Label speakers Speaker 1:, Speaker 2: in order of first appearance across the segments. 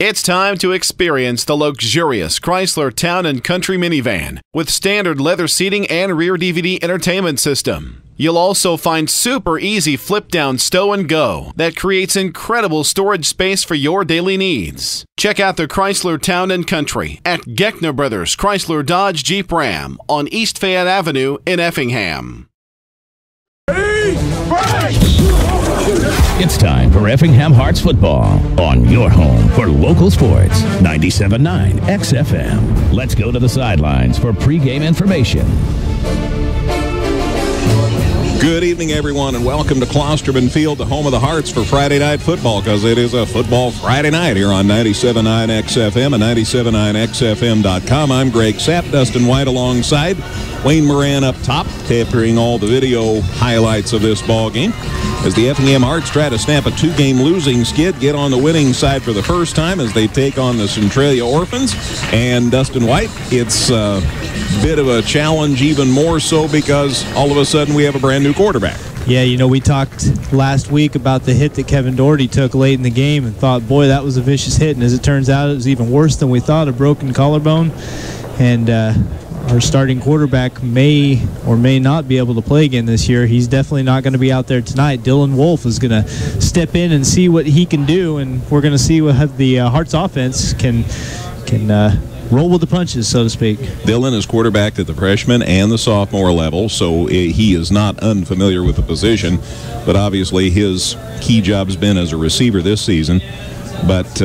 Speaker 1: It's time to experience the luxurious Chrysler Town & Country minivan with standard leather seating and rear DVD entertainment system. You'll also find super easy flip-down stow and go that creates incredible storage space for your daily needs. Check out the Chrysler Town & Country at Geckner Brothers Chrysler Dodge Jeep Ram on East Fayette Avenue in Effingham.
Speaker 2: It's time for Effingham Hearts football on your home for local sports. 97.9 XFM. Let's go to the sidelines for pregame information.
Speaker 3: Good evening, everyone, and welcome to Klosterman Field, the home of the Hearts for Friday Night Football, because it is a football Friday night here on 97.9 XFM and 97.9XFM.com. I'm Greg Sapp, Dustin White alongside Wayne Moran up top, tapering all the video highlights of this ball game as the Effingham Hearts try to snap a two-game losing skid, get on the winning side for the first time as they take on the Centralia Orphans. And Dustin White, it's a bit of a challenge, even more so because all of a sudden we have a brand new quarterback.
Speaker 4: Yeah, you know, we talked last week about the hit that Kevin Doherty took late in the game and thought, boy, that was a vicious hit. And as it turns out, it was even worse than we thought, a broken collarbone. And our starting quarterback may or may not be able to play again this year. He's definitely not going to be out there tonight. Dylan Wolf is going to step in and see what he can do, and we're going to see what the Hearts offense can roll with the punches, so to speak.
Speaker 3: Dylan is quarterbacked at the freshman and the sophomore level, so he is not unfamiliar with the position, but obviously his key job's been as a receiver this season. But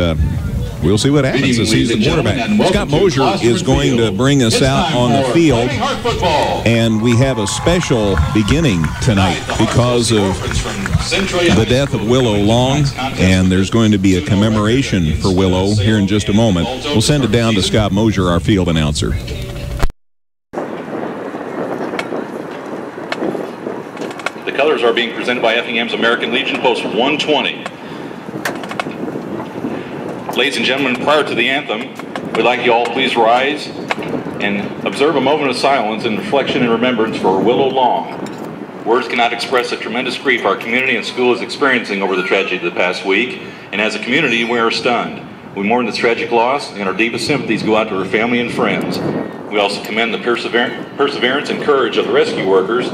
Speaker 3: we'll see what happens as he's the quarterback. Scott Mosier is going to bring us out on the field, and we have a special beginning tonight because of the death of Willow Long, and there's going to be a commemoration for Willow here in just a moment. We'll send it down to Scott Mosier, our field announcer.
Speaker 5: The colors are being presented by Effingham's American Legion, Post 120. Ladies and gentlemen, prior to the anthem, we'd like you all please rise and observe a moment of silence in reflection and remembrance for Willow Long. Words cannot express the tremendous grief our community and school is experiencing over the tragedy of the past week, and as a community, we are stunned. We mourn this tragic loss, and our deepest sympathies go out to her family and friends. We also commend the perseverance and courage of the rescue workers,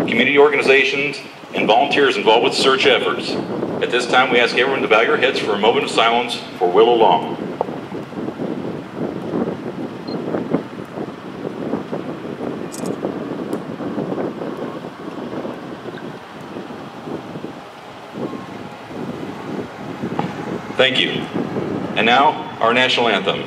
Speaker 5: community organizations, and volunteers involved with search efforts. At this time, we ask everyone to bow your heads for a moment of silence for Willow Long. Thank you. And now, our national anthem.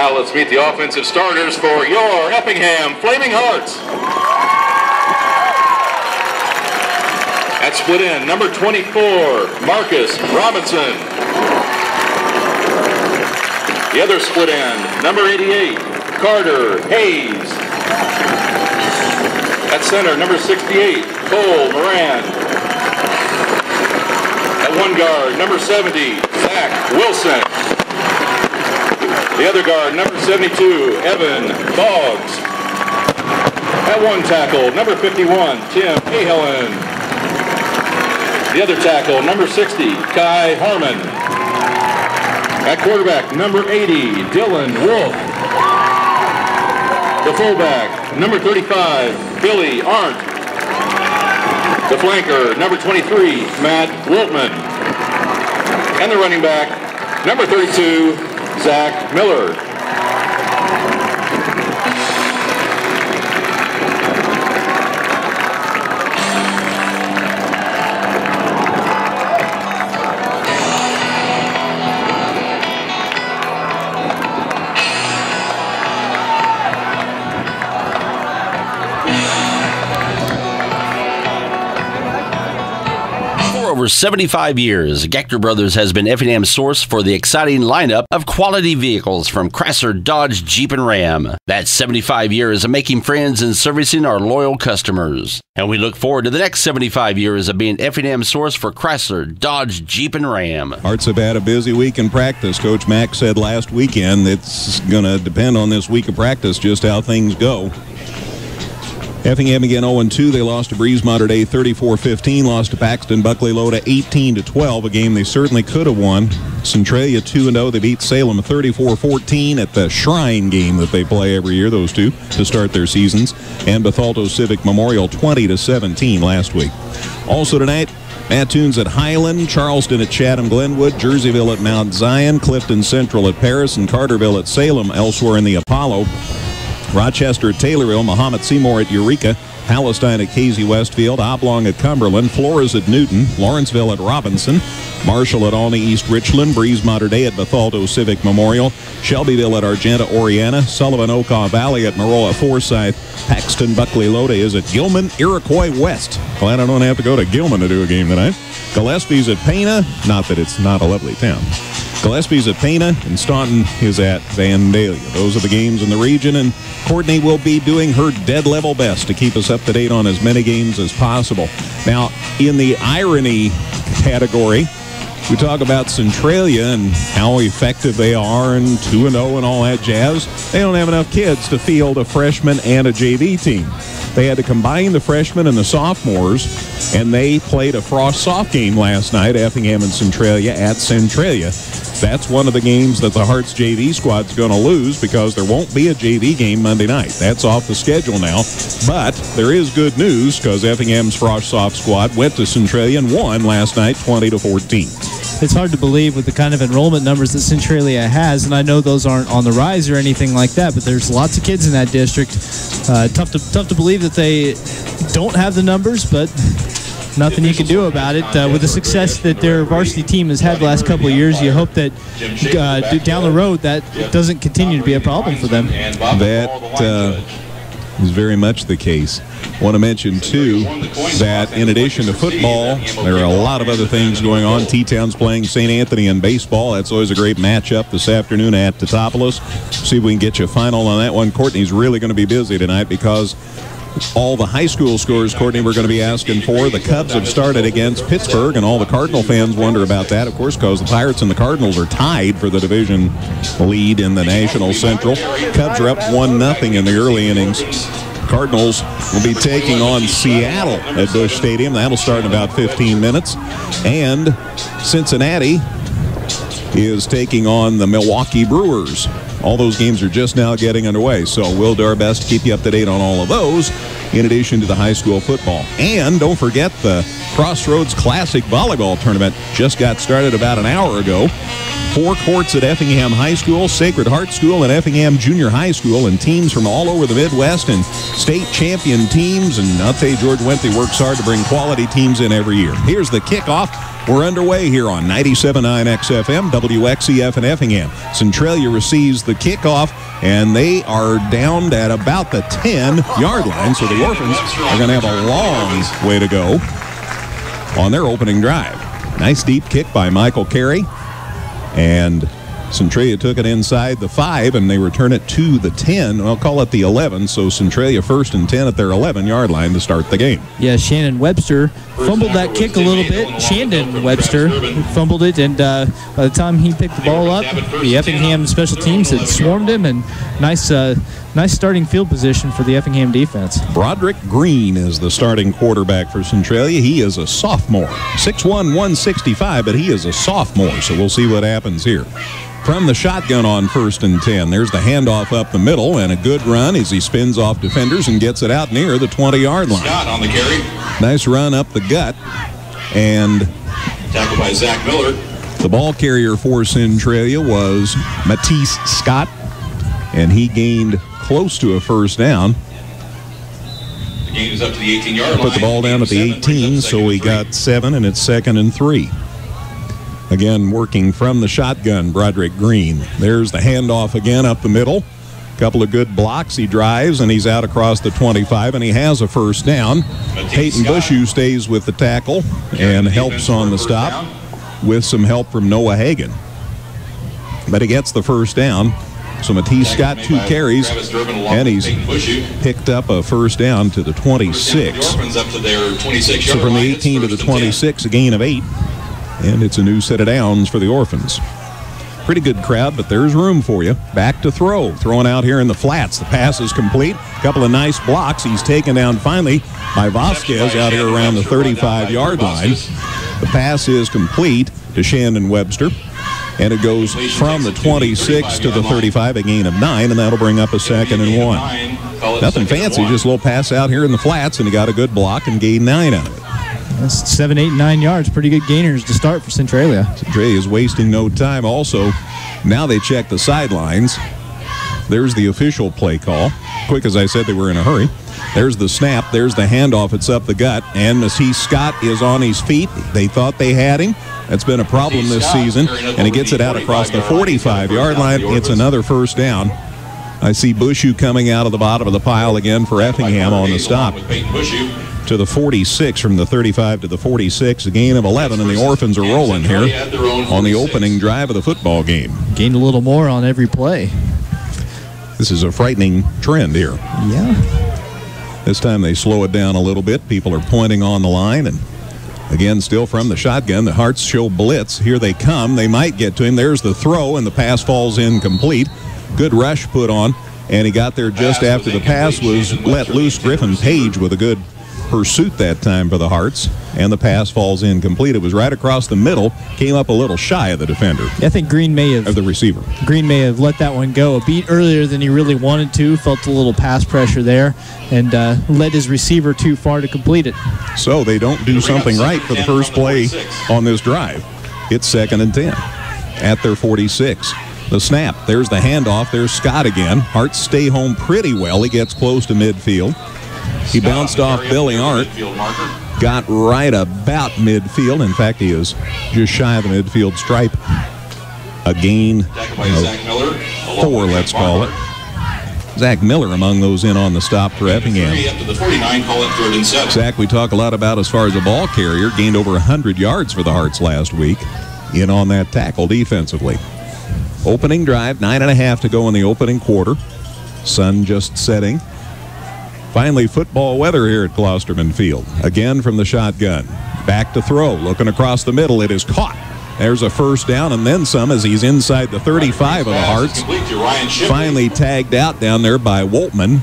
Speaker 5: Now let's meet the offensive starters for your Effingham Flaming Hearts. At split end, number 24, Marcus Robinson. The other split end, number 88, Carter Hayes. At center, number 68, Cole Moran. At one guard, number 70, Zach Wilson. The other guard, number 72, Evan Boggs. At one tackle, number 51, Tim Ahelen. The other tackle, number 60, Kai Harmon. At quarterback, number 80, Dylan Wolf. The fullback, number 35, Billy Arndt. The flanker, number 23, Matt Wiltman. And the running back, number 32, Zach Miller.
Speaker 6: over 75 years, Gector Brothers has been Effingham's source for the exciting lineup of quality vehicles from Chrysler, Dodge, Jeep, and Ram. That's 75 years of making friends and servicing our loyal customers. And we look forward to the next 75 years of being Effingham's source for Chrysler, Dodge, Jeep, and Ram.
Speaker 3: Hearts have had a busy week in practice. Coach Mack said last weekend it's going to depend on this week of practice just how things go. Effingham again 0-2. They lost to Breeze Mater Dei 34-15, lost to Paxton Buckley Loda 18-12, a game they certainly could have won. Centralia 2-0. They beat Salem 34-14 at the Shrine game that they play every year, those two, to start their seasons. And Bethalto Civic Memorial 20-17 last week. Also tonight, Mattoons at Highland, Charleston at Chatham Glenwood, Jerseyville at Mount Zion, Clifton Central at Paris, and Carterville at Salem, elsewhere in the Apollo. Rochester at Taylorville, Mahomet Seymour at Eureka, Palestine at Casey Westfield, Oblong at Cumberland, Flores at Newton, Lawrenceville at Robinson, Marshall at Olney East Richland, Breeze Mater Dei at Bethalto Civic Memorial, Shelbyville at Argenta Oriana, Sullivan Okaw Valley at Maroa Forsyth, Paxton Buckley Loda is at Gilman Iroquois West. Glad I don't have to go to Gilman to do a game tonight. Gillespie's at Pana, not that it's not a lovely town. Gillespie's at Pana, and Staunton is at Vandalia. Those are the games in the region, and Courtney will be doing her dead level best to keep us up to date on as many games as possible. Now, in the irony category, we talk about Centralia and how effective they are and 2-0 and all that jazz. They don't have enough kids to field a freshman and a JV team. They had to combine the freshmen and the sophomores, and they played a frost soft game last night, Effingham and Centralia at Centralia. That's one of the games that the Hearts JV squad's going to lose because there won't be a JV game Monday night. That's off the schedule now. But there is good news because Effingham's frost soft squad went to Centralia and won last night 20-14.
Speaker 4: It's hard to believe with the kind of enrollment numbers that Centralia has, and I know those aren't on the rise or anything like that, but there's lots of kids in that district. Tough to believe that they don't have the numbers, but nothing you can do about it. With the success that their varsity team has had the last couple of years, you hope that down the road that doesn't continue to be a problem for them.
Speaker 3: That is very much the case. I want to mention, too, that in addition to football, there are a lot of other things going on. T-Town's playing St. Anthony in baseball. That's always a great matchup this afternoon at Teutopolis. See if we can get you a final on that one. Courtney's really going to be busy tonight because all the high school scores, Courtney, we're going to be asking for. The Cubs have started against Pittsburgh, and all the Cardinal fans wonder about that, of course, because the Pirates and the Cardinals are tied for the division lead in the National Central. Cubs are up 1-0 in the early innings. Cardinals will be taking on Seattle at Busch Stadium. That'll start in about 15 minutes. And Cincinnati is taking on the Milwaukee Brewers. All those games are just now getting underway, so we'll do our best to keep you up to date on all of those, in addition to the high school football. And don't forget the Crossroads Classic Volleyball Tournament just got started about an hour ago. 4 courts at Effingham High School, Sacred Heart School, and Effingham Junior High School, and teams from all over the Midwest and state champion teams. And I'll tell you, George Wenthy works hard to bring quality teams in every year. Here's the kickoff. We're underway here on 97.9 XFM, WXEF in Effingham. Centralia receives the kickoff, and they are down at about the 10-yard line, so the Orphans are going to have a long way to go. on their opening drive. Nice deep kick by Michael Carey. And Centralia took it inside the 5, and they return it to the 10. I'll call it the 11, so Centralia 1st and 10 at their 11-yard line to start the game.
Speaker 4: Yeah, Shannon Webster fumbled that kick a little bit. Shandon Webster fumbled it, and by the time he picked the ball up, the Effingham special teams had swarmed him, and nice starting field position for the Effingham defense.
Speaker 3: Broderick Green is the starting quarterback for Centralia. He is a sophomore. 6'1", 165, but he is a sophomore, so we'll see what happens here. From the shotgun on 1st and 10. There's the handoff up the middle, and a good run as he spins off defenders and gets it out near the 20-yard line.
Speaker 5: Scott on the carry.
Speaker 3: Nice run up the gut, and
Speaker 5: Tackled by Zach Miller.
Speaker 3: the ball carrier for Centralia was Matisse Scott, and he gained close to a first down.
Speaker 5: The gain is up to the 18-yard line.
Speaker 3: Put the ball down at the 18, so he got 7, and it's 2nd and 3. Again, working from the shotgun, Broderick Green. There's the handoff again up the middle. Couple of good blocks. He drives, and he's out across the 25, and he has a first down. Peyton Bushu stays with the tackle and helps on the stop with some help from Noah Hagan. But he gets the first down. So Matisse got 2 carries, and he's picked up a first down to the 26. So from the 18 to the 26, a gain of 8. And it's a new set of downs for the Orphans. Pretty good crowd, but there's room for you. Back to throw. Throwing out here in the flats. The pass is complete. A couple of nice blocks. He's taken down finally by Vasquez out here around the 35-yard line. The pass is complete to Shandon Webster. And it goes from the 26 to the 35, a gain of 9, and that'll bring up a 2nd and 1. Nothing fancy, just a little pass out here in the flats, and he got a good block and gained 9 out of it.
Speaker 4: That's 7, 8, 9 yards. Pretty good gainers to start for Centralia.
Speaker 3: Centralia is wasting no time. Also, now they check the sidelines. There's the official play call. Quick as I said, they were in a hurry. There's the snap. There's the handoff. It's up the gut. And Matisse Scott is on his feet. They thought they had him. That's been a problem this season. And he gets it out across the 45-yard line. It's another first down. I see Bushu coming out of the bottom of the pile again for Effingham on the stop. To the 46, from the 35 to the 46, a gain of 11, and the Orphans are rolling here on the opening drive of the football game.
Speaker 4: Gained a little more on every play.
Speaker 3: This is a frightening trend here.
Speaker 4: Yeah.
Speaker 3: This time they slow it down a little bit. People are pointing on the line, and again, still from the shotgun, the Hearts show blitz. Here they come. They might get to him. There's the throw, and the pass falls incomplete. Good rush put on, and he got there just after the pass was let loose. Griffin Page with a good pursuit that time for the Hearts, and the pass falls incomplete. It was right across the middle, came up a little shy of the defender.
Speaker 4: I think Green may have,
Speaker 3: of the receiver.
Speaker 4: Green may have let that one go a beat earlier than he really wanted to. Felt a little pass pressure there, and led his receiver too far to complete it.
Speaker 3: So they don't do something right for the first play on this drive. It's 2nd and 10 at their 46. The snap, there's the handoff, there's Scott again. Hearts stay home pretty well. He gets close to midfield. He bounced off Billy Arndt, got right about midfield. In fact, he is just shy of the midfield stripe. A gain of 4, let's call it. Zach Miller among those in on the stop for Effingham. Zach, we talk a lot about as far as a ball carrier, gained over 100 yards for the Hearts last week in on that tackle defensively. Opening drive, 9.5 to go in the opening quarter. Sun just setting. Finally, football weather here at Klosterman Field. Again from the shotgun. Back to throw. Looking across the middle. It is caught. There's a first down and then some as he's inside the 35 of the Hearts. Finally tagged out down there by Woltman.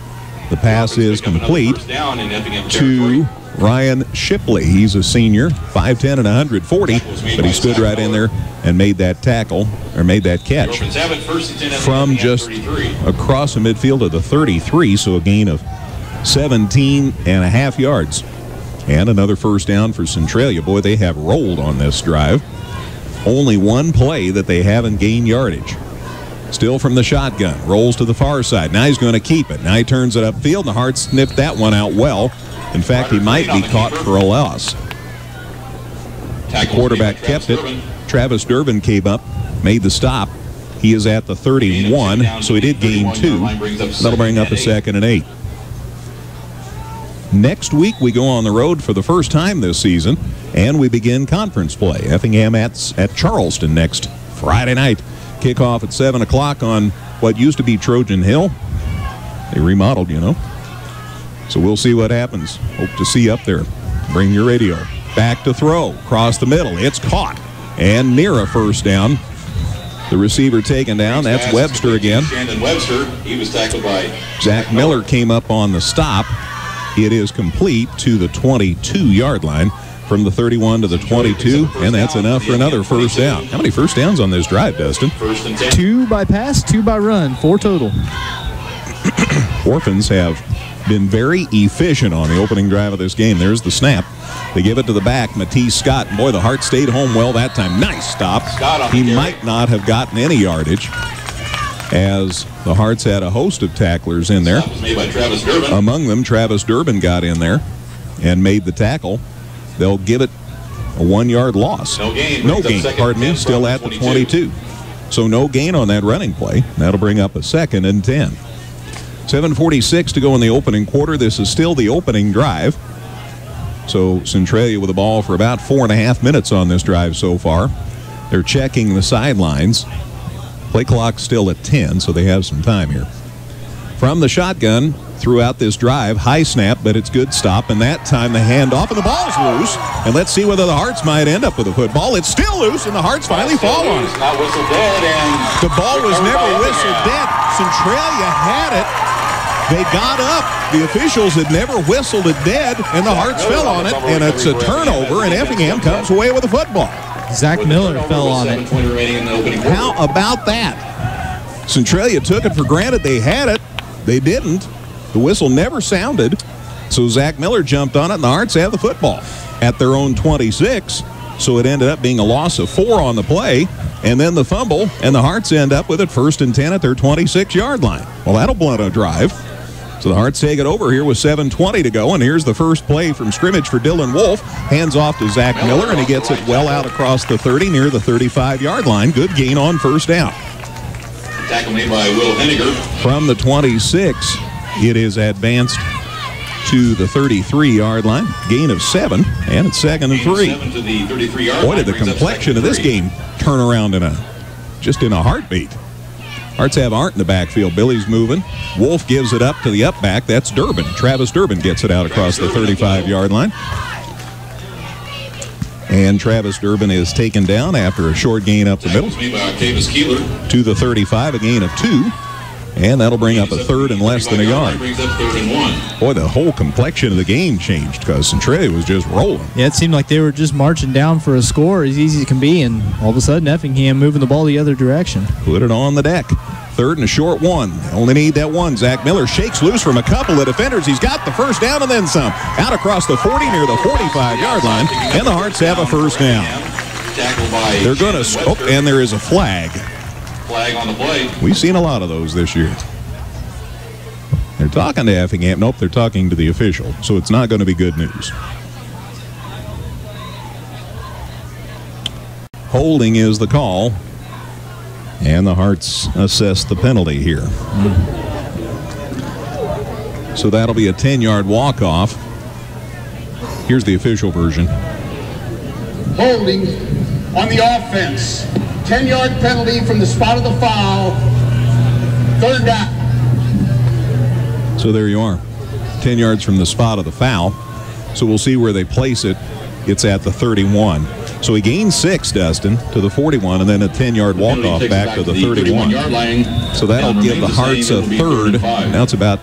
Speaker 3: The pass is complete to Ryan Shipley. He's a senior, 5'10" and 140, but he stood right in there and made that tackle, or made that catch from just across the midfield of the 33, so a gain of 17.5 yards. And another first down for Centralia. Boy, they have rolled on this drive. Only one play that they haven't gained yardage. Still from the shotgun. Rolls to the far side. Now he's going to keep it. Now he turns it upfield. The Hearts sniffed that one out well. In fact, he might be caught for a loss. The quarterback kept it. Travis Durbin came up, made the stop. He is at the 31, so he did gain 2. That'll bring up a 2nd and 8. Next week, we go on the road for the first time this season, and we begin conference play. Effingham at Charleston next Friday night. Kickoff at 7 o'clock on what used to be Trojan Hill. They remodeled, you know. So we'll see what happens. Hope to see you up there. Bring your radio. Back to throw. Across the middle. It's caught. And near a first down. The receiver taken down. That's Webster again.
Speaker 5: Shandon Webster. He was tackled by
Speaker 3: Zach Miller came up on the stop. It is complete to the 22-yard line from the 31 to the 22, and that's enough for another first down. How many first downs on this drive, Dustin?
Speaker 4: 2 by pass, 2 by run, 4 total.
Speaker 3: Orphans have been very efficient on the opening drive of this game. There's the snap. They give it to the back, Matisse Scott. Boy, the Heart stayed home well that time. Nice stop. He might not have gotten any yardage, as the Hearts had a host of tacklers in there. Among them, Travis Durbin got in there and made the tackle. They'll give it a 1-yard loss. No gain, pardon me, still at the 22. So no gain on that running play. That'll bring up a 2nd and 10. 7:46 to go in the opening quarter. This is still the opening drive. So Centralia with the ball for about 4.5 minutes on this drive so far. They're checking the sidelines. Play clock still at 10, so they have some time here. From the shotgun throughout this drive, high snap, but it's good stop, and that time the handoff, and the ball's loose. And let's see whether the Hearts might end up with a football. It's still loose, and the Hearts finally fall on it.
Speaker 5: Not whistled dead, and
Speaker 3: the ball was never whistled dead. Centralia had it. They got up. The officials had never whistled it dead, and the Hearts fell on it, and it's a turnover, and Effingham comes away with a football.
Speaker 4: Zach Miller fell on it.
Speaker 3: How about that? Centralia took it for granted they had it. They didn't. The whistle never sounded. So Zach Miller jumped on it, and the Hearts have the football at their own 26. So it ended up being a loss of 4 on the play, and then the fumble, and the Hearts end up with it 1st and 10 at their 26-yard line. Well, that'll blunt a drive. So the Hearts take it over here with 7:20 to go, and here's the first play from scrimmage for Dylan Wolf. Hands off to Zach Miller, and he gets it well out across the 30 near the 35-yard line. Good gain on first down.
Speaker 5: Tackle made by Will Henniger.
Speaker 3: From the 26, it is advanced to the 33-yard line. Gain of 7, and it's 2nd and 3.
Speaker 5: To the 33-yard
Speaker 3: Boy, did the complexion of this game turn around in a heartbeat. Hearts have Arndt in the backfield. Billy's moving. Wolf gives it up to the up back. That's Durbin. Travis Durbin gets it out across the 35-yard line. And Travis Durbin is taken down after a short gain up the middle to the 35, a gain of 2. And that'll bring up a 3rd and less than a yard. Boy, the whole complexion of the game changed because Centralia was just rolling.
Speaker 4: Yeah, it seemed like they were just marching down for a score as easy as it can be, and all of a sudden Effingham moving the ball the other direction.
Speaker 3: Put it on the deck. 3rd and a short 1. Only need that 1. Zach Miller shakes loose from a couple of defenders. He's got the first down and then some. Out across the 40 near the 45-yard line, and the Hearts have a first down. They're going to and there is a flag.
Speaker 5: Flag on the play.
Speaker 3: We've seen a lot of those this year. They're talking to Effingham. Nope, they're talking to the official, so it's not going to be good news. Holding is the call, and the Hearts assess the penalty here. So that'll be a 10-yard walk-off. Here's the official version.
Speaker 7: Holding on the offense. 10-yard penalty from the spot of the foul. 3rd down.
Speaker 3: So there you are. 10 yards from the spot of the foul. So we'll see where they place it. It's at the 31. So he gains 6, Dustin, to the 41, and then a 10-yard walk-off back to the 31. So that'll give the Hearts a 3rd. Now it's about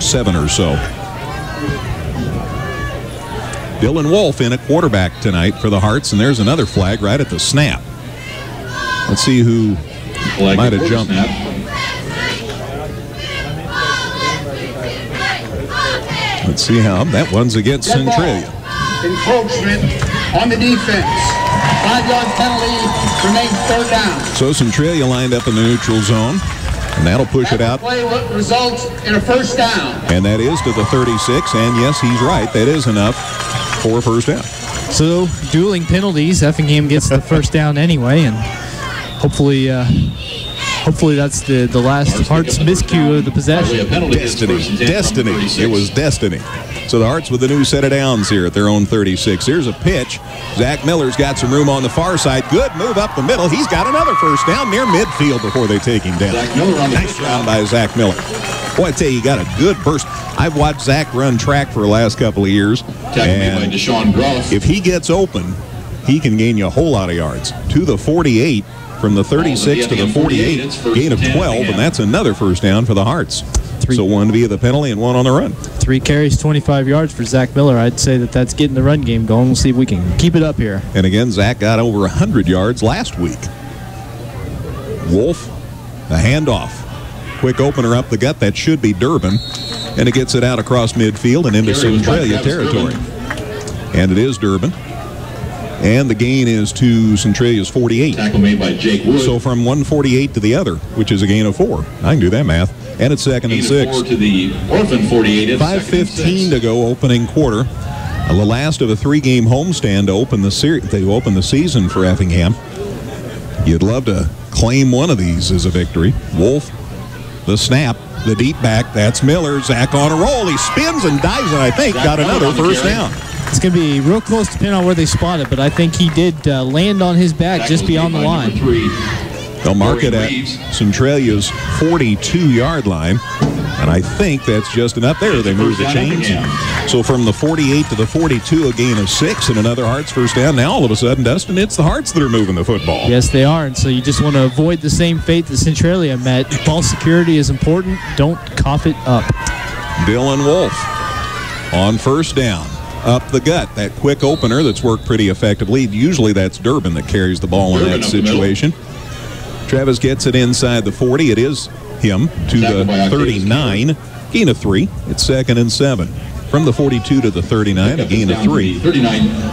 Speaker 3: 7 or so. Dylan Wolf in at quarterback tonight for the Hearts, and there's another flag right at the snap. Let's see who might have jumped. Let's see how that one's against Centralia.
Speaker 7: Encroachment on the defense. 5-yard penalty, remains 3rd down.
Speaker 3: So Centralia lined up in the neutral zone, and that'll push it out.
Speaker 7: Play results in a first down.
Speaker 3: And that is to the 36, and yes, he's right. That is enough for a first down.
Speaker 4: So dueling penalties, Effingham gets the first down anyway, and hopefully hopefully that's the last Hearts miscue of the possession.
Speaker 3: Destiny. It was destiny. So the Hearts with a new set of downs here at their own 36. Here's a pitch. Zach Miller's got some room on the far side. Good move up the middle. He's got another first down near midfield before they take him down. Nice round by Zach Miller. Boy, I tell you, he got a good burst. I've watched Zach run track for the last couple of years. And if he gets open, he can gain you a whole lot of yards. To the 48, from the 36 to the 48, gain of 12, and that's another first down for the Hearts. So one via the penalty and one on the run.
Speaker 4: 3 carries, 25 yards for Zach Miller. I'd say that's getting the run game going. We'll see if we can keep it up here.
Speaker 3: And again, Zach got over 100 yards last week. Wolf, the handoff. Quick opener up the gut. That should be Durbin. And it gets it out across midfield and into Centralia territory. And it is Durbin. And the gain is to Centralia's 48.
Speaker 5: Tackle made by Jake Wood.
Speaker 3: So from 148 to the other, which is a gain of 4. I can do that math. And it's second and 6.
Speaker 5: 4 to the Orphan 48.
Speaker 3: 5:15 to go, opening quarter. The last of a 3-game homestand to open the season for Effingham. You'd love to claim one of these as a victory. Wolf, the snap, the deep back. That's Miller. Zach on a roll. He spins and dives, and I think got another first down.
Speaker 4: It's going to be real close depending on where they spot it, but I think he did land on his back just beyond the line.
Speaker 3: They'll mark it at Centralia's 42-yard line, and I think that's just enough. There, they move the chains. So from the 48 to the 42, a gain of 6 and another Hearts first down. Now all of a sudden, Dustin, it's the Hearts that are moving the football.
Speaker 4: Yes, they are, and so you just want to avoid the same fate that Centralia met. Ball security is important. Don't cough it up.
Speaker 3: Dylan Wolf on first down. Up the gut, that quick opener that's worked pretty effectively. Usually that's Durbin that carries the ball in that situation. Travis gets it inside the 40. It is him to the 39. Gain of 3. It's second and 7. From the 42 to the 39, a gain of 3.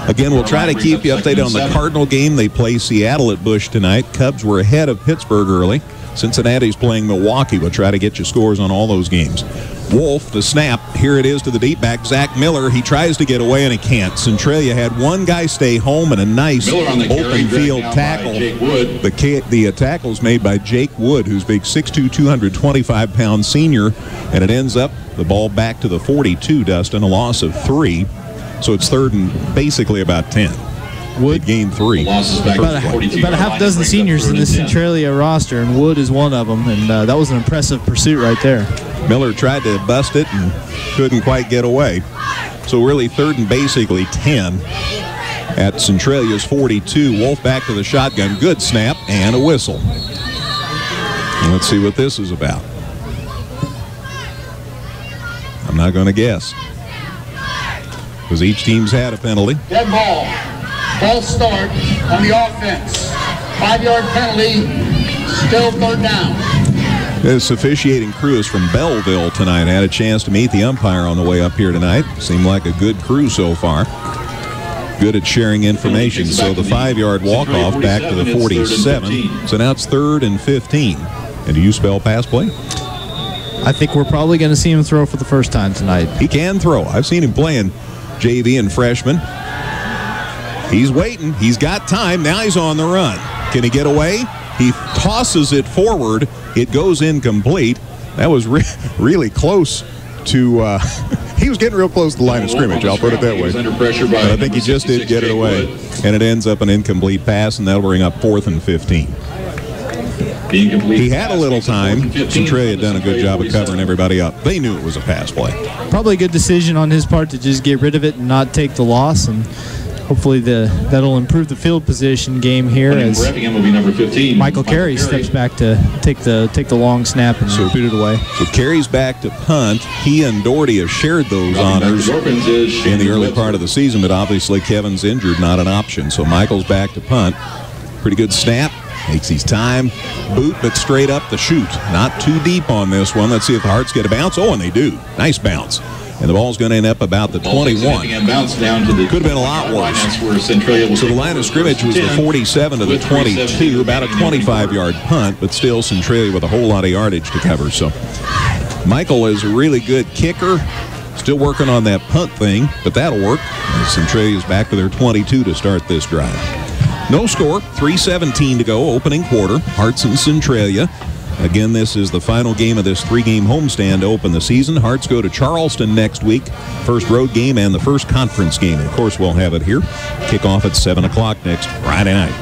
Speaker 3: Again, we'll try to keep you updated on the Cardinal game. They play Seattle at Busch tonight. Cubs were ahead of Pittsburgh early. Cincinnati's playing Milwaukee. We'll try to get you scores on all those games. Wolf, the snap. Here it is to the deep back. Zach Miller, he tries to get away and he can't. Centralia had one guy stay home and a nice open field tackle. The tackle's made by Jake Wood, who's big 6'2", 225-pound senior, and it ends up the ball back to the 42, Dustin, a loss of 3. So it's third and basically about 10. Wood gained 3.
Speaker 4: About a half dozen seniors in the Centralia roster, and Wood is one of them, and that was an impressive pursuit right there.
Speaker 3: Miller tried to bust it and couldn't quite get away. So really third and basically 10 at Centralia's 42. Wolf back to the shotgun. Good snap and a whistle. And let's see what this is about. I'm not going to guess, because each team's had a penalty.
Speaker 7: Dead ball. False start on the offense. 5-yard penalty. Still third down.
Speaker 3: This officiating crew is from Belleville tonight. Had a chance to meet the umpire on the way up here tonight. Seemed like a good crew so far. Good at sharing information. So the 5-yard walk-off back to the 47. So now it's third and 15. And do you spell pass play?
Speaker 4: I think we're probably going to see him throw for the first time tonight.
Speaker 3: He can throw. I've seen him playing JV and freshman. He's waiting. He's got time. Now he's on the run. Can he get away? He tosses it forward. It goes incomplete. That was really close to he was getting real close to the line of scrimmage, I'll put it that way. But I think he just did get it away. And it ends up an incomplete pass, and that'll bring up 4th and 15. He had a little time. Centralia had done a good job of covering everybody up. They knew it was a pass play.
Speaker 4: Probably a good decision on his part to just get rid of it and not take the loss, and hopefully that'll improve the field position game here as Michael Carey steps back to take the long snap and boot it away.
Speaker 3: So Carey's back to punt. He and Doherty have shared those honors in the early part of the season, but obviously Kevin's injured, not an option. So Michael's back to punt. Pretty good snap. Takes his time. Boot, but straight up the chute. Not too deep on this one. Let's see if the Hearts get a bounce. Oh, and they do. Nice bounce. And the ball's going to end up about the 21. Could have been a lot worse. So the line of scrimmage was the 47 to the 22, about a 25-yard punt, but still Centralia with a whole lot of yardage to cover. So Michael is a really good kicker. Still working on that punt thing, but that'll work. Centralia's back to their 22 to start this drive. No score, 3:17 to go, opening quarter. Hearts and Centralia. Again, this is the final game of this 3-game homestand to open the season. Hearts go to Charleston next week. First road game and the first conference game. Of course, we'll have it here. Kickoff at 7 o'clock next Friday night.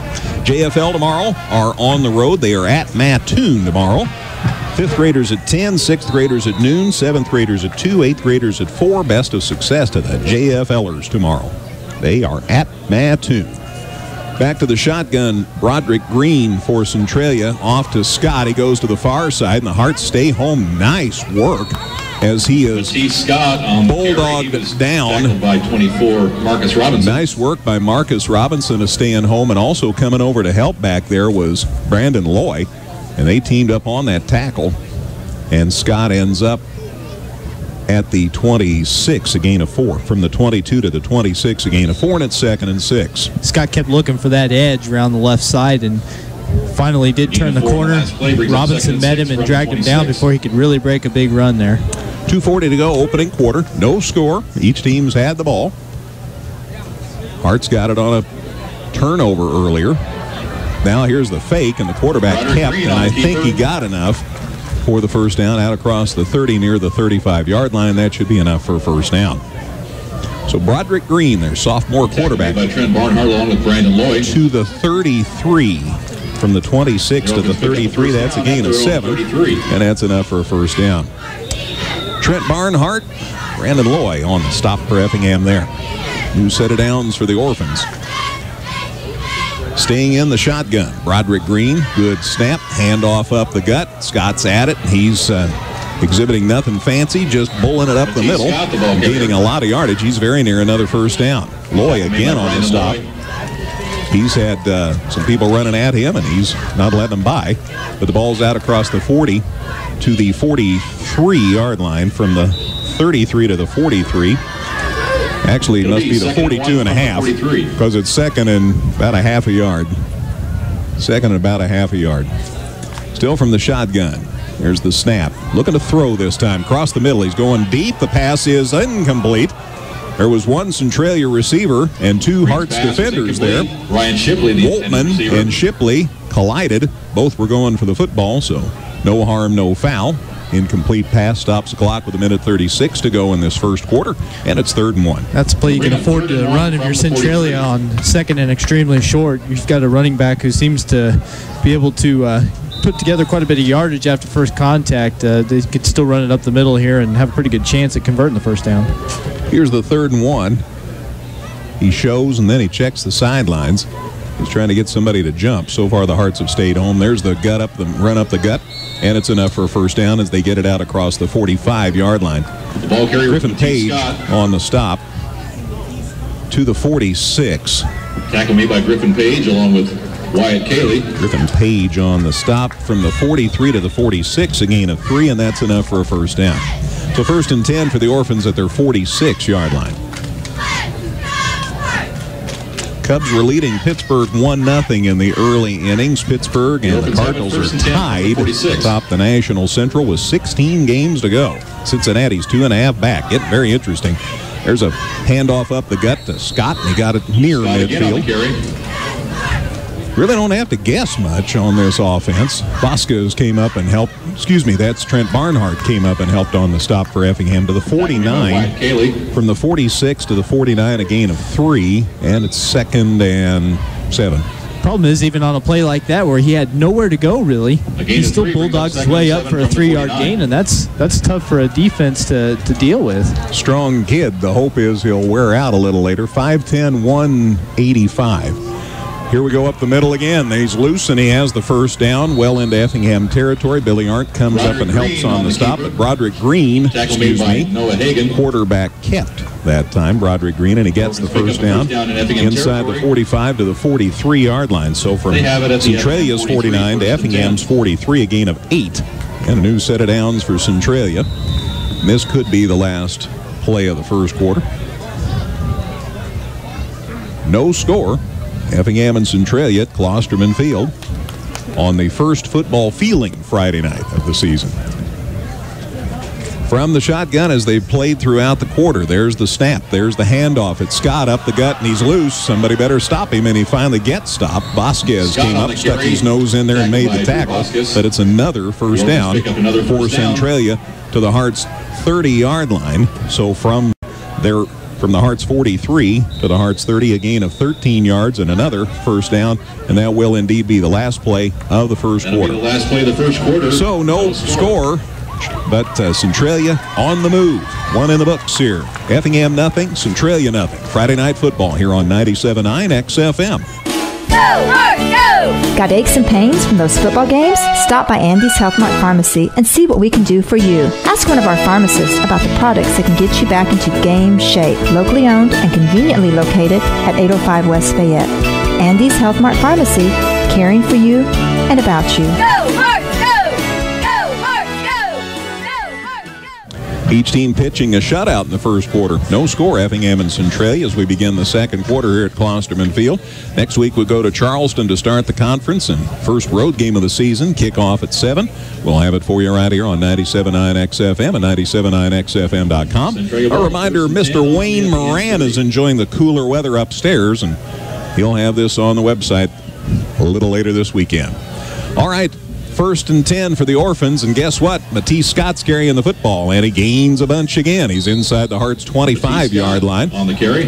Speaker 3: JFL tomorrow are on the road. They are at Mattoon tomorrow. 5th graders at 10, 6th graders at noon, 7th graders at 2, 8th graders at 4. Best of success to the JFLers tomorrow. They are at Mattoon. Back to the shotgun, Broderick Green for Centralia. Off to Scott. He goes to the far side, and the Hearts stay home. Nice work as he is bulldogged down.
Speaker 5: By 24, Marcus Robinson.
Speaker 3: Nice work by Marcus Robinson to staying home, and also coming over to help back there was Brandon Loy, and they teamed up on that tackle, and Scott ends up at the 26, a gain of 4. From the 22 to the 26, a gain of 4, and it's 2nd and 6.
Speaker 4: Scott kept looking for that edge around the left side and finally did turn the corner. Robinson met him and dragged him down before he could really break a big run there.
Speaker 3: 2:40 to go, opening quarter. No score. Each team's had the ball. Hearts got it on a turnover earlier. Now here's the fake, and the quarterback kept, and I think he got enough for the first down out across the 30 near the 35-yard line. That should be enough for a first down. So Broderick Green, their sophomore quarterback,
Speaker 5: by Trent Barnhart along with Brandon Lloyd,
Speaker 3: to the 33. From the 26 to the 33, that's a gain of 7, and that's enough for a first down. Trent Barnhart, Brandon Loy on the stop for Effingham there. New set of downs for the Orphans. Staying in the shotgun, Broderick Green, good snap, handoff up the gut. Scott's at it. He's exhibiting nothing fancy, just bulling it up the middle, gaining a lot of yardage. He's very near another first down. Loy again on the stop. He's had some people running at him, and he's not letting them by. But the ball's out across the 40 to the 43-yard line. From the 33 to the 43. Actually, it must be the 42 and a half, because it's second and about a half a yard. Second and about a half a yard. Still from the shotgun. There's the snap. Looking to throw this time. Across the middle. He's going deep. The pass is incomplete. There was one Centralia receiver and 2 Hearts defenders there.
Speaker 5: Ryan Shipley, the
Speaker 3: Woltman and Shipley collided. Both were going for the football, so no harm, no foul. Incomplete pass stops the clock with 1:36 to go in this first quarter, and it's 3rd and 1.
Speaker 4: That's a play you can afford to run if you're Centralia on second and extremely short. You've got a running back who seems to be able to put together quite a bit of yardage after first contact. They could still run it up the middle here and have a pretty good chance at converting the first down.
Speaker 3: Here's the 3rd and 1. He shows, and then he checks the sidelines. He's trying to get somebody to jump. So far, the Hearts have stayed home. There's the run up the gut, and it's enough for a first down as they get it out across the 45-yard line.
Speaker 5: The ball carrier
Speaker 3: Griffin Page on the stop to the 46.
Speaker 5: Tackle made by Griffin Page along with Wyatt Cayley.
Speaker 3: Griffin Page on the stop from the 43 to the 46, a gain of 3, and that's enough for a first down. So 1st and 10 for the Orphans at their 46-yard line. Cubs were leading Pittsburgh 1-0 in the early innings. Pittsburgh and the Cardinals are tied atop the National Central with 16 games to go. Cincinnati's 2.5 back. Getting very interesting. There's a handoff up the gut to Scott, and he got it near midfield. Really don't have to guess much on this offense. Vasquez came up and helped. That's Trent Barnhart came up and helped on the stop for Effingham to the 49. From the 46 to the 49, a gain of 3, and it's 2nd and 7.
Speaker 4: Problem is, even on a play like that where he had nowhere to go, really, he still bulldogs his way up for a 3-yard gain, and that's tough for a defense to deal with.
Speaker 3: Strong kid. The hope is he'll wear out a little later. 5'10", 185. Here we go up the middle again. He's loose, and he has the first down well into Effingham territory. Billy Arndt comes up and helps on the stop, but Broderick Green, quarterback kept that time, Broderick Green, and he gets the first down inside the 45 to the 43-yard line. So from Centralia's 49 to Effingham's 43, a gain of 8, and a new set of downs for Centralia. And this could be the last play of the first quarter. No score. Effingham and Centralia at Klosterman Field on the first football feeling Friday night of the season. From the shotgun as they played throughout the quarter. There's the snap. There's the handoff. It's Scott up the gut, and he's loose. Somebody better stop him, and he finally gets stopped. Vasquez came up, stuck his nose in there, and made the tackle. But it's another first down for Centralia to the Hearts' 30-yard line. So from the Hearts 43 to the Hearts 30, a gain of 13 yards and another first down, and that will indeed be the last play of the first quarter.
Speaker 5: The last play of the first quarter.
Speaker 3: So no score, but Centralia on the move. One in the books here. Effingham nothing, Centralia nothing. Friday Night Football here on 97.9 XFM.
Speaker 8: Go, Heart, go! Got aches and pains from those football games? Stop by Andy's Health Mart Pharmacy and see what we can do for you. Ask one of our pharmacists about the products that can get you back into game shape. Locally owned and conveniently located at 805 West Fayette. Andy's Health Mart Pharmacy, caring for you and about you. Go, Heart, go! Go, Heart, go! Go, Heart, go!
Speaker 3: Each team pitching a shutout in the first quarter. No score, Effingham and Centralia, as we begin the second quarter here at Klosterman Field. Next week we go to Charleston to start the conference, and first road game of the season, kickoff at 7. We'll have it for you right here on 97.9 XFM and 97.9XFM.com. A reminder, Mr. Wayne Moran is enjoying the cooler weather upstairs, and he'll have this on the website a little later this weekend. All right. First and 10 for the Orphans, and guess what? Matisse Scott's carrying the football, and he gains a bunch again. He's inside the Hearts' 25-yard line.
Speaker 5: On the carry.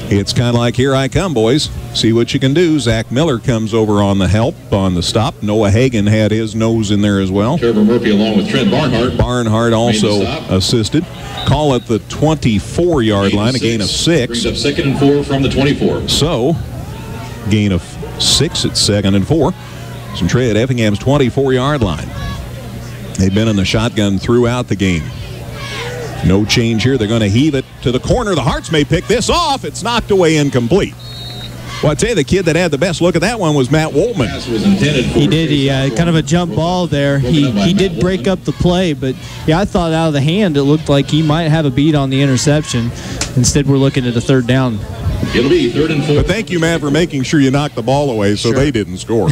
Speaker 3: It's kind of like, here I come, boys. See what you can do. Zach Miller comes over on the help, on the stop. Noah Hagan had his nose in there as well.
Speaker 5: Trevor Murphy along with Trent Barnhart.
Speaker 3: Barnhart also assisted. Call it the 24-yard line, a gain of 6.
Speaker 5: Brings up 2nd and 4 from the 24.
Speaker 3: So, gain of 6 at 2nd and 4. Centralia at Effingham's 24-yard line. They've been in the shotgun throughout the game. No change here. They're going to heave it to the corner. The Hearts may pick this off. It's knocked away incomplete. Well, I tell you, the kid that had the best look at that one was Matt Woltman.
Speaker 4: He did. He kind of a jump ball there. He did break up the play, but yeah, I thought out of the hand it looked like he might have a beat on the interception. Instead, we're looking at a third down.
Speaker 5: It'll be 3rd and 4.
Speaker 3: But thank you, Matt, for making sure you knocked the ball away so they didn't score.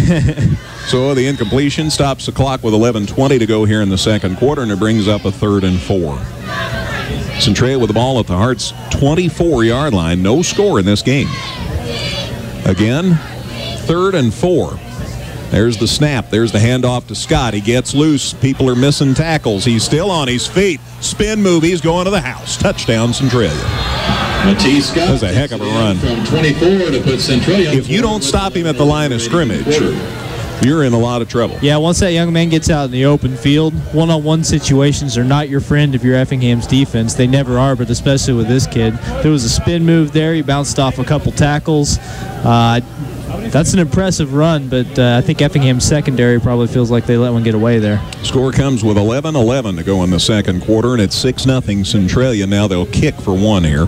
Speaker 3: So the incompletion stops the clock with 11:20 to go here in the second quarter, and it brings up a 3rd and 4. Centralia with the ball at the Hearts' 24-yard line. No score in this game. Again, 3rd and 4. There's the snap. There's the handoff to Scott. He gets loose. People are missing tackles. He's still on his feet. Spin move. He's going to the house. Touchdown, Centralia.
Speaker 5: Matisse Scott.
Speaker 3: That was a heck of a run.
Speaker 5: From 24 to put Centralia.
Speaker 3: If you don't stop him at the line of scrimmage, you're in a lot of trouble.
Speaker 4: Yeah, once that young man gets out in the open field, one-on-one situations are not your friend if you're Effingham's defense. They never are, but especially with this kid. There was a spin move there. He bounced off a couple tackles. That's an impressive run, but I think Effingham's secondary probably feels like they let one get away there.
Speaker 3: Score comes with 11:11 to go in the second quarter, and it's 6-0 Centralia. Now they'll kick for 1 here.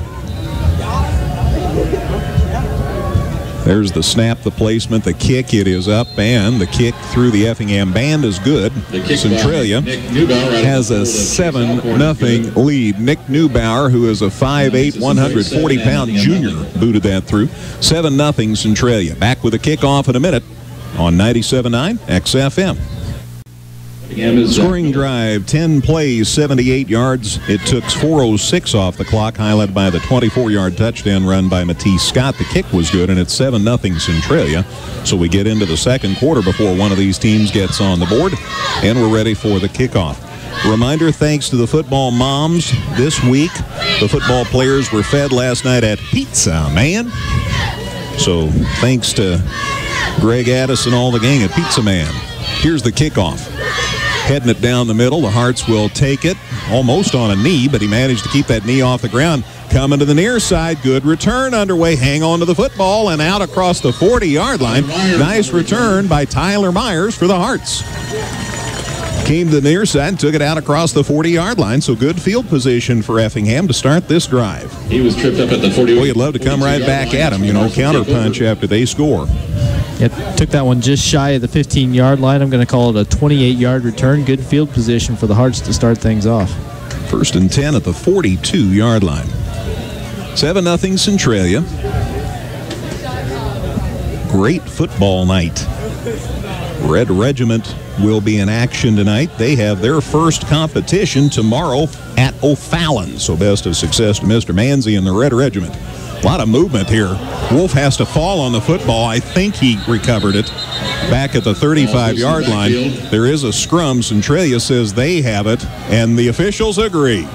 Speaker 3: There's the snap, the placement, the kick. It is up, and the kick through the Effingham band is good. Centralia has a 7-0 lead. Nick Neubauer, who is a 5'8", 140-pound junior, booted that through. 7-0 Centralia. Back with a kickoff in a minute on 97.9 XFM. Scoring drive, 10 plays, 78 yards. It took 4:06 off the clock, highlighted by the 24-yard touchdown run by Matisse Scott. The kick was good, and it's 7-0 Centralia. So we get into the second quarter before one of these teams gets on the board, and we're ready for the kickoff. Reminder, thanks to the football moms this week, the football players were fed last night at Pizza Man. So thanks to Greg Addis and all the gang at Pizza Man. Here's the kickoff. Heading it down the middle. The Hearts will take it almost on a knee, but he managed to keep that knee off the ground. Coming to the near side. Good return underway. Hang on to the football and out across the 40-yard line. Nice return by Tyler Myers for the Hearts. Came to the near side and took it out across the 40-yard line. So good field position for Effingham to start this drive.
Speaker 5: He was tripped up at the 40.
Speaker 3: Boy, you'd love to come right back at him, counter punch after they score.
Speaker 4: It took that one just shy of the 15-yard line. I'm going to call it a 28-yard return. Good field position for the Hearts to start things off.
Speaker 3: 1st and 10 at the 42-yard line. 7-0 Centralia. Great football night Red Regiment will be in action tonight. They have their first competition tomorrow at O'Fallon. So best of success to Mr. Manzi and the Red Regiment. A lot of movement here. Wolf has to fall on the football. I think he recovered it back at the 35-yard line. There is a scrum. Centralia says they have it, and the officials agree.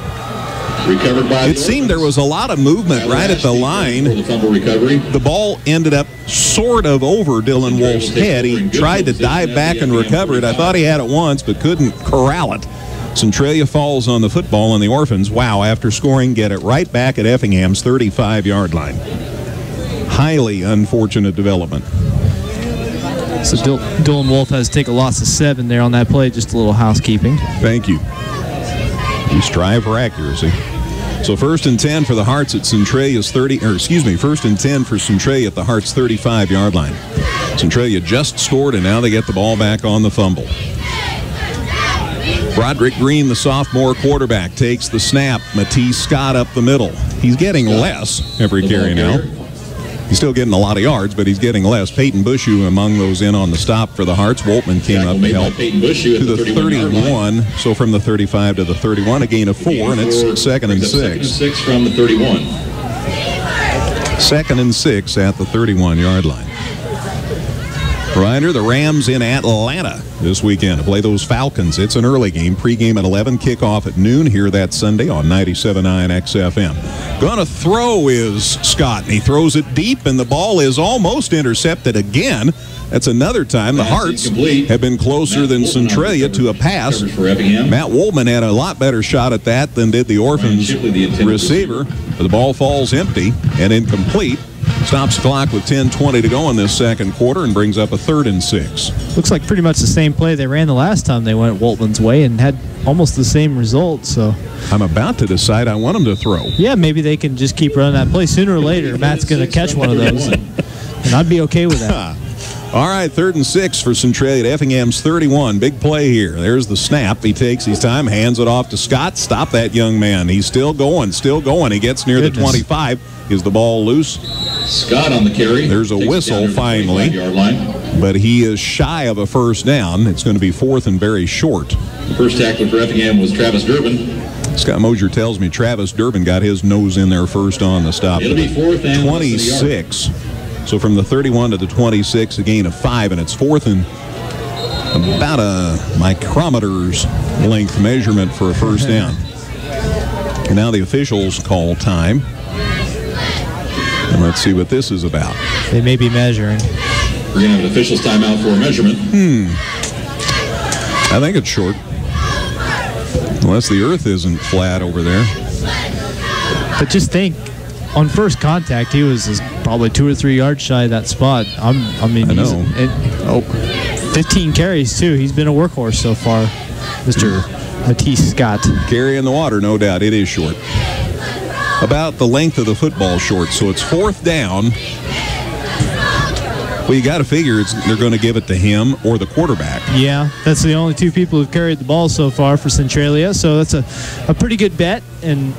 Speaker 3: It seemed there was a lot of movement right at the line. The ball ended up sort of over Dylan Wolf's head. He tried to dive back and recover it. I thought he had it once, but couldn't corral it. Centralia falls on the football, and the Orphans, after scoring, get it right back at Effingham's 35-yard line. Highly unfortunate development.
Speaker 4: So Dylan Wolf has to take a loss of 7 there on that play. Just a little housekeeping.
Speaker 3: Thank you. We strive for accuracy. So 1st and 10 for the Hearts at Centralia's 1st and 10 for Centralia at the Hearts 35-yard line. Centralia just scored, and now they get the ball back on the fumble. Broderick Green, the sophomore quarterback, takes the snap. Matisse Scott up the middle. He's getting less every carry now. He's still getting a lot of yards, but he's getting less. Peyton Bushu among those in on the stop for the Hearts. Waltman came up to help to the 31. So from the 35 to the 31, a gain of 4, and it's 2nd and 6.
Speaker 5: 2nd and 6 from the 31.
Speaker 3: 2nd and 6 at the 31-yard line. Reminder, the Rams in Atlanta this weekend to play those Falcons. It's an early game. Pre-game at 11, kickoff at noon here that Sunday on 97.9 XFM. Gonna throw is Scott, and he throws it deep, and the ball is almost intercepted again. That's another time the Hearts have been closer than Centralia to a pass. Matt Woolman had a lot better shot at that than did the Orphans receiver. But the ball falls empty and incomplete. Stops the clock with 10:20 to go in this second quarter and brings up a 3rd and 6.
Speaker 4: Looks like pretty much the same play they ran the last time they went Waltman's way and had almost the same result. So
Speaker 3: I'm about to decide I want them to throw.
Speaker 4: Yeah, maybe they can just keep running that play. Sooner or later, Matt's going to catch one of those, and I'd be okay with that.
Speaker 3: All right, 3rd and 6 for Centralia at Effingham's 31. Big play here. There's the snap. He takes his time, hands it off to Scott. Stop that young man. He's still going, still going. He gets near the 25. Is the ball loose?
Speaker 5: Scott on the carry.
Speaker 3: There's a whistle finally, but he is shy of a first down. It's going to be 4th and very short.
Speaker 5: The first tackler for Effingham was Travis Durbin.
Speaker 3: Scott Mosier tells me Travis Durbin got his nose in there first on the stop.
Speaker 5: It'll be 4th and
Speaker 3: 26. So from the 31 to the 26, a gain of 5, and it's 4th and about a micrometer's length measurement for a first down. And now the officials call time. And let's see what this is about.
Speaker 4: They may be measuring.
Speaker 5: We're going to have an official's timeout for a measurement.
Speaker 3: I think it's short. Unless the earth isn't flat over there.
Speaker 4: But just think, on first contact, he was probably 2 or 3 yards shy of that spot. I know. 15 carries, too. He's been a workhorse so far, Mr. Matisse Scott.
Speaker 3: Carry in the water, no doubt. It is short. About the length of the football short, so it's 4th down. Well, you got to figure they're going to give it to him or the quarterback.
Speaker 4: Yeah, that's the only 2 people who've carried the ball so far for Centralia, so that's a pretty good bet, and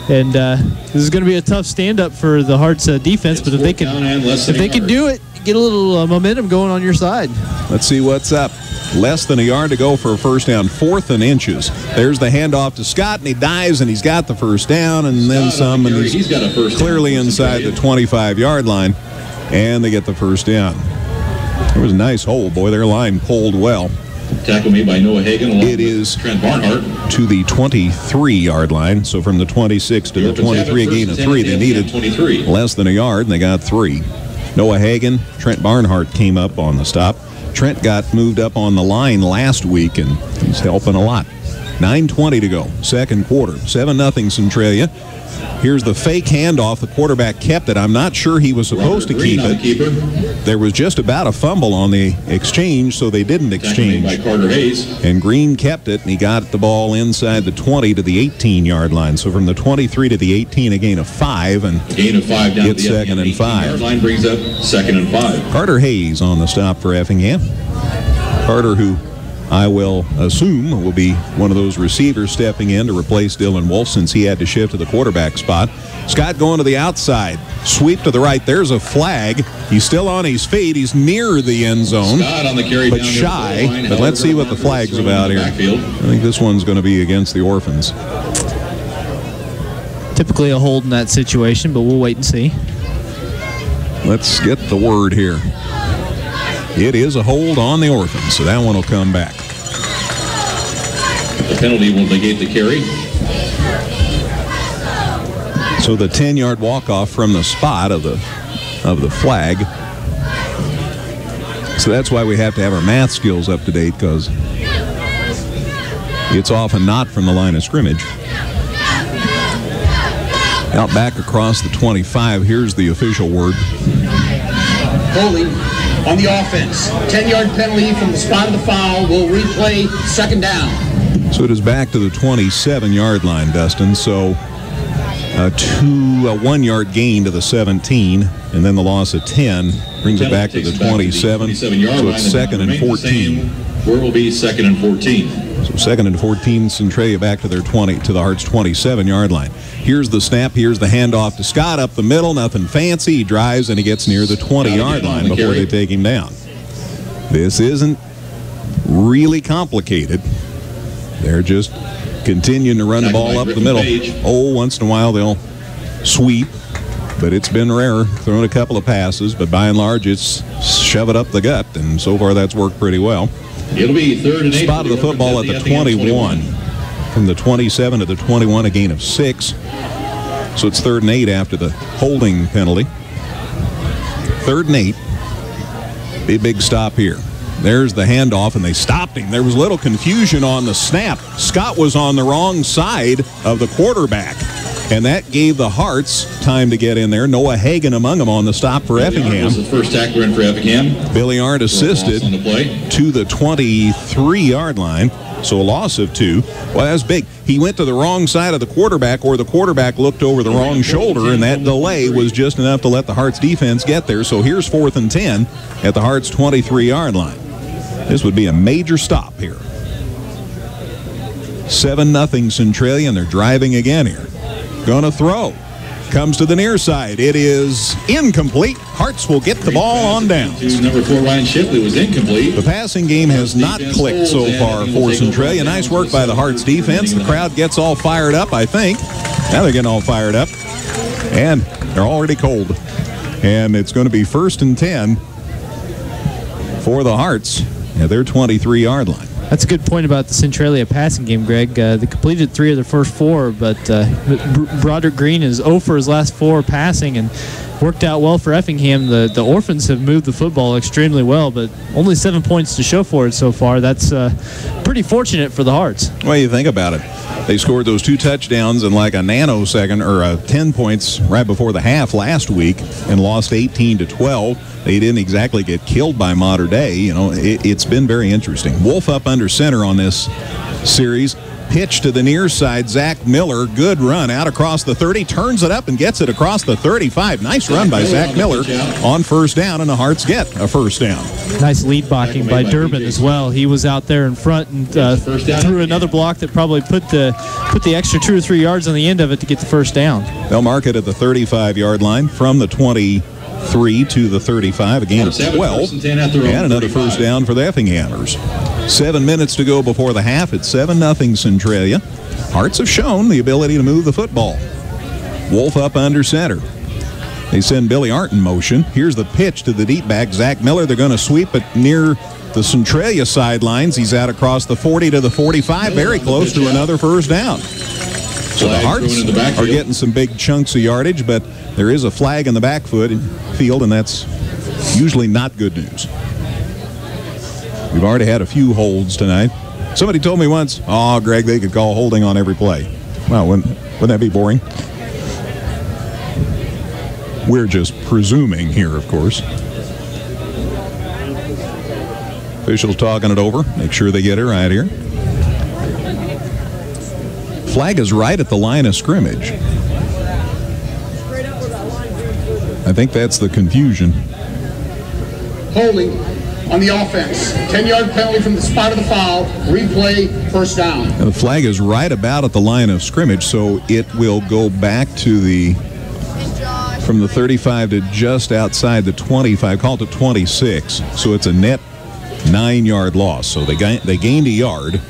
Speaker 4: this is going to be a tough stand-up for the Hearts defense, but if they can do it, get a little momentum going on your side.
Speaker 3: Let's see what's up. Less than a yard to go for a first down, 4th and inches. There's the handoff to Scott, and he dives, and he's got the first down, and then some, and he's clearly inside the 25-yard line, and they get the first down. It was a nice hole. Boy, their line pulled well.
Speaker 5: Tackle made by Noah Hagan.
Speaker 3: It is
Speaker 5: Trent Barnhart
Speaker 3: to the 23-yard line, so from the 26 to the 23, a gain of 3. They needed less than a yard, and they got 3. Noah Hagan, Trent Barnhart came up on the stop. Trent got moved up on the line last week, and he's helping a lot. 9:20 to go, second quarter. 7-0 Centralia. Here's the fake handoff. The quarterback kept it. I'm not sure he was supposed to keep it. There was just about a fumble on the exchange, so they didn't exchange.
Speaker 5: By Carter Hayes.
Speaker 3: And Green kept it, and he got the ball inside the 20 to the 18-yard line. So from the 23 to the 18, a gain of 5, and
Speaker 5: a gain of 5 down to the
Speaker 3: 2nd and 5.
Speaker 5: Line brings up 2nd and 5.
Speaker 3: Carter Hayes on the stop for Effingham. Carter, who I will assume will be one of those receivers stepping in to replace Dylan Wolf since he had to shift to the quarterback spot. Scott going to the outside. Sweep to the right. There's a flag. He's still on his feet. He's near the end zone, but shy. But let's see what the flag's about here. I think this one's going to be against the Orphans.
Speaker 4: Typically a hold in that situation, but we'll wait and see.
Speaker 3: Let's get the word here. It is a hold on the Orphans, so that one will come back.
Speaker 5: The penalty will negate the carry.
Speaker 3: So the 10-yard walk-off from the spot of the flag. So that's why we have to have our math skills up to date, because it's often not from the line of scrimmage. Out back across the 25, here's the official word.
Speaker 7: Holding on the offense. 10-yard penalty from the spot of the foul. Will replay second down.
Speaker 3: So it is back to the 27-yard line, Dustin. So a 1-yard gain to the 17, and then the loss of 10 brings it back to the 27. So it's second and 14.
Speaker 5: Where will be second and 14.
Speaker 3: So second and 14, Centralia back to their 20, to the Hearts' 27-yard line. Here's the snap. Here's the handoff to Scott up the middle. Nothing fancy. He drives and he gets near the 20-yard line before they take him down. This isn't really complicated. They're just continuing to run the ball up the middle. Oh, once in a while they'll sweep, but it's been rare. Thrown a couple of passes, but by and large it's shove it up the gut, and so far that's worked pretty well.
Speaker 5: It'll be third and 8.
Speaker 3: Spot of the football at the 21. From the 27 to the 21, a gain of 6. So it's 3rd and 8 after the holding penalty. 3rd and 8. Big stop here. There's the handoff, and they stopped him. There was a little confusion on the snap. Scott was on the wrong side of the quarterback, and that gave the Hearts time to get in there. Noah Hagan among them on the stop for Effingham.
Speaker 5: Was the first tackler in for Effingham.
Speaker 3: Billy Arndt assisted to the 23-yard line, so a loss of 2. Well, that's big. He went to the wrong side of the quarterback, or the quarterback looked over the wrong shoulder, and that delay was just enough to let the Hearts defense get there. So here's 4th and 10 at the Hearts' 23-yard line. This would be a major stop here. 7-0 Centralia, and they're driving again here. Gonna throw. Comes to the near side. It is incomplete. Hearts will get the ball on down.
Speaker 5: Number 4, Ryan Shipley, was incomplete.
Speaker 3: The passing game has not clicked so far for Centralia. Nice work by the Hearts defense. The crowd gets all fired up, I think. Now they're getting all fired up. And they're already cold. And it's going to be 1st and 10 for the Hearts at their 23-yard line.
Speaker 4: That's a good point about the Centralia passing game, Greg. They completed 3 of their first 4, but Broderick Green is 0 for his last 4 passing, and worked out well for Effingham. The Orphans have moved the football extremely well, but only 7 points to show for it so far. That's pretty fortunate for the Hearts.
Speaker 3: Well, you think about it. They scored those 2 touchdowns in like a nanosecond, or 10 points right before the half last week, and lost 18-12. They didn't exactly get killed by Mater Dei. You know, it's been very interesting. Wolf up under center on this series. Pitch to the near side. Zach Miller, good run out across the 30, turns it up and gets it across the 35. Nice run by Zach Miller on 1st down, and the Hearts get a 1st down.
Speaker 4: Nice lead blocking by Durbin as well. He was out there in front and threw another block that probably put the extra 2 or 3 yards on the end of it to get the 1st down.
Speaker 3: They'll mark it at the 35-yard line from the 23 to the 35, a gain of 12, and another 1st down for the Effinghammers. 7 minutes to go before the half. It's 7-0 Centralia. Hearts have shown the ability to move the football. Wolf up under center. They send Billy Arndt in motion. Here's the pitch to the deep back, Zach Miller. They're going to sweep it near the Centralia sidelines. He's out across the 40 to the 45, very close to another 1st down. So the Hearts are getting some big chunks of yardage, but there is a flag in the backfield, and that's usually not good news. We've already had a few holds tonight. Somebody told me once, "Oh, Greg, they could call holding on every play." Well, wouldn't that be boring? We're just presuming here, of course. Officials talking it over. Make sure they get it right here. Flag is right at the line of scrimmage. I think that's the confusion.
Speaker 7: Holding on the offense. 10-yard penalty from the spot of the foul. Replay, first down.
Speaker 3: The flag is right about at the line of scrimmage, so it will go back to from the 35 to just outside the 25, called to 26. So it's a net 9-yard loss. So they gained a yard,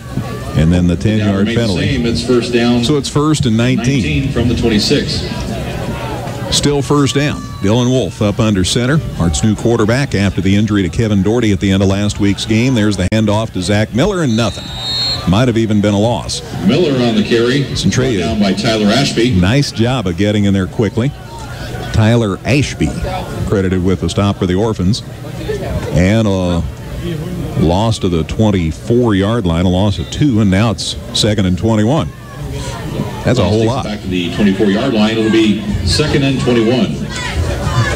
Speaker 3: and then the 10-yard penalty.
Speaker 5: Same. It's first down.
Speaker 3: So it's first and 19
Speaker 5: from the 26.
Speaker 3: Still first down. Dylan Wolf up under center. Hart's new quarterback after the injury to Kevin Doherty at the end of last week's game. There's the handoff to Zach Miller, and nothing. Might have even been a loss.
Speaker 5: Miller on the carry.
Speaker 3: Centralia
Speaker 5: down by Tyler Ashby.
Speaker 3: Nice job of getting in there quickly. Tyler Ashby credited with the stop for the Orphans. And a loss to the 24-yard line, a loss of 2, and now it's 2nd and 21. That's a whole lot.
Speaker 5: Back to the 24-yard line. It'll be 2nd and 21.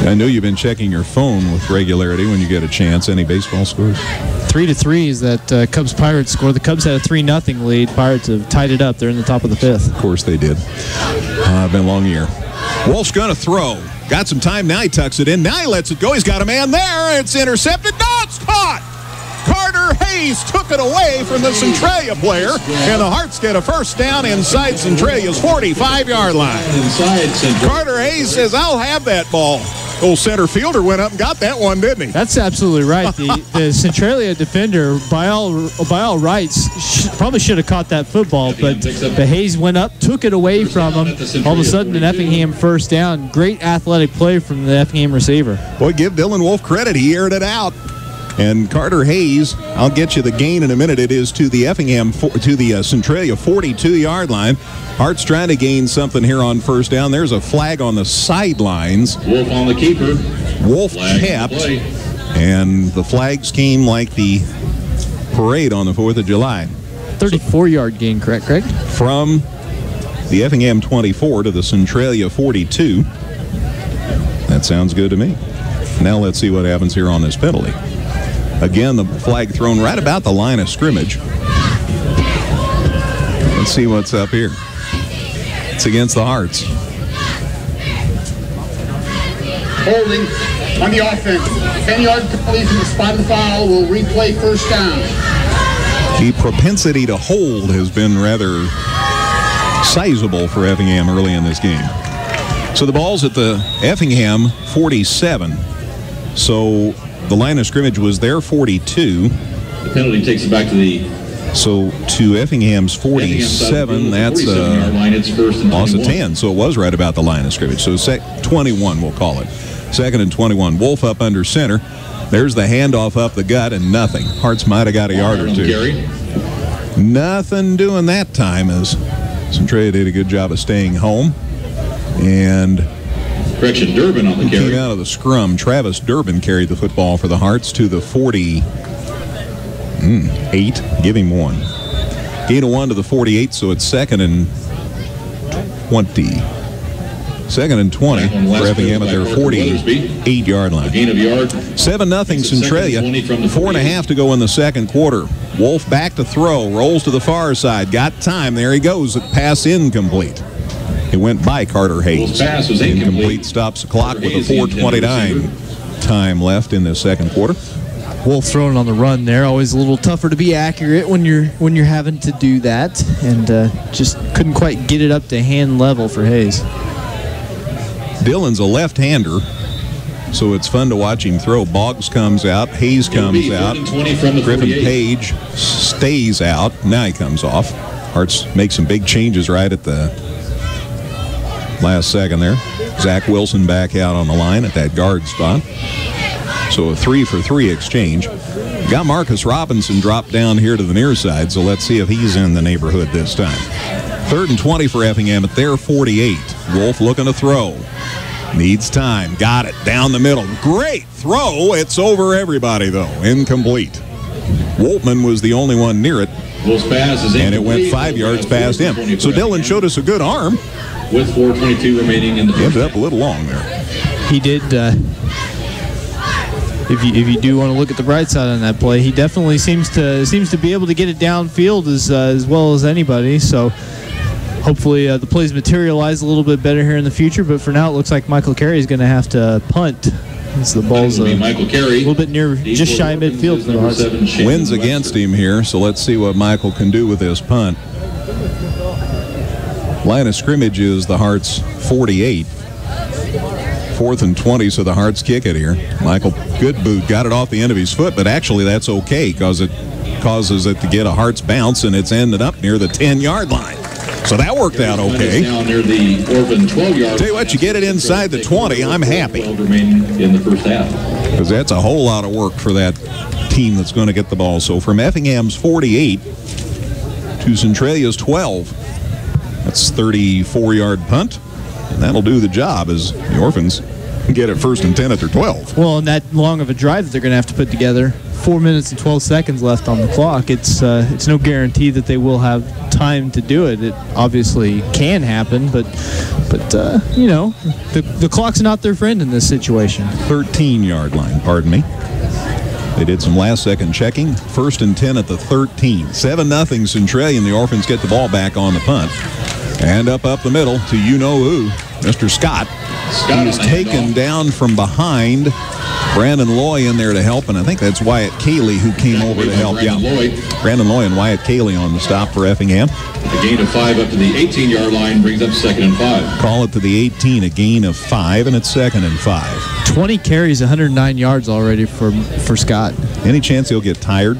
Speaker 3: I know you've been checking your phone with regularity when you get a chance. Any baseball scores?
Speaker 4: 3-3 is that Cubs Pirates score. The Cubs had a 3-0 lead. Pirates have tied it up. They're in the top of the 5th.
Speaker 3: Of course they did. Been a long year. Wolf's going to throw. Got some time. Now he tucks it in. Now he lets it go. He's got a man there. It's intercepted. No, it's caught. Carter Hayes took it away from the Centralia player, and the Hearts get a first down inside Centralia's 45-yard line. Carter Hayes says, I'll have that ball. Old center fielder went up and got that one, didn't he?
Speaker 4: That's absolutely right. The Centralia defender, by all rights, probably should have caught that football, but the Hayes went up, took it away from him. All of a sudden, an Effingham first down. Great athletic play from the Effingham receiver.
Speaker 3: Boy, give Dylan Wolf credit. He aired it out. And Carter Hayes, I'll get you the gain in a minute. It is to the Centralia 42-yard line. Hart's trying to gain something here on first down. There's a flag on the sidelines.
Speaker 5: Wolf on the keeper.
Speaker 3: Wolf kept, and the flags came like the parade on the 4th of July.
Speaker 4: 34-yard gain, correct, Craig?
Speaker 3: From the Effingham 24 to the Centralia 42. That sounds good to me. Now let's see what happens here on this penalty. Again, the flag thrown right about the line of scrimmage. Let's see what's up here. It's against the Hearts.
Speaker 7: Holding on the offense. 10-yard penalty from the spot of the foul. Will replay first down.
Speaker 3: The propensity to hold has been rather sizable for Effingham early in this game. So the ball's at the Effingham 47. So the line of scrimmage was their 42.
Speaker 5: The penalty takes it back to the...
Speaker 3: So to Effingham's 47, that's a loss of 10. So it was right about the line of scrimmage. So 21, we'll call it. 2nd and 21. Wolf up under center. There's the handoff up the gut, and nothing. Hart's might have got a yard or two. Nothing doing that time, as Centralia did a good job of staying home. And
Speaker 5: correction, Durbin on the carry.
Speaker 3: Came out of the scrum. Travis Durbin carried the football for the Hearts to the 48. Give him one. Gain of 1 to the 48, so it's 2nd and 20. 2nd and 20 for Effingham at their 48-yard line.
Speaker 5: Gain of yard.
Speaker 3: 7-0 Centralia. 4.5 to go in the second quarter. Wolf back to throw. Rolls to the far side. Got time. There he goes. Pass incomplete. It went by Carter Hayes.
Speaker 5: Pass was
Speaker 3: incomplete. Stops the clock with a 4:29 time left in the second quarter.
Speaker 4: Wolf throwing on the run there. Always a little tougher to be accurate when you're having to do that, and just couldn't quite get it up to hand level for Hayes.
Speaker 3: Dylan's a left-hander, so it's fun to watch him throw. Boggs comes out. Hayes comes out. Griffin Page stays out. Now he comes off. Hearts make some big changes right at the last second there. Zach Wilson back out on the line at that guard spot. So a 3-for-3 exchange. Got Marcus Robinson dropped down here to the near side, so let's see if he's in the neighborhood this time. 3rd and 20 for Effingham at their 48. Wolf looking to throw. Needs time. Got it. Down the middle. Great throw. It's over everybody, though. Incomplete. Wolfman was the only one near it. And it went 5 yards past him. So Dylan showed us a good arm.
Speaker 5: With 4:22 remaining in the first.
Speaker 3: Ended up a little long there.
Speaker 4: He did. If you do want to look at the bright side on that play, he definitely seems to be able to get it downfield as well as anybody. So hopefully the plays materialize a little bit better here in the future. But for now, it looks like Michael Carey is going to have to punt As the ball's a little bit near, just shy of midfield for the Hearts.
Speaker 3: Winds against him here, so let's see what Michael can do with this punt. Line of scrimmage is the Hearts 48. 4th and 20, so the Hearts kick it here. Michael, good boot, got it off the end of his foot, but actually that's okay because it causes it to get a Hearts bounce, and it's ended up near the 10-yard line. So that worked out okay.
Speaker 5: Down near the Orphan 12-yard.
Speaker 3: Tell you what, you get it inside the 20, I'm happy.
Speaker 5: 12 remain in the first half.
Speaker 3: Because that's a whole lot of work for that team that's going to get the ball. So from Effingham's 48 to Centralia's 12, that's 34-yard punt. And that'll do the job as the Orphans get it 1st and 10 at their 12.
Speaker 4: Well, and that long of a drive that they're going to have to put together, 4 minutes and 12 seconds left on the clock. It's no guarantee that they will have time to do it. It obviously can happen, but you know, the clock's not their friend in this situation.
Speaker 3: 13-yard line, pardon me. They did some last-second checking. 1st and 10 at the 13. 7-0 Centralia, and the Orphans get the ball back on the punt. And up the middle to you-know-who, Mr. Scott. He's taken down from behind. Brandon Loy in there to help, and I think that's Wyatt Cayley who came over to help. Brandon Loy and Wyatt Cayley on the stop for Effingham.
Speaker 5: A gain of 5 up to the 18-yard line brings up 2nd and 5.
Speaker 3: Call it to the 18, a gain of 5, and it's 2nd and 5.
Speaker 4: 20 carries, 109 yards already for Scott.
Speaker 3: Any chance he'll get tired?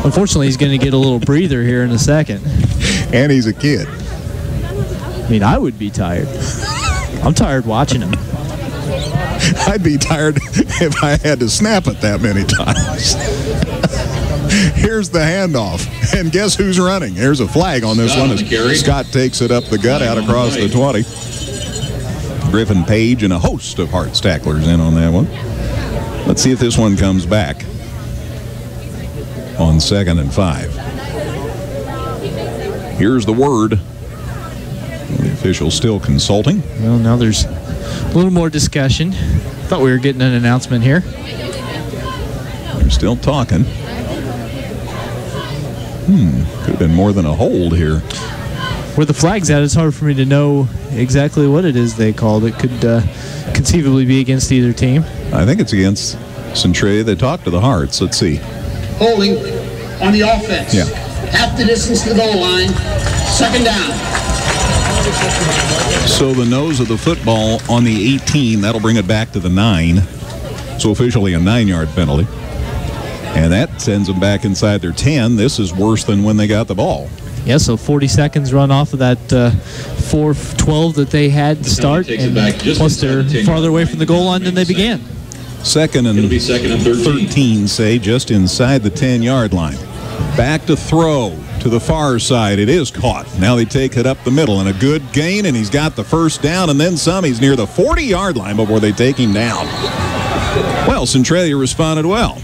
Speaker 4: Unfortunately, he's going to get a little breather here in a second.
Speaker 3: And he's a kid.
Speaker 4: I mean, I would be tired. I'm tired watching him.
Speaker 3: I'd be tired if I had to snap it that many times. Here's the handoff. And guess who's running? Here's a flag on this one as Scott takes it up the gut out across the 20. Griffin Page and a host of Hearts tacklers in on that one. Let's see if this one comes back on 2nd and 5. Here's the word. The official's still consulting.
Speaker 4: Well, now there's a little more discussion. Thought we were getting an announcement here.
Speaker 3: They're still talking. Could have been more than a hold here.
Speaker 4: Where the flag's at, it's hard for me to know exactly what it is they called. It could conceivably be against either team.
Speaker 3: I think it's against Centralia. They talked to the Hearts. Let's see.
Speaker 7: Holding on the offense.
Speaker 3: Yeah.
Speaker 7: Half the distance to the goal line. 2nd down.
Speaker 3: So the nose of the football on the 18, that'll bring it back to the 9. So officially a 9-yard penalty. And that sends them back inside their 10. This is worse than when they got the ball.
Speaker 4: Yeah, so 40 seconds run off of that 4:12 that they had to start. And plus they're farther away from the goal line than they began.
Speaker 3: 2nd and 13, say, just inside the 10-yard line. Back to throw to the far side. It is caught. Now they take it up the middle, and a good gain, and he's got the 1st down, and then some. He's near the 40-yard line before they take him down. Well, Centralia responded well.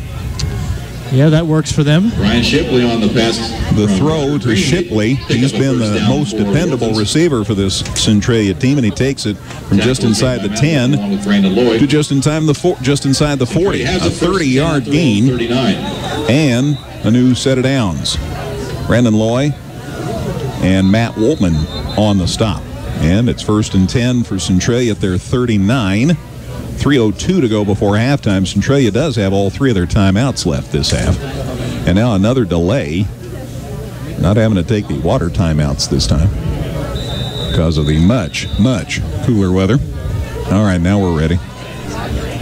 Speaker 4: Yeah, that works for them.
Speaker 5: Ryan Shipley on the pass.
Speaker 3: The throw to Shipley. He's been the most dependable receiver for this Centralia team, and he takes it from just inside the 10 to just inside the 40. A 30-yard gain and a new set of downs. Brandon Loy and Matt Woltman on the stop. And it's 1st and 10 for Centralia at their 39. 3:02 to go before halftime. Centralia does have all 3 of their timeouts left this half. And now another delay. Not having to take the water timeouts this time because of the much, much cooler weather. All right, now we're ready.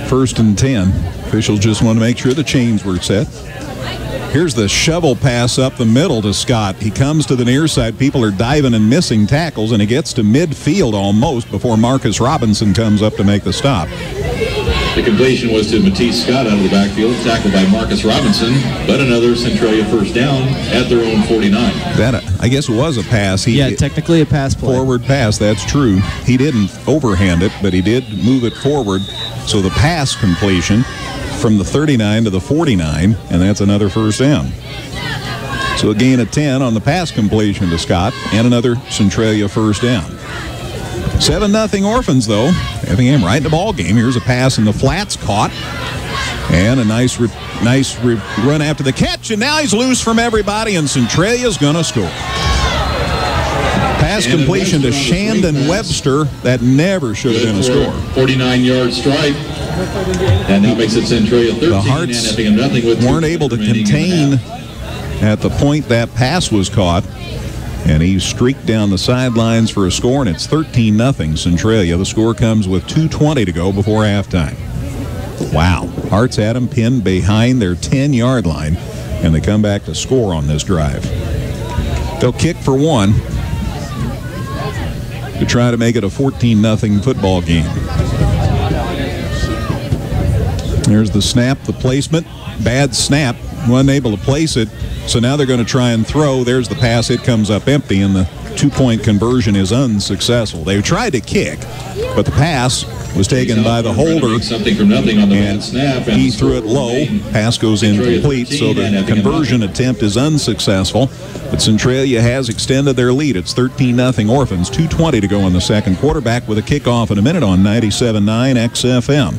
Speaker 3: 1st and 10. Officials just want to make sure the chains were set. Here's the shovel pass up the middle to Scott. He comes to the near side. People are diving and missing tackles, and he gets to midfield almost before Marcus Robinson comes up to make the stop.
Speaker 5: The completion was to Matisse Scott out of the backfield, tackled by Marcus Robinson, but another Centralia 1st down at their own 49.
Speaker 3: That, I guess, was a pass.
Speaker 4: Technically a pass play.
Speaker 3: Forward pass, that's true. He didn't overhand it, but he did move it forward. So the pass completion from the 39 to the 49, and that's another 1st down. So a gain of 10 on the pass completion to Scott, and another Centralia 1st down. 7-0 Orphans, though. Effingham right in the ball game. Here's a pass in the flats, caught, and a nice run after the catch, and now he's loose from everybody, and Centralia's going to score. Pass completion to Shandon Webster. That never should have been a score.
Speaker 5: 49-yard strike. And now makes it Centralia 13.
Speaker 3: The Hearts weren't able to contain at the point that pass was caught. And he streaked down the sidelines for a score, and it's 13-0 Centralia. The score comes with 2:20 to go before halftime. Wow. Hearts had them pinned behind their 10-yard line, and they come back to score on this drive. They'll kick for one to try to make it a 14-0 football game. There's the snap, the placement. Bad snap. Wasn't able to place it. So now they're going to try and throw. There's the pass. It comes up empty, and the two-point conversion is unsuccessful. They tried to kick, but the pass was taken by the holder,
Speaker 5: something from nothing on the
Speaker 3: and
Speaker 5: snap, and
Speaker 3: he threw it low. Pass goes incomplete, so the conversion attempt is unsuccessful. But Centralia has extended their lead. It's 13-0 Orphans. 2:20 to go in the second quarter. Back with a kickoff in a minute on 97.9 XFM.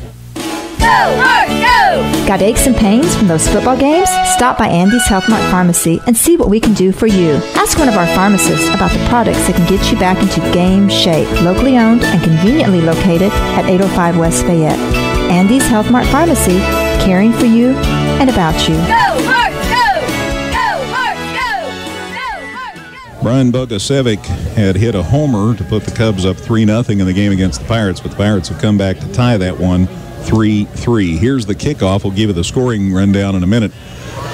Speaker 8: Go, Heart, go! Got aches and pains from those football games? Stop by Andy's Health Mart Pharmacy and see what we can do for you. Ask one of our pharmacists about the products that can get you back into game shape. Locally owned and conveniently located at 805 West Fayette. Andy's Health Mart Pharmacy, caring for you and about you. Go, Heart, go! Go, Heart, go! Go, Heart, go!
Speaker 3: Brian Bogasevic had hit a homer to put the Cubs up 3-0 in the game against the Pirates, but the Pirates have come back to tie that one 3-3. Here's the kickoff. We'll give you the scoring rundown in a minute.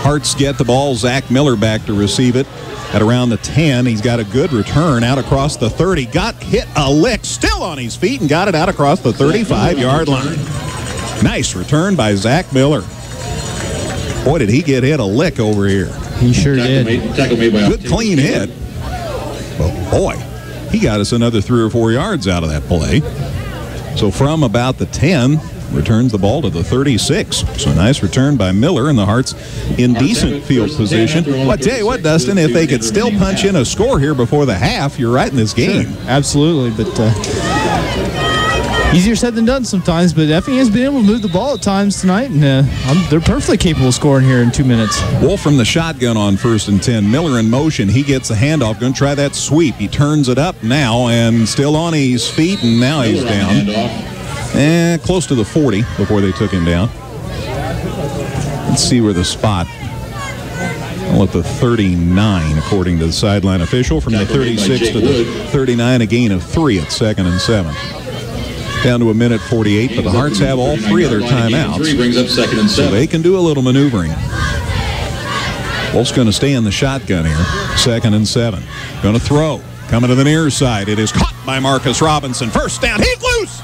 Speaker 3: Hearts get the ball. Zach Miller back to receive it at around the 10. He's got a good return out across the 30. Got hit a lick, still on his feet, and got it out across the 35-yard line. Nice return by Zach Miller. Boy, did he get hit a lick over here.
Speaker 4: He sure did.
Speaker 3: Good clean hit. But boy, he got us another 3 or 4 yards out of that play. So from about the 10, returns the ball to the 36. So a nice return by Miller, and the Hearts in decent field position. Well, I tell you what, Dustin, if they could still punch in a score here before the half, you're right in this game.
Speaker 4: Sure, absolutely, but easier said than done sometimes. But Effingham's been able to move the ball at times tonight, and they're perfectly capable of scoring here in 2 minutes.
Speaker 3: Wolf from the shotgun on 1st and 10. Miller in motion. He gets the handoff. Going to try that sweep. He turns it up now, and still on his feet, and now he's down. Close to the 40 before they took him down. Let's see where the spot. Well, at the 39, according to the sideline official. From the 36 to the 39, a gain of 3 at 2nd and 7. Down to a minute 48, but the Hearts have all 3 of their timeouts, so they can do a little maneuvering. Wolf's going to stay in the shotgun here. 2nd and 7. Going to throw. Coming to the near side. It is caught by Marcus Robinson. First down. He's loose.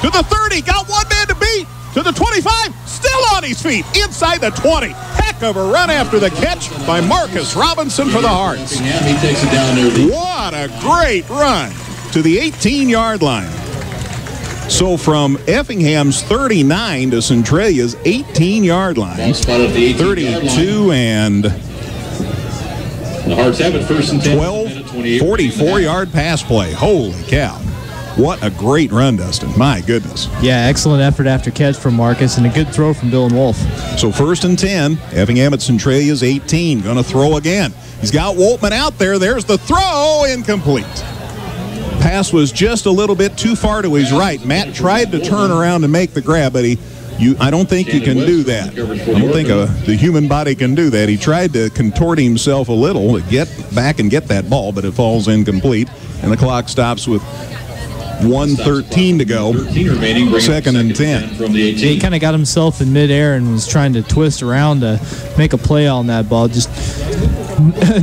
Speaker 3: To the 30, got one man to beat. To the 25, still on his feet. Inside the 20. Heck of a run after the catch by Marcus Robinson for the Hearts.
Speaker 5: He takes it down there.
Speaker 3: What a great run to the 18-yard line. So from Effingham's 39 to Centralia's 18-yard line. 32 and
Speaker 5: the Hearts have it 1st and 10.
Speaker 3: 12, 44-yard pass play. Holy cow. What a great run, Dustin. My goodness.
Speaker 4: Yeah, excellent effort after catch from Marcus, and a good throw from Bill and Wolf.
Speaker 3: So 1st and 10, Effingham at Centralia's 18. Going to throw again. He's got Woltman out there. There's the throw. Incomplete. Pass was just a little bit too far to his right. Matt tried to turn around and make the grab, but I don't think you can do that. I don't think the human body can do that. He tried to contort himself a little to get back and get that ball, but it falls incomplete, and the clock stops with 1:13 to go. 2nd and 10.
Speaker 4: He kind of got himself in midair and was trying to twist around to make a play on that ball. Just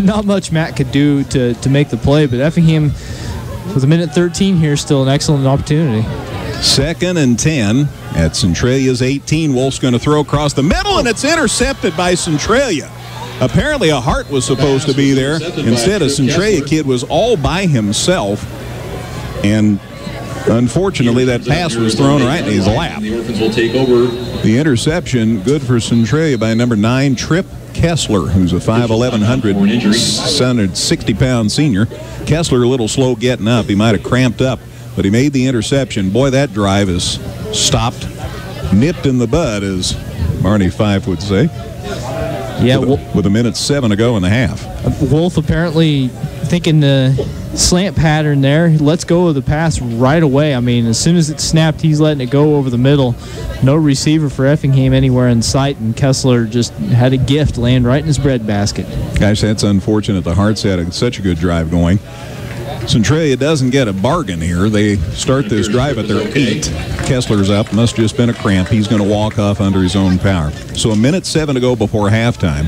Speaker 4: not much Matt could do to make the play, but Effingham with a minute 13 here, still an excellent opportunity.
Speaker 3: 2nd and 10 at Centralia's 18. Wolf's going to throw across the middle, and it's intercepted by Centralia. Apparently a Hart was supposed to be there. Instead, a Centralia kid was all by himself, and unfortunately, that pass was thrown right in his lap.
Speaker 5: The Orphans will take over.
Speaker 3: The interception, good for Centralia by number 9, Tripp Kessler, who's a 5'11", 160-pound senior. Kessler a little slow getting up. He might have cramped up, but he made the interception. Boy, that drive is stopped, nipped in the bud, as Marnie Fife would say. Yeah, with a minute 7 to go in the half.
Speaker 4: Wolf apparently thinking slant pattern there. He lets go of the pass right away. I mean, as soon as it snapped, he's letting it go over the middle. No receiver for Effingham anywhere in sight, and Kessler just had a gift land right in his breadbasket.
Speaker 3: Gosh, that's unfortunate. The Hearts had such a good drive going. Centralia doesn't get a bargain here. They start this drive at their 8. Kessler's up. Must have just been a cramp. He's going to walk off under his own power. So 1:07 to go before halftime.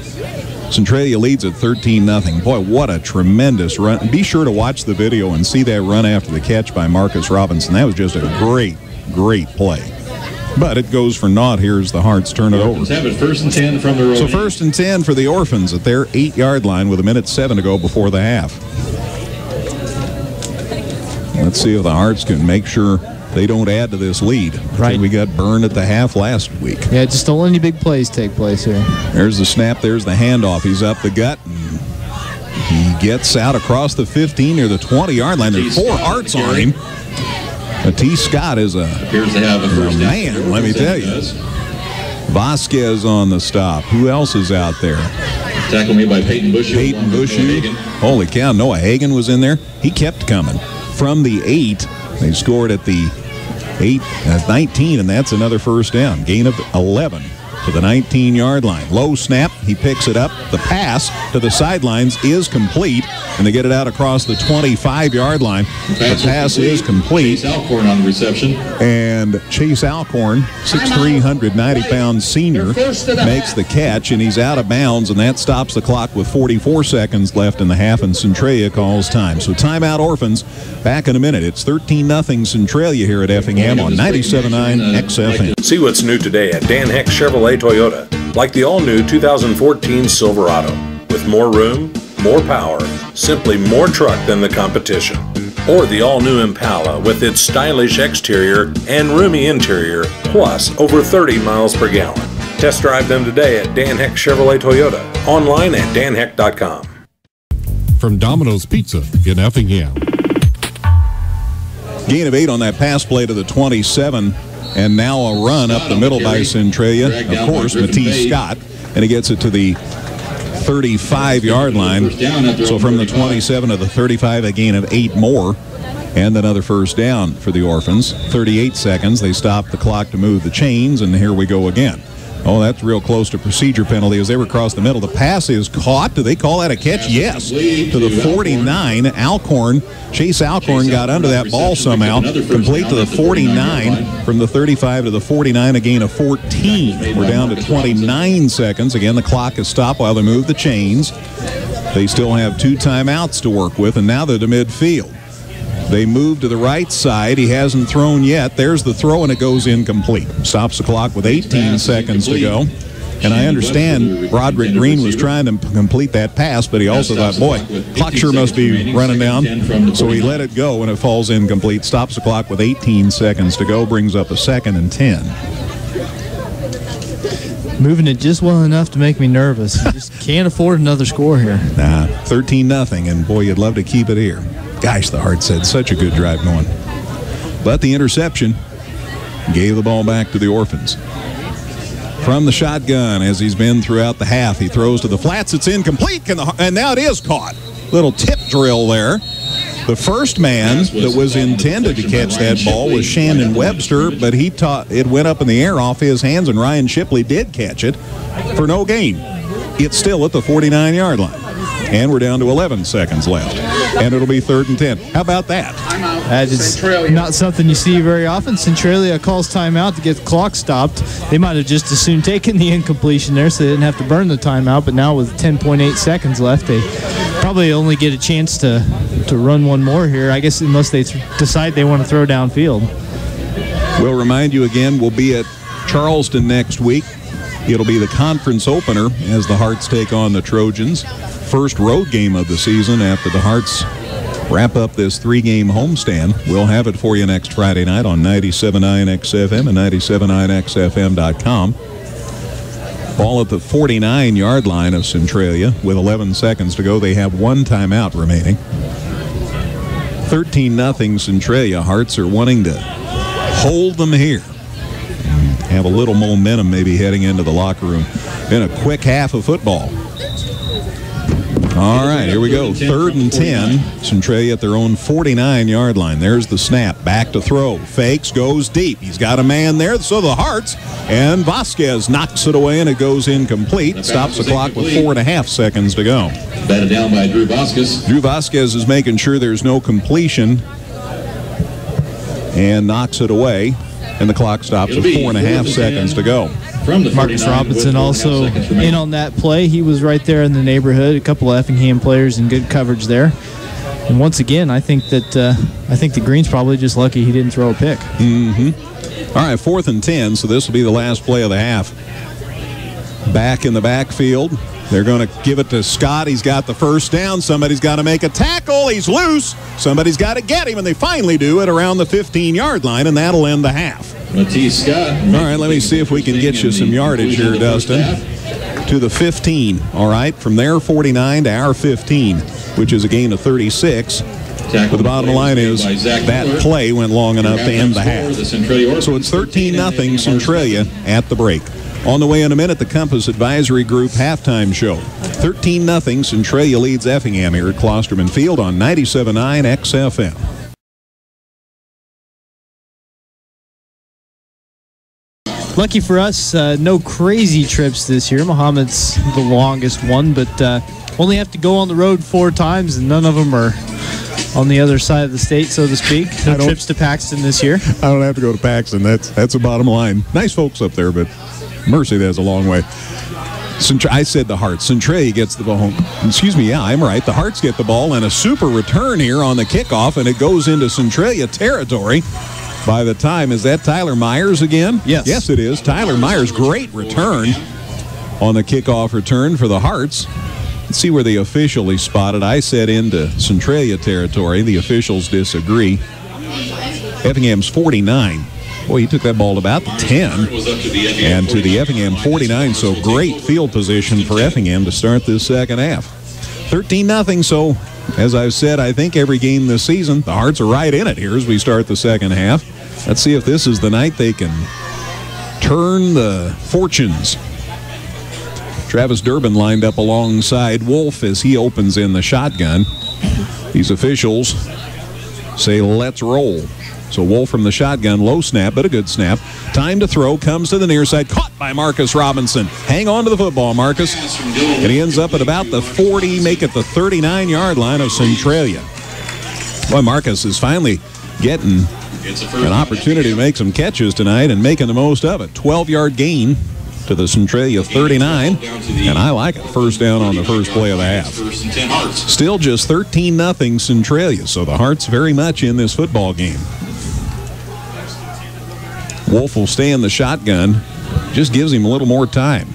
Speaker 3: Centralia leads at 13-0. Boy, what a tremendous run. Be sure to watch the video and see that run after the catch by Marcus Robinson. That was just a great, great play. But it goes for naught here as the Hearts turn it over.
Speaker 9: Have it 1st and 10 from the road.
Speaker 3: So 1st and 10 for the Orphans at their 8-yard line with 1:07 to go before the half. Let's see if the Hearts can make sure they don't add to this lead.
Speaker 4: Right.
Speaker 3: We got burned at the half last week.
Speaker 4: Yeah, just don't let any big plays take place here.
Speaker 3: There's the snap. There's the handoff. He's up the gut. And he gets out across the 15 near the 20-yard line. There's 4 Hearts on him. T. Scott is
Speaker 9: appears to have a first
Speaker 3: man, let me tell you. Vasquez on the stop. Who else is out there?
Speaker 9: Tackled me by Peyton Bushu.
Speaker 3: Peyton Bushu. Holy cow, Noah Hagan was in there. He kept coming. From the 8, they scored at the 19, and that's another first down. Gain of 11 to the 19-yard line. Low snap, he picks it up. The pass to the sidelines is complete, and they get it out across the 25-yard line. The pass is complete.
Speaker 9: Chase Alcorn on the reception.
Speaker 3: And Chase Alcorn, 6'3", 190-pound senior, makes the catch, and he's out of bounds, and that stops the clock with 44 seconds left in the half, and Centralia calls time. So timeout, Orphans. Back in a minute. It's 13-0 Centralia here at Effingham on 97.9 XFM.
Speaker 10: See what's new today at Dan Heck Chevrolet Toyota. Like the all-new 2014 Silverado. With more room, more power, simply more truck than the competition. Or the all-new Impala with its stylish exterior and roomy interior, plus over 30 miles per gallon. Test drive them today at Dan Heck Chevrolet Toyota. Online at danheck.com.
Speaker 11: From Domino's Pizza in Effingham.
Speaker 3: Gain of 8 on that pass play to the 27, and now a run up the middle by Centralia. Of course, Matisse Scott, and he gets it to the 35-yard line. So from the 27 to the 35, a gain of 8 more, and another first down for the Orphans. 38 seconds. They stop the clock to move the chains, and here we go again. Oh, that's real close to procedure penalty as they were across the middle. The pass is caught. Do they call that a catch? Yes. To the 49. Alcorn, Chase Alcorn got under that ball somehow. Complete to the 49. From the 35 to the 49, a gain of 14. We're down to 29 seconds. Again, the clock is stopped while they move the chains. They still have 2 timeouts to work with, and now they're to midfield. They move to the right side. He hasn't thrown yet. There's the throw, and it goes incomplete. Stops the clock with 18 seconds to go. And I understand Broderick Green was trying to complete that pass, but he also thought, boy, clock sure must be running down. So he let it go, and it falls incomplete. Stops the clock with 18 seconds to go. Brings up a 2nd and 10.
Speaker 4: Moving it just well enough to make me nervous. You just can't afford another score here.
Speaker 3: Nah, 13-0, and boy, you'd love to keep it here. Gosh, the Hearts had such a good drive going. But the interception gave the ball back to the Orphans. From the shotgun, as he's been throughout the half, he throws to the flats. It's incomplete, and now it is caught. Little tip drill there. The first man that was intended to catch that ball was Shandon Webster, but it went up in the air off his hands, and Ryan Shipley did catch it for no gain. It's still at the 49-yard line. And we're down to 11 seconds left. And it'll be 3rd and 10. How about that?
Speaker 4: That is not something you see very often. Centralia calls timeout to get the clock stopped. They might have just as soon taken the incompletion there so they didn't have to burn the timeout. But now with 10.8 seconds left, they probably only get a chance to run one more here, I guess, unless they decide they want to throw downfield.
Speaker 3: We'll remind you again, we'll be at Charleston next week. It'll be the conference opener as the Hearts take on the Trojans. First road game of the season after the Hearts wrap up this 3-game homestand. We'll have it for you next Friday night on 97.9 XFM and 97.9XFM.com. Ball at the 49-yard line of Centralia with 11 seconds to go. They have 1 timeout remaining. 13-0 Centralia. Hearts are wanting to hold them here. Have a little momentum maybe heading into the locker room. Been a quick half of football. All right, here we go. 3rd and 10. Centralia at their own 49-yard line. There's the snap. Back to throw. Fakes, goes deep. He's got a man there, so the Hearts. And Vasquez knocks it away, and it goes incomplete. Stops the clock with 4.5 seconds to go.
Speaker 9: Batted down by Drew Vasquez.
Speaker 3: Drew Vasquez is making sure there's no completion and knocks it away. And the clock stops with 4.5 seconds to go.
Speaker 4: Marcus Robinson also in on that play. He was right there in the neighborhood. A couple of Effingham players in good coverage there. And once again, I think the Green's probably just lucky he didn't throw a pick.
Speaker 3: Mm-hmm. All right, 4th and 10, so this will be the last play of the half. Back in the backfield. They're going to give it to Scott. He's got the first down. Somebody's got to make a tackle. He's loose. Somebody's got to get him, and they finally do it around the 15-yard line, and that'll end the half.
Speaker 9: Matisse Scott.
Speaker 3: All right, let me see if we can get you some yardage here, Dustin. To the 15, all right? From their 49 to our 15, which is a gain of 36. But the bottom line is that play went long enough to end the half. So it's 13-0 Centralia at the break. On the way in a minute, the Compass Advisory Group halftime show. 13-0 Centralia leads Effingham here at Klosterman Field on 97.9 XFM.
Speaker 4: Lucky for us, no crazy trips this year. Muhammad's the longest one, but only have to go on the road 4 times, and none of them are on the other side of the state, so to speak. No trips to Paxton this year.
Speaker 3: I don't have to go to Paxton. That's the bottom line. Nice folks up there, but mercy, that's a long way. I said the Hearts. Centralia gets the ball. Excuse me, yeah, I'm right. The Hearts get the ball, and a super return here on the kickoff, and it goes into Centralia territory. By the time, is that Tyler Myers again?
Speaker 4: Yes.
Speaker 3: Yes, it is. Tyler Myers, great return on the kickoff return for the Hearts. Let's see where they officially spotted. I said into Centralia territory. The officials disagree. Effingham's 49. Boy, he took that ball to about the 10 and to the Effingham 49, so great field position for Effingham to start this second half. 13-0, so as I've said, I think every game this season, the Hearts are right in it here as we start the second half. Let's see if this is the night they can turn the fortunes. Travis Durbin lined up alongside Wolf as he opens in the shotgun. These officials say, let's roll. So Wolf from the shotgun, low snap, but a good snap. Time to throw, comes to the near side, caught by Marcus Robinson. Hang on to the football, Marcus. And he ends up at about the 40, make it the 39-yard line of Centralia. Boy, Marcus is finally getting an opportunity to make some catches tonight and making the most of it. 12-yard gain to the Centralia 39, and I like it. First down on the first play of the half. Still just 13-0 Centralia, so the Hearts very much in this football game. Wolf will stay in the shotgun, just gives him a little more time.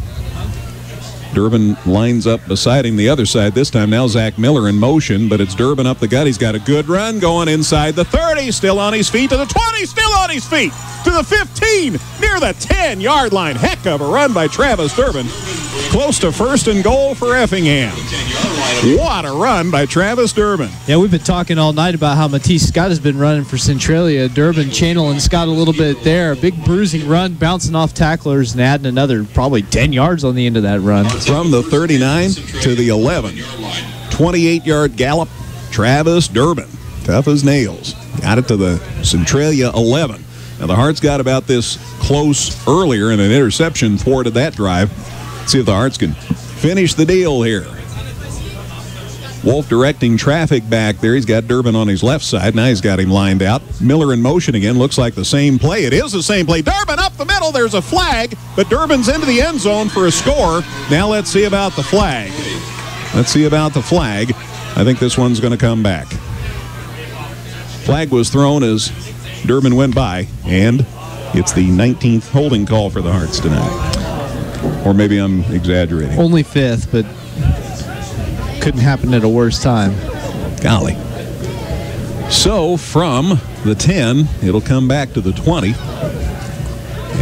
Speaker 3: Durbin lines up beside him the other side this time. Now Zach Miller in motion, but it's Durbin up the gut. He's got a good run going inside the 30, still on his feet to the 20, still on his feet to the 15, near the 10-yard line. Heck of a run by Travis Durbin. Close to first and goal for Effingham. What a run by Travis Durbin.
Speaker 4: Yeah, we've been talking all night about how Matisse Scott has been running for Centralia. Durbin channeling Scott a little bit there. A big bruising run, bouncing off tacklers and adding another probably 10 yards on the end of that run.
Speaker 3: From the 39 to the 11. 28-yard gallop, Travis Durbin. Tough as nails. Got it to the Centralia 11. Now, the Hearts got about this close earlier, and an interception thwarted that drive. Let's see if the Hearts can finish the deal here. Wolf directing traffic back there. He's got Durbin on his left side. Now he's got him lined out. Miller in motion again. Looks like the same play. It is the same play. Durbin up the middle. There's a flag, but Durbin's into the end zone for a score. Now let's see about the flag. Let's see about the flag. I think this one's going to come back. Flag was thrown as Durbin went by, and it's the 19th holding call for the Hearts tonight. Or maybe I'm exaggerating.
Speaker 4: Only 5th, but couldn't happen at a worse time.
Speaker 3: Golly. So from the 10, it'll come back to the 20.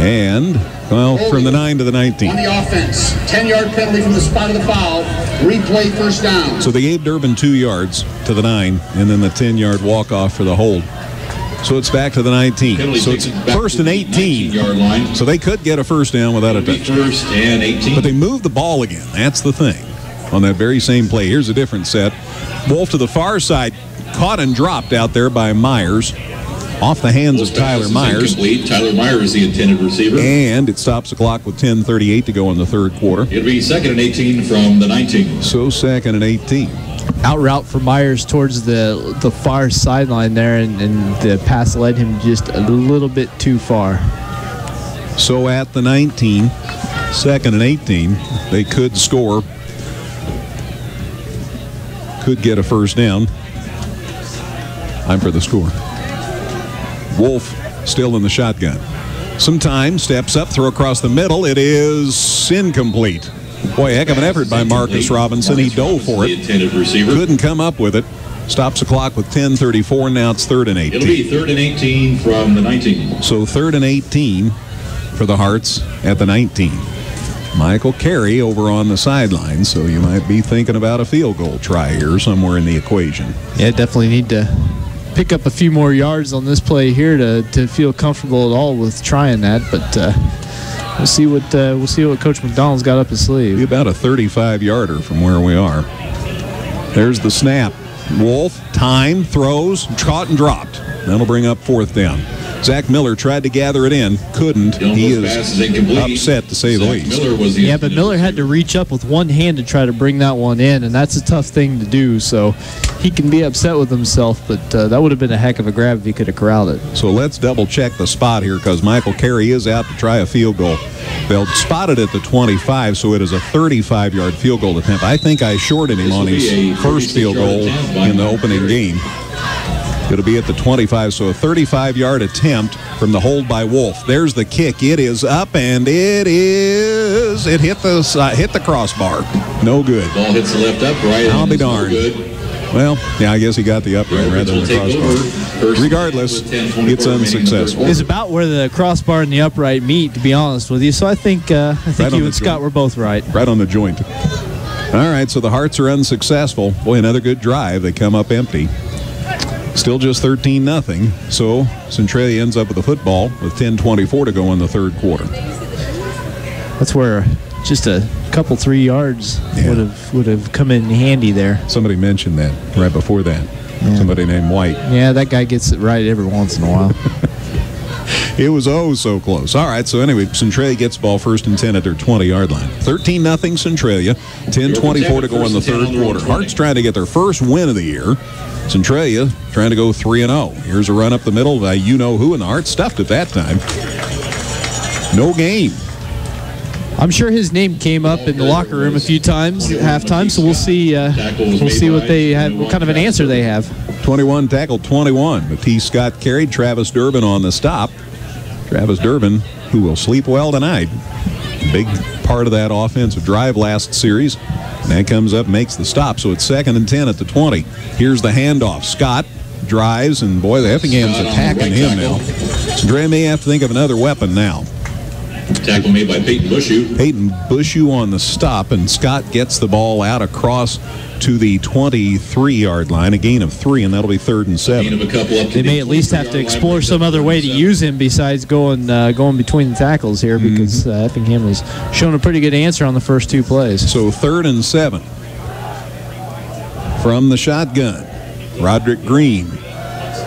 Speaker 3: And, well, from the 9 to the 19.
Speaker 7: On the offense, 10-yard penalty from the spot of the foul. Replay first down.
Speaker 3: So they gave Durbin 2 yards to the 9, and then the 10-yard walk-off for the hold. So it's back to the 19. So it's first and 18. So they could get a first down without a touchdown.
Speaker 9: First and 18.
Speaker 3: But they moved the ball again. That's the thing. on that very same play. Here's a different set. Wolf to the far side, caught and dropped out there by Myers. Off the hands of Tyler Myers.
Speaker 9: Tyler Myers, the intended receiver.
Speaker 3: And it stops the clock with 10:38 to go in the third quarter.
Speaker 9: It'll be 2nd and 18 from the 19.
Speaker 3: So 2nd and 18.
Speaker 4: Out route for Myers towards the far sideline there, and the pass led him just a little bit too far.
Speaker 3: So at the 19, 2nd and 18, they could score. Could get a first down. I'm for the score. Wolf still in the shotgun. Some time, steps up, throw across the middle. It is incomplete. Boy, heck of an effort by Marcus Robinson. He dove for it. Couldn't come up with it. Stops the clock with 10:34. Now it's 3rd and 18.
Speaker 9: It'll be 3rd and 18 from the 19.
Speaker 3: So 3rd and 18 for the Hearts at the 19. Michael Carey over on the sideline, so you might be thinking about a field goal try here somewhere in the equation.
Speaker 4: Yeah, definitely need to pick up a few more yards on this play here to feel comfortable at all with trying that, but we'll see what Coach McDonald's got up his sleeve.
Speaker 3: Be about a 35-yarder from where we are. There's the snap. Wolf, time, throws, caught and dropped. That'll bring up 4th down. Zach Miller tried to gather it in, couldn't. He is upset, to say the least.
Speaker 4: Yeah, but Miller had to reach up with one hand to try to bring that one in, and that's a tough thing to do, so he can be upset with himself, but that would have been a heck of a grab if he could have corralled it.
Speaker 3: So let's double-check the spot here, because Michael Carey is out to try a field goal. They'll spot it at the 25, so it is a 35-yard field goal attempt. I think I shorted him on his first field goal in the opening game. It'll be at the 25, so a 35-yard attempt from the hold by Wolf. There's the kick. It is up, and it hit the crossbar. No good.
Speaker 9: Ball hits the left upright.
Speaker 3: I'll be darned. Well, yeah, I guess he got the upright rather than the crossbar. Regardless, it's unsuccessful.
Speaker 4: It's about where the crossbar and the upright meet, to be honest with you. So I think right you and Scott were both right.
Speaker 3: Right on the joint. All right, so the Hearts are unsuccessful. Boy, another good drive. They come up empty. Still just 13-0. So Centralia ends up with the football with 10:24 to go in the third quarter.
Speaker 4: That's where just a couple 3 yards would have come in handy there.
Speaker 3: Somebody mentioned that right before that. Yeah. Somebody named White.
Speaker 4: Yeah, that guy gets it right every once in a while.
Speaker 3: It was so close. All right, so anyway, Centralia gets the ball 1st and 10 at their 20-yard line. 13-0 Centralia. 10:24 to go in the third quarter. Hearts trying to get their first win of the year. Centralia trying to go 3-0. Here's a run up the middle by you-know-who, and the Hearts stuffed it that time. No game.
Speaker 4: I'm sure his name came up in the locker room a few times at halftime, so we'll see what they have, what kind of an answer they have.
Speaker 3: 21 tackled 21. Matisse Scott carried. Travis Durbin on the stop. Travis Durbin, who will sleep well tonight. Big part of that offensive drive last series. And that comes up, makes the stop. So it's 2nd and 10 at the 20. Here's the handoff. Scott drives, and boy, the Effingham's attacking him now. Centralia may have to think of another weapon now.
Speaker 9: Tackle made by Peyton Bushu.
Speaker 3: Peyton Bushu on the stop, and Scott gets the ball out across to the 23-yard line, a gain of 3, and that'll be 3rd and 7.
Speaker 4: They may at least have to explore some other way to use him besides going between the tackles here, because Effingham has shown a pretty good answer on the first 2 plays.
Speaker 3: So 3rd and 7 from the shotgun. Roderick Green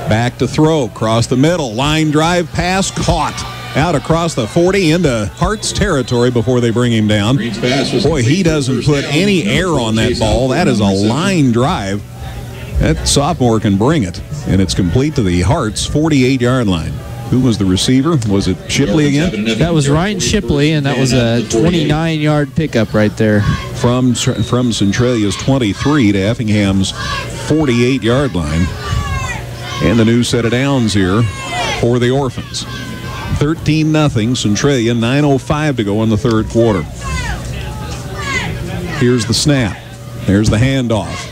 Speaker 3: back to throw, across the middle, line drive pass, caught. Out across the 40 into Hearts territory before they bring him down. Boy, he doesn't put any air on that ball. That is a line drive. That sophomore can bring it. And it's complete to the Hearts 48-yard line. Who was the receiver? Was it Shipley again?
Speaker 4: That was Ryan Shipley, and that was a 29-yard pickup right there.
Speaker 3: From Centralia's 23 to Effingham's 48-yard line. And the new set of downs here for the Orphans. 13-0 Centralia, 9:05 to go in the third quarter. Here's the snap. There's the handoff.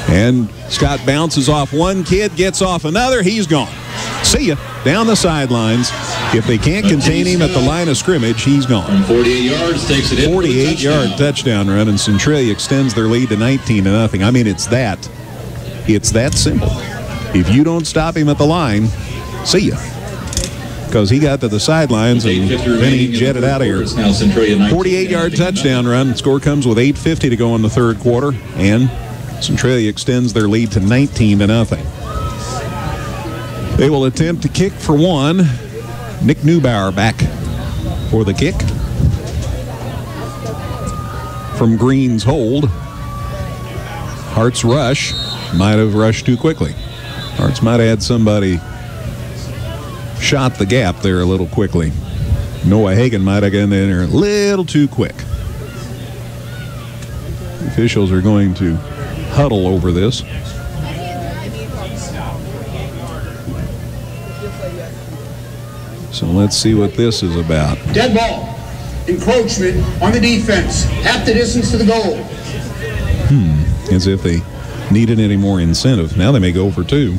Speaker 3: And Scott bounces off one kid, gets off another. He's gone. See ya. Down the sidelines. If they can't contain him at the line of scrimmage, he's gone.
Speaker 9: From 48 yards, takes it in.
Speaker 3: 48-yard touchdown run, and Centralia extends their lead to 19-0. I mean, it's that simple. If you don't stop him at the line, see ya. because he got to the sidelines and then he jetted out of here. 48-yard touchdown run. Score comes with 8:50 to go in the third quarter, and Centralia extends their lead to 19-0. They will attempt to kick for one. Nick Neubauer back for the kick from Green's hold. Hart's rush might have rushed too quickly. Hart's might have had somebody shot the gap there a little quickly. Noah Hagan might have gotten in there a little too quick. The officials are going to huddle over this. So let's see what this is about.
Speaker 7: Dead ball. Encroachment on the defense. Half the distance to the goal.
Speaker 3: As if they needed any more incentive. Now they may go for two.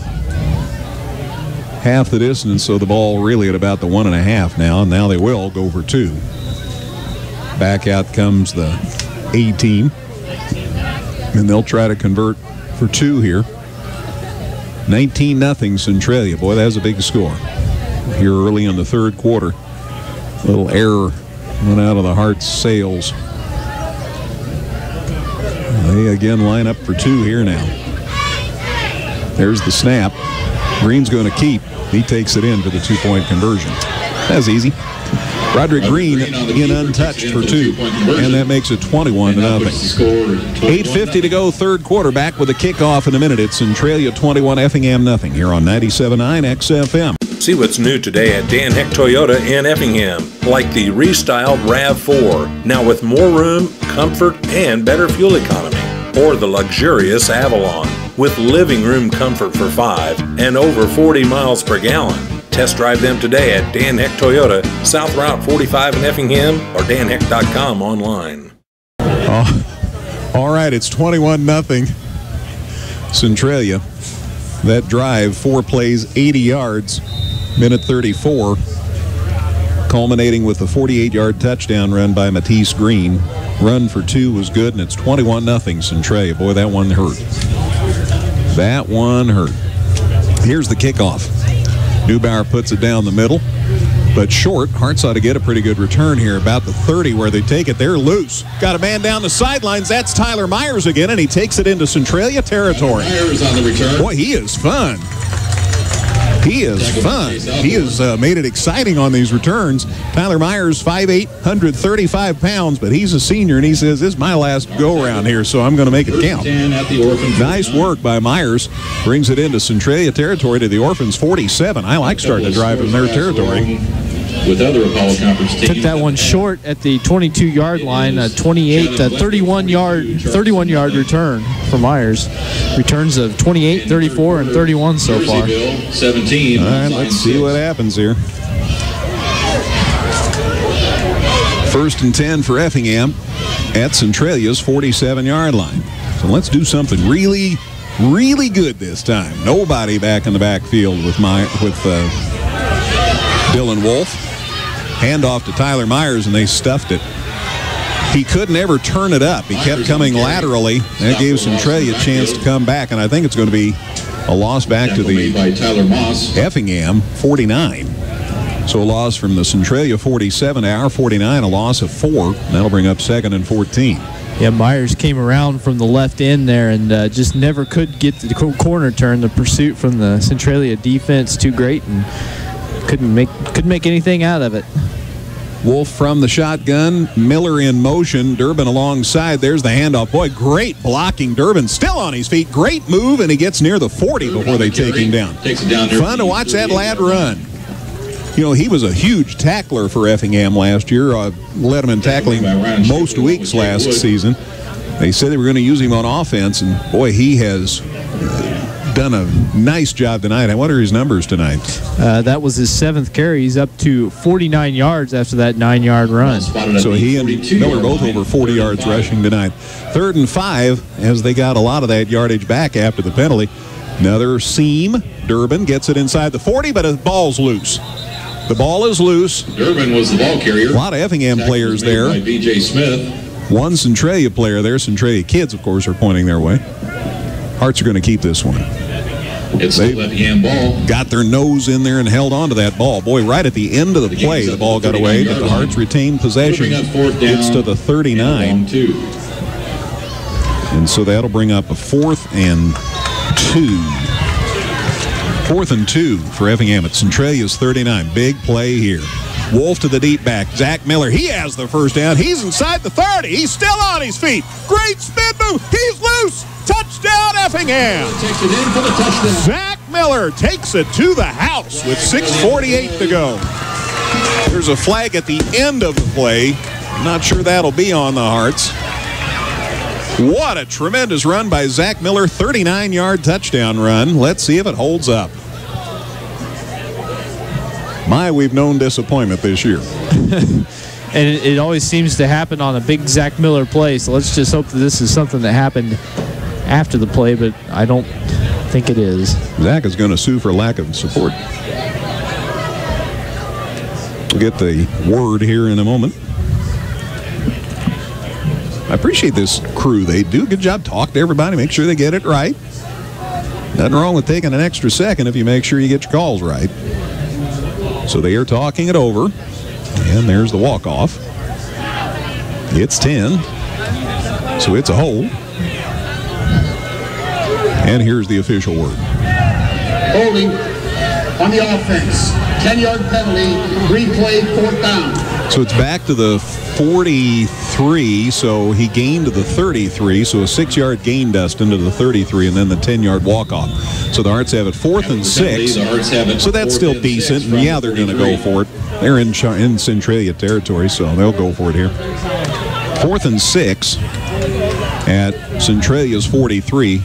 Speaker 3: Half the distance, so the ball really at about the 1.5 now. And now they will go for two. Back out comes the A team. And they'll try to convert for two here. 19-0 Centralia. Boy, that's a big score. Here early in the third quarter. A little error went out of the Hart's sails. They again line up for two here now. There's the snap. Green's going to keep. He takes it in for the two-point conversion. That's easy. Roderick Green in untouched for two, and that makes it 21-0. 8:50 to go, third quarter. Back with a kickoff in a minute. It's Centralia 21, Effingham nothing here on 97.9 XFM.
Speaker 10: See what's new today at Dan Heck Toyota in Effingham, like the restyled RAV4, now with more room, comfort, and better fuel economy. Or the luxurious Avalon, with living room comfort for 5 and over 40 miles per gallon. Test drive them today at Dan Heck Toyota, South Route 45 in Effingham, or danheck.com online.
Speaker 3: All right, it's 21-0 Centralia. That drive, 4 plays, 80 yards, minute 34, culminating with a 48-yard touchdown run by Matisse Green. Run for two was good, and it's 21-0 Centralia. Boy, that one hurt. That one hurt. Here's the kickoff. Neubauer puts it down the middle, but short. Hart's ought to get a pretty good return here. About the 30 where they take it. They're loose. Got a man down the sidelines. That's Tyler Myers again, and he takes it into Centralia territory.
Speaker 9: Myers on the return.
Speaker 3: Boy, he is fun. He is fun. He has made it exciting on these returns. Tyler Myers, 5'8", 135 pounds, but he's a senior, and he says, this is my last go-around here, so I'm going to make it count. Nice work by Myers. Brings it into Centralia territory to the Orphans 47. I like starting to drive in their territory.
Speaker 9: With other Apollo Conference teams.
Speaker 4: Took that one short at the 22-yard line, a 31-yard return for Myers. Returns of 28, 34, and 31 so far.
Speaker 9: 17.
Speaker 3: All right, let's see what happens here. 1st and 10 for Effingham at Centralia's 47-yard line. So let's do something really, really good this time. Nobody back in the backfield with Dylan Wolf. Handoff to Tyler Myers, and they stuffed it. He couldn't ever turn it up. He kept coming laterally. That gave Centralia a chance to come back, and I think it's going to be a loss back to the Effingham 49. So a loss from the Centralia 47 to our 49, a loss of 4. That'll bring up 2nd and 14.
Speaker 4: Yeah, Myers came around from the left end there and just never could get the corner turn. The pursuit from the Centralia defense too great, and couldn't make anything out of it.
Speaker 3: Wolf from the shotgun, Miller in motion, Durbin alongside. There's the handoff. Boy, great blocking. Durbin still on his feet. Great move, and he gets near the 40 before they take him down. Fun to watch that lad run. You know, he was a huge tackler for Effingham last year. Led him in tackling most weeks last season. They said they were going to use him on offense, and boy, he has done a nice job tonight. What are his numbers tonight?
Speaker 4: That was his 7th carry. He's up to 49 yards after that 9-yard run.
Speaker 3: So he and Miller both over 40 yards rushing tonight. 3rd and 5 as they got a lot of that yardage back after the penalty. Another seam. Durbin gets it inside the 40, but the ball's loose. The ball is loose.
Speaker 9: Durbin was the ball carrier.
Speaker 3: A lot of Effingham players there.
Speaker 9: By B.J. Smith.
Speaker 3: One Centralia player there. Centralia kids, of course, are pointing their way. Hearts are going to keep this one.
Speaker 9: It's the Effingham ball.
Speaker 3: Got their nose in there and held on to that ball. Boy, right at the end of the play, the ball got away, but the Hearts retained possession. It's to the 39. And so that'll bring up a 4th and 2. 4th and 2 for Effingham at Centralia's 39. Big play here. Wolf to the deep back. Zach Miller, he has the first down. He's inside the 30. He's still on his feet. Great spin move. He's loose. Touchdown, Effingham.
Speaker 9: Takes it in for the touchdown.
Speaker 3: Zach Miller takes it to the house with 6:48 to go. There's a flag at the end of the play. Not sure that'll be on the Hearts. What a tremendous run by Zach Miller. 39-yard touchdown run. Let's see if it holds up. My, we've known disappointment this year.
Speaker 4: And it always seems to happen on a big Zach Miller play, so let's just hope that this is something that happened after the play, but I don't think it is.
Speaker 3: Zach is going to sue for lack of support. We'll get the word here in a moment. I appreciate this crew. They do a good job. Talk to everybody, make sure they get it right. Nothing wrong with taking an extra second if you make sure you get your calls right. So they are talking it over. And there's the walk-off. It's 10. So it's a hold. And here's the official word.
Speaker 7: Holding on the offense. 10-yard penalty. Replay, 4th down.
Speaker 3: So it's back to the 43. So he gained to the 33. So a 6-yard gain, Dustin, to the 33, and then the 10-yard walk-off. So the Hearts have it 4th and 6. So that's still decent. And yeah, they're going to go for it. They're in Centralia territory, so they'll go for it here. 4th and 6 at Centralia's 43.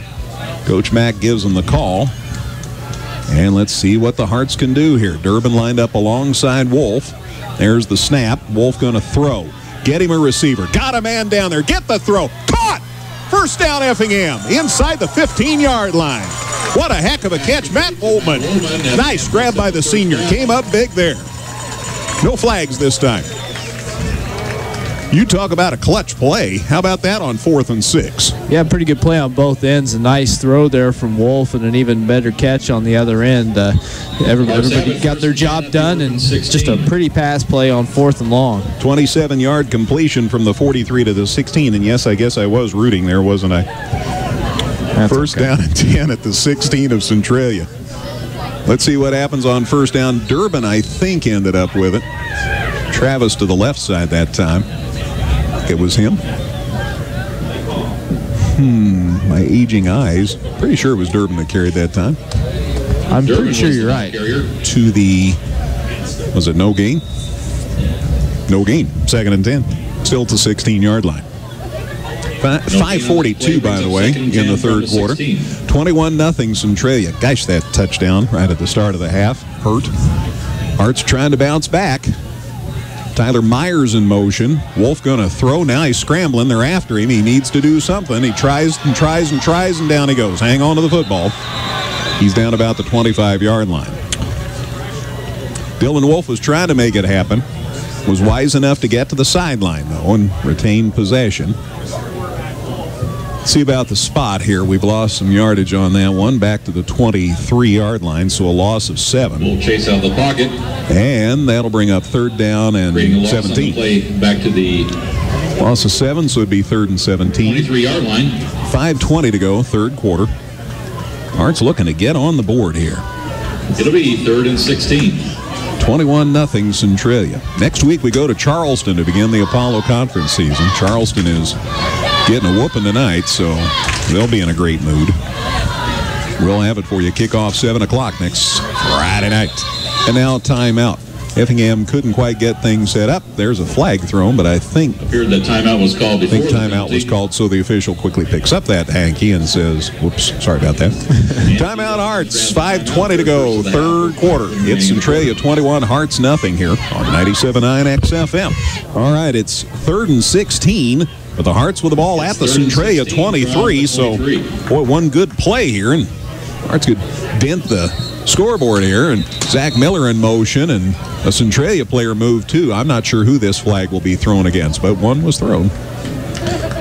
Speaker 3: Coach Mack gives them the call. And let's see what the Hearts can do here. Durbin lined up alongside Wolf. There's the snap. Wolf going to throw. Get him a receiver. Got a man down there. Get the throw. Caught! First down, Effingham. Inside the 15-yard line. What a heck of a catch. Matt Voltman. Nice grab by the senior. Came up big there. No flags this time. You talk about a clutch play. How about that on 4th and 6?
Speaker 4: Yeah, pretty good play on both ends. A nice throw there from Wolf and an even better catch on the other end. Everybody got their job done, and just a pretty pass play on 4th and long.
Speaker 3: 27-yard completion from the 43 to the 16. And yes, I guess I was rooting there, wasn't I?
Speaker 4: That's
Speaker 3: first down and 10 at the 16 of Centralia. Let's see what happens on first down. Durbin, I think, ended up with it. Travis to the left side that time. It was him. My aging eyes. Pretty sure it was Durbin that carried that time.
Speaker 4: I'm pretty sure you're right.
Speaker 3: To the, was it no gain? No gain. 2nd and 10. Still at the 16-yard line. 5:42, by the way, in the third quarter. 21-0 Centralia. Gosh, that touchdown right at the start of the half hurt. Hearts trying to bounce back. Tyler Myers in motion. Wolf going to throw. Now he's scrambling. They're after him. He needs to do something. He tries and tries and tries, and down he goes. Hang on to the football. He's down about the 25-yard line. Dylan Wolf was trying to make it happen. Was wise enough to get to the sideline, though, and retain possession. See about the spot here. We've lost some yardage on that one. Back to the 23-yard line, so a loss of 7.
Speaker 9: We'll chase out the pocket.
Speaker 3: And that'll bring up 3rd down and 17.
Speaker 9: Play back to the
Speaker 3: loss of 7, so it'd be 3rd and 17.
Speaker 9: 23-yard line.
Speaker 3: 5:20 to go, third quarter. Hearts looking to get on the board here.
Speaker 9: It'll be 3rd and 16.
Speaker 3: 21-0 Centralia. Next week we go to Charleston to begin the Apollo Conference season. Charleston is getting a whooping tonight, so they'll be in a great mood. We'll have it for you. Kickoff 7 o'clock next Friday night. And now timeout. Effingham couldn't quite get things set up. There's a flag thrown, but I think
Speaker 9: appeared that timeout was called before.
Speaker 3: I think timeout was called, so the official quickly picks up that hanky and says, whoops, sorry about that. Timeout Hearts, 5:20 to go, third quarter. It's Centralia 21, Hearts nothing here on 97.9 XFM. All right, it's 3rd and 16, but the Hearts with the ball at the Centralia 23, so boy, one good play here, and Hearts could dent the scoreboard here, and Zach Miller in motion, and a Centralia player moved too. I'm not sure who this flag will be thrown against, but one was thrown.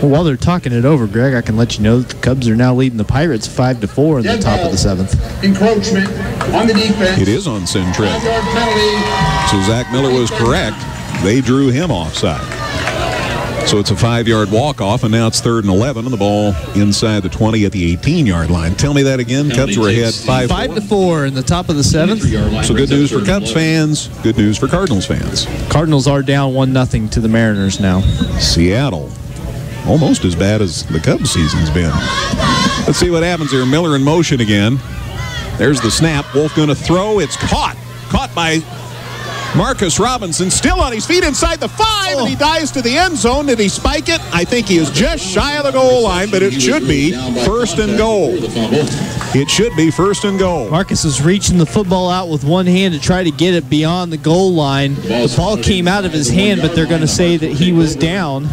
Speaker 4: Well, while they're talking it over, Greg, I can let you know that the Cubs are now leading the Pirates 5-4 in the top of the 7th.
Speaker 7: Encroachment on the defense.
Speaker 3: It is on Centralia.
Speaker 7: 5-yard penalty.
Speaker 3: So Zach Miller was correct. They drew him offside. So it's a 5-yard walk-off, and now it's 3rd and 11, and the ball inside the 20 at the 18-yard line. Tell me that again. Cubs were ahead 5-4
Speaker 4: in the top of the 7th.
Speaker 3: So good news for Cubs fans, good news for Cardinals fans.
Speaker 4: Cardinals are down 1-0 to the Mariners now.
Speaker 3: Seattle, almost as bad as the Cubs season's been. Let's see what happens here. Miller in motion again. There's the snap. Wolf going to throw. It's caught. Caught by Marcus Robinson, still on his feet inside the 5, and he dives to the end zone. Did he spike it? I think he is just shy of the goal line, but it should be 1st and goal. It should be 1st and goal.
Speaker 4: Marcus was reaching the football out with one hand to try to get it beyond the goal line. The ball came out of his hand, but they're going to say that he was down.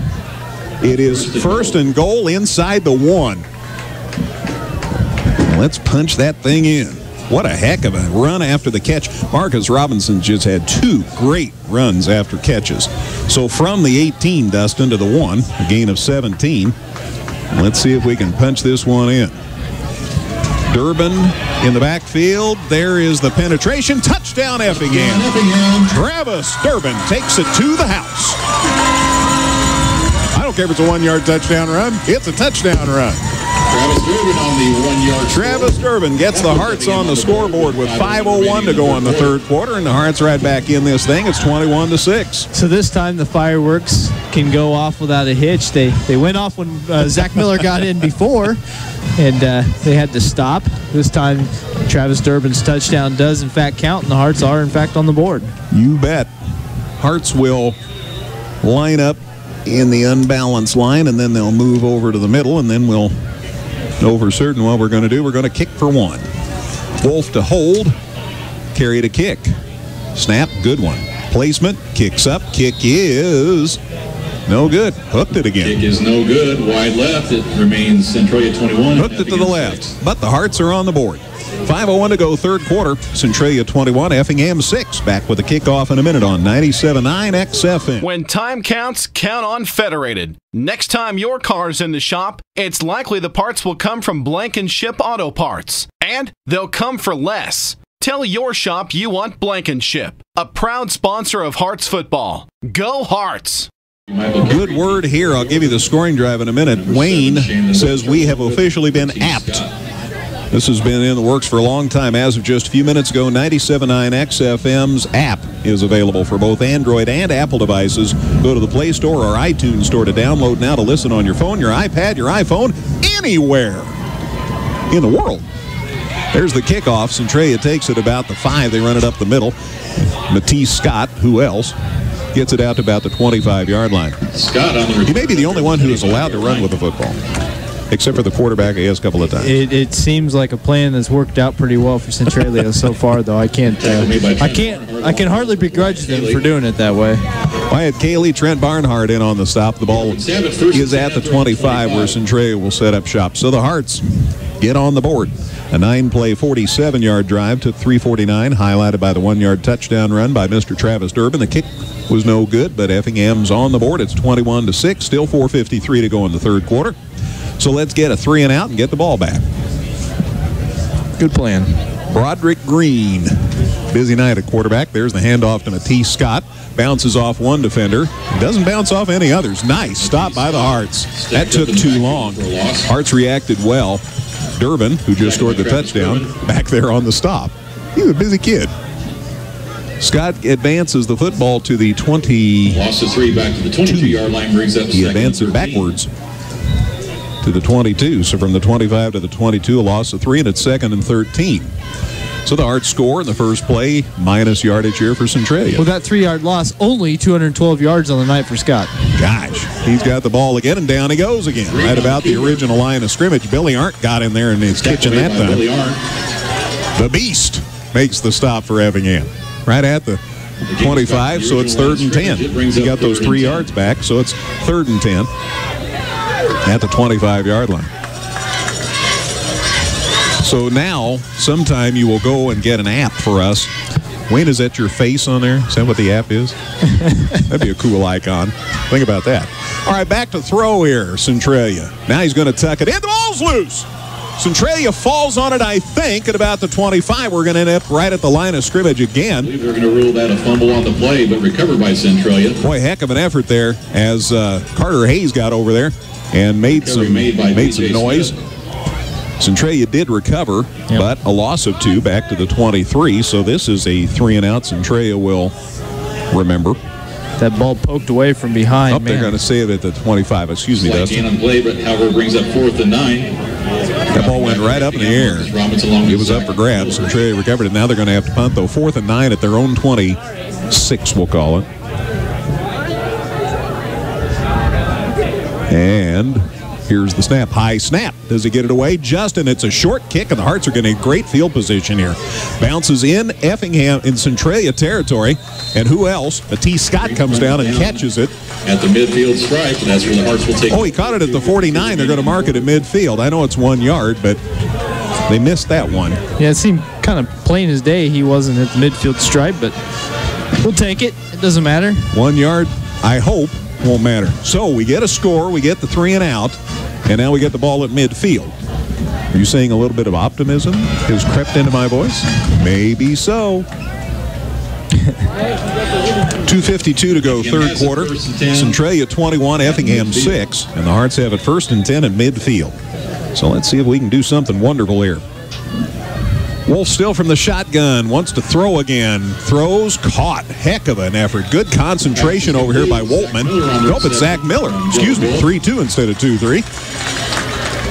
Speaker 3: It is 1st and goal inside the 1. Let's punch that thing in. What a heck of a run after the catch. Marcus Robinson just had 2 great runs after catches. So from the 18, Dustin, to the 1, a gain of 17. Let's see if we can punch this one in. Durbin in the backfield. There is the penetration. Touchdown Effingham. Travis Durbin takes it to the house. I don't care if it's a 1-yard touchdown run. It's a touchdown run.
Speaker 9: Travis Durbin on the 1-yard.
Speaker 3: Travis Durbin gets the Hearts on the scoreboard with 5:01 to go in the 3rd quarter, and the Hearts right back in this thing. It's 21-6.
Speaker 4: So this time the fireworks can go off without a hitch. They went off when Zach Miller got in before, and they had to stop. This time Travis Durbin's touchdown does in fact count, and the Hearts are in fact on the board.
Speaker 3: You bet. Hearts will line up in the unbalanced line, and then they'll move over to the middle, and then we'll know for certain what we're going to do. We're going to kick for 1. Wolf to hold, carry to kick. Snap, good one. Placement, kicks up, kick is no good. Hooked it again.
Speaker 9: Kick is no good. Wide left. It remains Centralia 21.
Speaker 3: Hooked it to the left, but the Hearts are on the board. 5:01 to go, 3rd quarter. Centralia 21, Effingham 6. Back with the kickoff in a minute on 97.9 XFM.
Speaker 1: When time counts, count on Federated. Next time your car's in the shop, it's likely the parts will come from Blankenship Auto Parts. And they'll come for less. Tell your shop you want Blankenship, a proud sponsor of Hearts football. Go Hearts!
Speaker 3: Good word here. I'll give you the scoring drive in a minute. Wayne says we have officially been apped. This has been in the works for a long time. As of just a few minutes ago, 97.9 XFM's app is available for both Android and Apple devices. Go to the Play Store or iTunes Store to download now to listen on your phone, your iPad, your iPhone, anywhere in the world. There's the kickoff. Centralia takes it about the 5. They run it up the middle. Matisse Scott, who else, gets it out to about the 25-yard line.
Speaker 9: Scott on the
Speaker 3: He may be the only one who is allowed to run with the football, except for the quarterback, he has a couple of times.
Speaker 4: It seems like a plan that's worked out pretty well for Centralia so far, though. I can hardly begrudge them for doing it that way.
Speaker 3: Wyatt Cayley, Trent Barnhart in on the stop. The ball is at the 25 where Centralia will set up shop. So the Hearts get on the board. A 9-play, 47-yard drive took 3:49, highlighted by the 1-yard touchdown run by Mr. Travis Durbin. The kick was no good, but Effingham's on the board. It's 21-6, still 4:53 to go in the 3rd quarter. So let's get a 3 and out and get the ball back.
Speaker 4: Good plan.
Speaker 3: Broderick Green. Busy night at quarterback. There's the handoff to Matisse Scott. Bounces off one defender. Doesn't bounce off any others. Nice stop by the Hearts. That took too long. Hearts reacted well. Durbin, who just scored the touchdown, back there on the stop. He's a busy kid. Scott advances the football to the 20.
Speaker 9: Loss of 3 back to the 22-yard line, brings up.
Speaker 3: He advances backwards to the 22. So from the 25 to the 22, a loss of 3, and it's 2nd and 13. So the Hearts score in the first play, minus yardage here for Centralia.
Speaker 4: With that 3-yard loss, only 212 yards on the night for Scott.
Speaker 3: Gosh, he's got the ball again, and down he goes again. Right about the original line of scrimmage. Billy Arndt got in there and he's kitchen that time. The Beast makes the stop for Effingham. Right at the 25, so it's 3rd and 10. He got those 3 yards back, so it's 3rd and 10 at the 25-yard line. So now, sometime you will go and get an app for us. Wayne, is that your face on there? Is that what the app is? That'd be a cool icon. Think about that. All right, back to throw here, Centralia. Now he's going to tuck it in. The ball's loose. Centralia falls on it, I think, at about the 25. We're going to end up right at the line of scrimmage again.
Speaker 9: I believe they're going to rule that a fumble on the play, but recovered by Centralia.
Speaker 3: Boy, heck of an effort there as Carter Hayes got over there and made some noise. Centralia did recover, but a loss of 2 back to the 23. So this is a 3-and-out. Centralia will remember.
Speaker 4: That ball poked away from behind.
Speaker 3: They're going to save it at the 25. Excuse me, Dustin.
Speaker 9: On play, but however brings up 4th and 9.
Speaker 3: That ball went right up in the air. It was up for grabs. Centralia recovered it. Now they're going to have to punt, though. 4th and 9 at their own 26, we'll call it. And here's the snap. High snap. Does he get it away? Justin, it's a short kick, and the Hearts are getting a great field position here. Bounces in Effingham in Centralia territory. And who else? T. Scott comes down and catches it.
Speaker 9: At the midfield stripe, and that's where the Hearts will take it.
Speaker 3: Oh, he caught it at the 49. They're going to mark it at midfield. I know it's 1 yard, but they missed that one.
Speaker 4: Yeah, it seemed kind of plain as day he wasn't at the midfield stripe, but we'll take it. It doesn't matter.
Speaker 3: 1 yard, I hope, won't matter. So we get a score. We get the 3-and-out, and now we get the ball at midfield. Are you saying a little bit of optimism has crept into my voice? Maybe so. 2:52 to go, third quarter. Centralia 21, Effingham 6, and the Hearts have it 1st and 10 at midfield. So let's see if we can do something wonderful here. Wolf still from the shotgun, wants to throw again. Throws, caught. Heck of an effort. Good concentration over here by Woltman. Nope, it's Zach Miller. Excuse me, 3-2 instead of 2-3.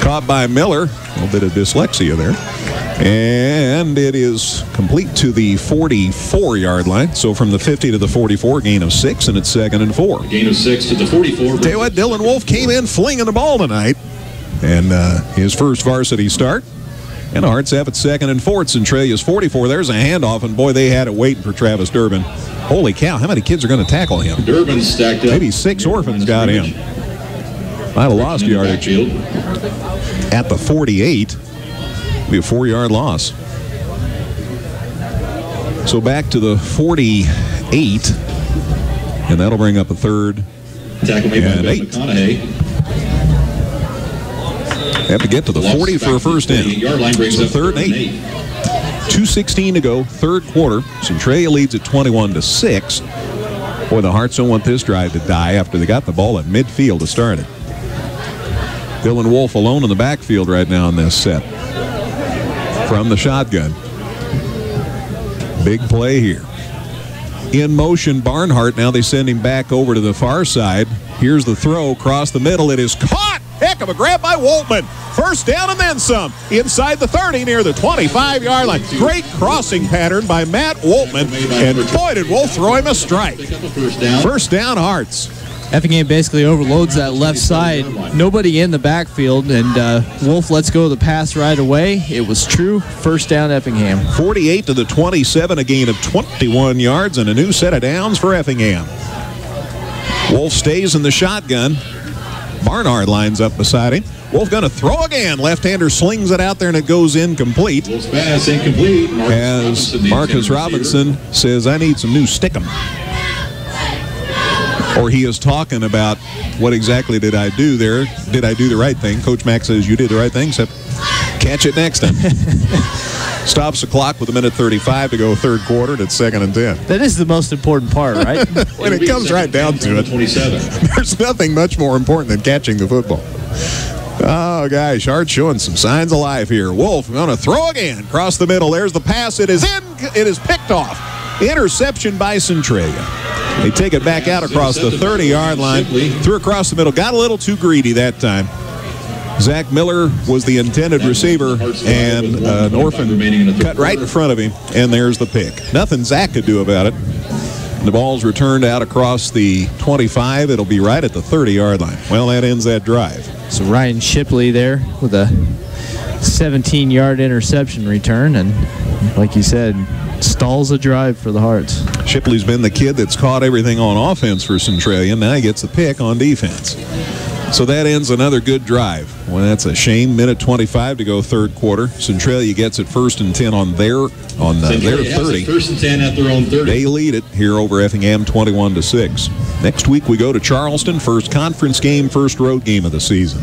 Speaker 3: Caught by Miller. A little bit of dyslexia there. And it is complete to the 44-yard line. So from the 50 to the 44, gain of 6, and it's 2nd and 4.
Speaker 9: Gain of 6 to the 44.
Speaker 3: Tell you what, Dylan Wolf came in flinging the ball tonight. And his first varsity start. And the Hearts have it 2nd and 4 at Centralia's 44. There's a handoff, and boy, they had it waiting for Travis Durbin. Holy cow, how many kids are going to tackle him?
Speaker 9: Durbin's stacked up.
Speaker 3: Maybe 6 orphans got him. Might have lost yardage. At the 48. Be a 4-yard loss. So back to the 48, and that'll bring up a 3rd and 8. Have to get to the 40 for a first in. So 3rd and 8. 2:16 to go, third quarter. Centralia leads at 21-6. Boy, the Hearts don't want this drive to die after they got the ball at midfield to start it. Dylan Wolf alone in the backfield right now in this set. From the shotgun. Big play here. In motion, Barnhart. Now they send him back over to the far side. Here's the throw across the middle. It is caught. Heck of a grab by Woltman. First down and then some. Inside the 30 near the 25-yard line. Great crossing pattern by Matt Woltman. And boy, did Wolf throw him a strike. First down, Hearts.
Speaker 4: Effingham basically overloads that left side. Nobody in the backfield, and Wolf lets go of the pass right away. It was true. First down, Effingham.
Speaker 3: 48 to the 27, a gain of 21 yards and a new set of downs for Effingham. Wolf stays in the shotgun. Barnard lines up beside him. Wolf going to throw again. Left-hander slings it out there, and it goes incomplete.
Speaker 9: Wolf's pass incomplete.
Speaker 3: As Marcus Robinson says, I need some new stickum. Or he is talking about what exactly did I do there? Did I do the right thing? Coach Mack says you did the right thing, except catch it next time. Stops the clock with 1:35 to go, third quarter. It's 2nd and 10.
Speaker 4: That is the most important part, right?
Speaker 3: When it comes right down to it, there's nothing much more important than catching the football. Oh, gosh, Hearts showing some signs of life here. Wolf going to throw again. Across the middle. There's the pass. It is in. It is picked off. Interception by Centralia. They take it back out across the 30-yard line. Threw across the middle. Got a little too greedy that time. Zach Miller was the intended receiver, and an orphan cut right in front of him, and there's the pick. Nothing Zach could do about it. The ball's returned out across the 25. It'll be right at the 30-yard line. Well, that ends that drive.
Speaker 4: So Ryan Shipley there with a 17-yard interception return, and like you said, stalls a drive for the Hearts.
Speaker 3: Shipley's been the kid that's caught everything on offense for Centralia. Now he gets the pick on defense. So that ends another good drive. Well, that's a shame. Minute 25 to go third quarter. Centralia gets it 1st and 10 on their 30.
Speaker 9: 1st and 10 at their own 30.
Speaker 3: They lead it here over Effingham 21-6. Next week we go to Charleston. First conference game, first road game of the season.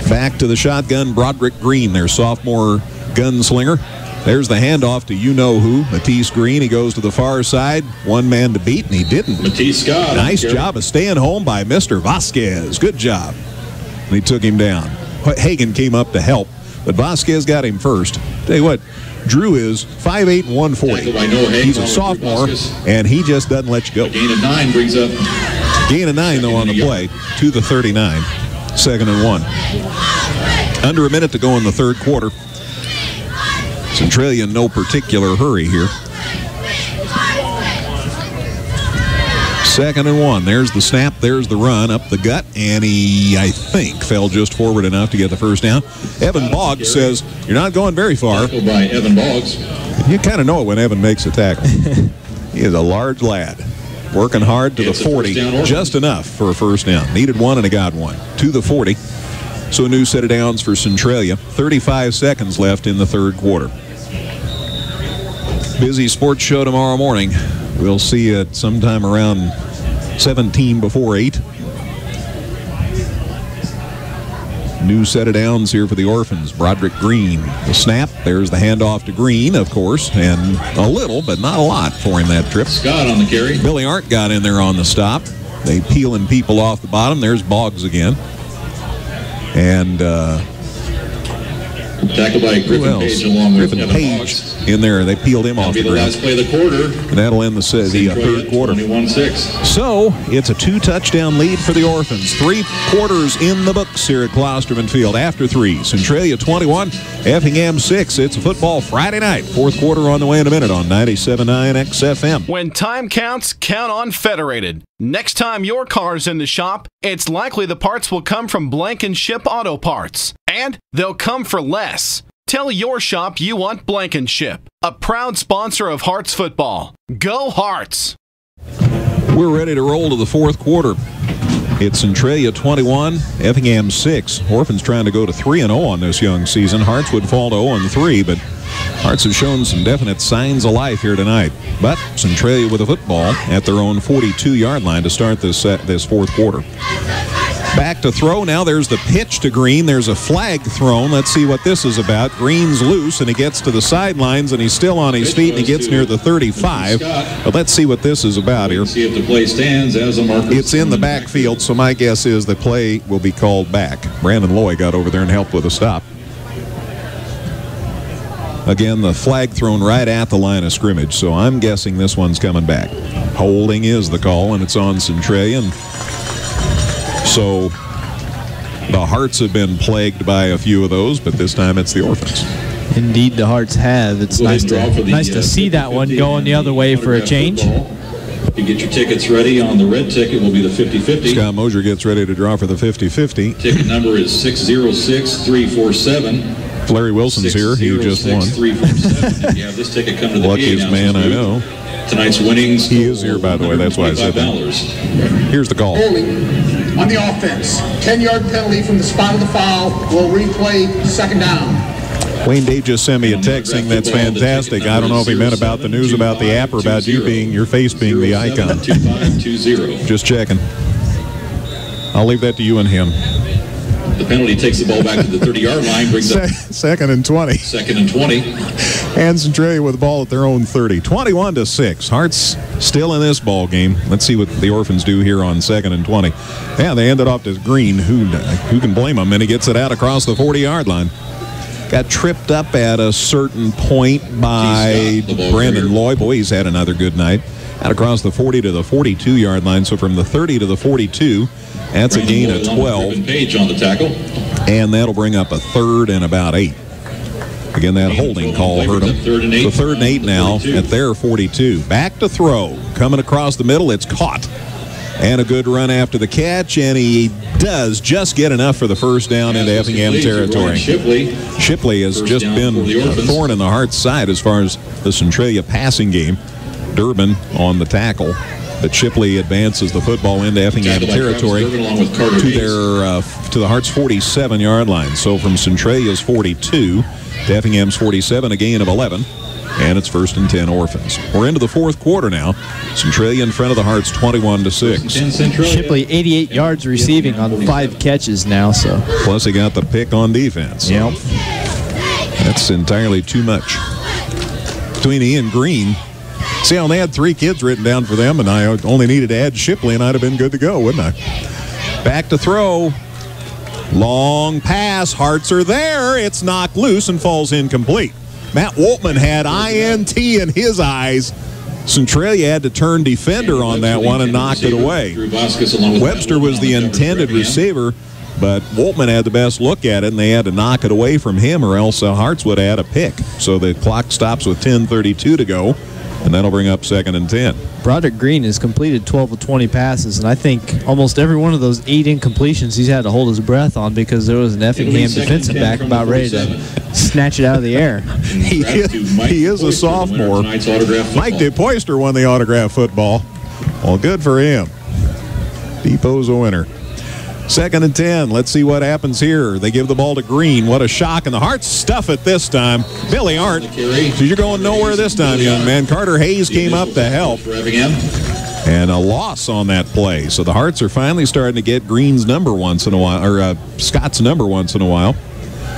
Speaker 3: Back to the shotgun, Broderick Green, their sophomore gunslinger. There's the handoff to you-know-who, Matisse Green. He goes to the far side. One man to beat, and he didn't.
Speaker 9: Matisse Scott.
Speaker 3: Nice job of staying home by Mr. Vasquez. Good job. And he took him down. Hagan came up to help, but Vasquez got him first. Tell you what, Drew is 5'8" and 140. He's a sophomore, and he just doesn't let you go.
Speaker 9: Gain of 9 brings up.
Speaker 3: Gain of 9, though, on the play to the 39. 2nd and 1. Under a minute to go in the third quarter. Centralia in no particular hurry here. 2nd and 1. There's the snap. There's the run up the gut. And he, I think, fell just forward enough to get the first down. Evan Boggs says, you're not going very far.
Speaker 9: Tackled by Evan Boggs.
Speaker 3: You kind of know it when Evan makes a tackle. He is a large lad. Working hard to the 40. Just enough for a first down. Needed one and he got one. To the 40. So a new set of downs for Centralia. 35 seconds left in the third quarter. Busy sports show tomorrow morning. We'll see it sometime around 17 before 8. New set of downs here for the Orphans. Broderick Green. The snap. There's the handoff to Green, of course, and a little, but not a lot for him that trip.
Speaker 9: Scott on the carry.
Speaker 3: Billy Arndt got in there on the stop. They peeling people off the bottom. There's Boggs again. And
Speaker 9: tackled by Griffin Page along with
Speaker 3: Griffin
Speaker 9: Evan
Speaker 3: Page
Speaker 9: Boggs.
Speaker 3: In there. They peeled him off the ground.
Speaker 9: That'll be the last play of the quarter.
Speaker 3: And that'll end the third quarter.
Speaker 9: 21-6.
Speaker 3: So it's a 2-touchdown lead for the Orphans. 3 quarters in the books here at Klosterman Field. After 3, Centralia 21, Effingham 6. It's a football Friday night. Fourth quarter on the way in a minute on 97.9 XFM.
Speaker 1: When time counts, count on Federated. Next time your car's in the shop, it's likely the parts will come from Blank & Ship Auto Parts. And they'll come for less. Tell your shop you want Blank & Ship, a proud sponsor of Hearts football. Go Hearts!
Speaker 3: We're ready to roll to the fourth quarter. It's Centralia 21, Effingham 6. Orphans trying to go to 3-0 on this young season. Hearts would fall to 0-3, but Hearts have shown some definite signs of life here tonight. But Centralia with a football at their own 42-yard line to start this fourth quarter. Back to throw. Now there's the pitch to Green. There's a flag thrown. Let's see what this is about. Green's loose, and he gets to the sidelines, and he's still on his feet, and he gets near the 35. But let's see what this is about here.
Speaker 9: See if the play stands as a marker.
Speaker 3: It's in the backfield, so my guess is the play will be called back. Brandon Loy got over there and helped with a stop. Again, the flag thrown right at the line of scrimmage, so I'm guessing this one's coming back. Holding is the call, and it's on Centralia. So the Hearts have been plagued by a few of those, but this time it's the Orphans.
Speaker 4: Indeed, the Hearts have. It's nice to see that one going the other way for a change.
Speaker 9: You get your tickets ready. On the red ticket will be the 50-50.
Speaker 3: Scott Mosier gets ready to draw for the 50-50.
Speaker 9: Ticket number is 606347.
Speaker 3: Larry Wilson's here. He just won.
Speaker 9: 606347. If you have this ticket, come to the
Speaker 3: luckiest man I know.
Speaker 9: Tonight's winnings.
Speaker 3: He is here, by the way. That's why I said that. Here's the call.
Speaker 7: On the offense, 10-yard penalty from the spot of the foul. Will replay second down.
Speaker 3: Wayne Day just sent me a text saying that's fantastic. I don't know if he meant about the news about the app or about your face being the icon. Just checking. I'll leave that to you and him.
Speaker 9: The penalty takes the ball back to the 30-yard line. Brings up
Speaker 3: 2nd and 20.
Speaker 9: 2nd and 20.
Speaker 3: And Centralia with the ball at their own 30. 21-6. Hearts still in this ball game. Let's see what the Orphans do here on 2nd and 20. Yeah, they ended off to Green. Who can blame him? And he gets it out across the 40-yard line. Got tripped up at a certain point by Brandon Loy. Boy, he's had another good night. Out across the 40 to the 42-yard line. So from the 30 to the 42, that's a gain of 12.
Speaker 9: Page on the tackle.
Speaker 3: And that'll bring up a 3rd and about 8. Again, that holding call hurt them. So 3rd and 8 now at their 42. Back to throw. Coming across the middle, it's caught. And a good run after the catch, and he does just get enough for the first down into Effingham territory. Shipley has just been a thorn in the Hearts' side as far as the Centralia passing game. Durbin on the tackle. But Shipley advances the football into Effingham territory to the Hearts' 47-yard line. So from Centralia's 42 to Effingham's 47, a gain of 11. And it's 1st and 10 Orphans. We're into the fourth quarter now. Centralia in front of the Hearts 21-6.
Speaker 4: Shipley 88 yards receiving on 5 catches now. So
Speaker 3: plus he got the pick on defense.
Speaker 4: Yep.
Speaker 3: That's entirely too much. Between he and Green, see how they had 3 kids written down for them, and I only needed to add Shipley, and I'd have been good to go, wouldn't I? Back to throw. Long pass. Hearts are there. It's knocked loose and falls incomplete. Matt Woltman had INT in his eyes. Centralia had to turn defender on that one and knocked it away. Webster was the intended receiver, but Woltman had the best look at it, and they had to knock it away from him, or else the Hearts would have had a pick. So the clock stops with 10:32 to go, and that'll bring up 2nd and 10.
Speaker 4: Broderick Green has completed 12 of 20 passes, and I think almost every one of those 8 incompletions he's had to hold his breath on because there was an Effingham defensive back about ready to snatch it out of the air.
Speaker 3: He is a sophomore. Mike DePoyster won the autograph football. Well, good for him. Depot's a winner. 2nd and 10. Let's see what happens here. They give the ball to Green. What a shock. And the Hearts stuff it this time. Billy Arndt. So you're going nowhere this time, young man. Carter Hayes came up to help. And a loss on that play. So the Hearts are finally starting to get Green's number once in a while, or Scott's number once in a while.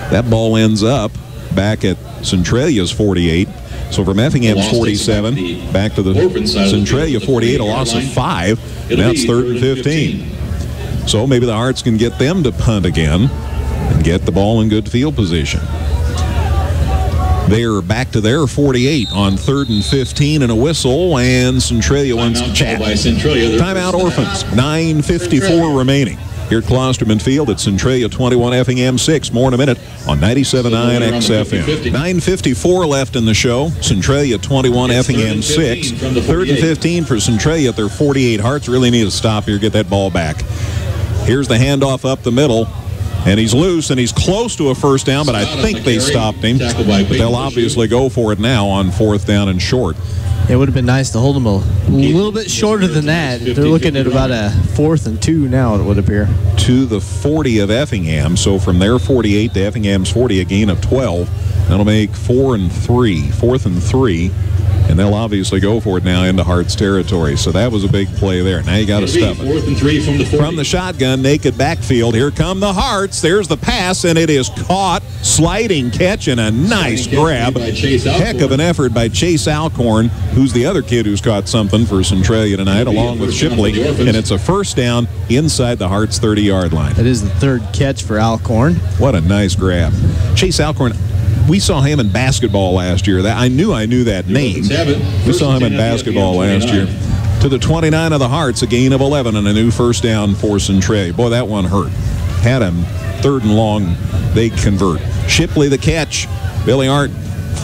Speaker 3: That ball ends up back at Centralia's 48. So from Effingham's 47 back to the Centralia 48, a loss of 5. Now it's 3rd and 15. So maybe the Hearts can get them to punt again and get the ball in good field position. They're back to their 48 on 3rd and 15 and a whistle, and Centralia wants to chat. Timeout Orphans, 9:54 remaining. Here at Klosterman Field at Centralia 21, Effingham 6. More in a minute on 97.9 XFM. 9:54 left in the show. Centralia 21, Effingham 6. 3rd and 15 for Centralia at their 48. Hearts really need to stop here, get that ball back. Here's the handoff up the middle, and he's loose, and he's close to a first down, but I think they stopped him. But they'll obviously go for it now on 4th down and short.
Speaker 4: It would have been nice to hold them a little bit shorter than that. They're looking at about a 4th and 2 now, it would appear.
Speaker 3: To the 40 of Effingham, so from their 48 to Effingham's 40, a gain of 12. That'll make 4th and 3. And they'll obviously go for it now into Hearts territory. So that was a big play there. Now you got to stuff it.
Speaker 9: 4th and 3 from the 40.
Speaker 3: From the shotgun, naked backfield. Here come the Hearts. There's the pass, and it is caught. Sliding catch and a nice grab. Heck of an effort by Chase Alcorn, who's the other kid who's caught something for Centralia tonight, along with Shipley. And it's a first down inside the Hearts' 30-yard line.
Speaker 4: That is the 3rd catch for Alcorn.
Speaker 3: What a nice grab. Chase Alcorn. We saw him in basketball last year. I knew that name. We saw him in basketball last year. To the 29 of the Hearts, a gain of 11 and a new first down for Centralia. Boy, that one hurt. Had him 3rd and long. They convert. Shipley the catch. Billy Arndt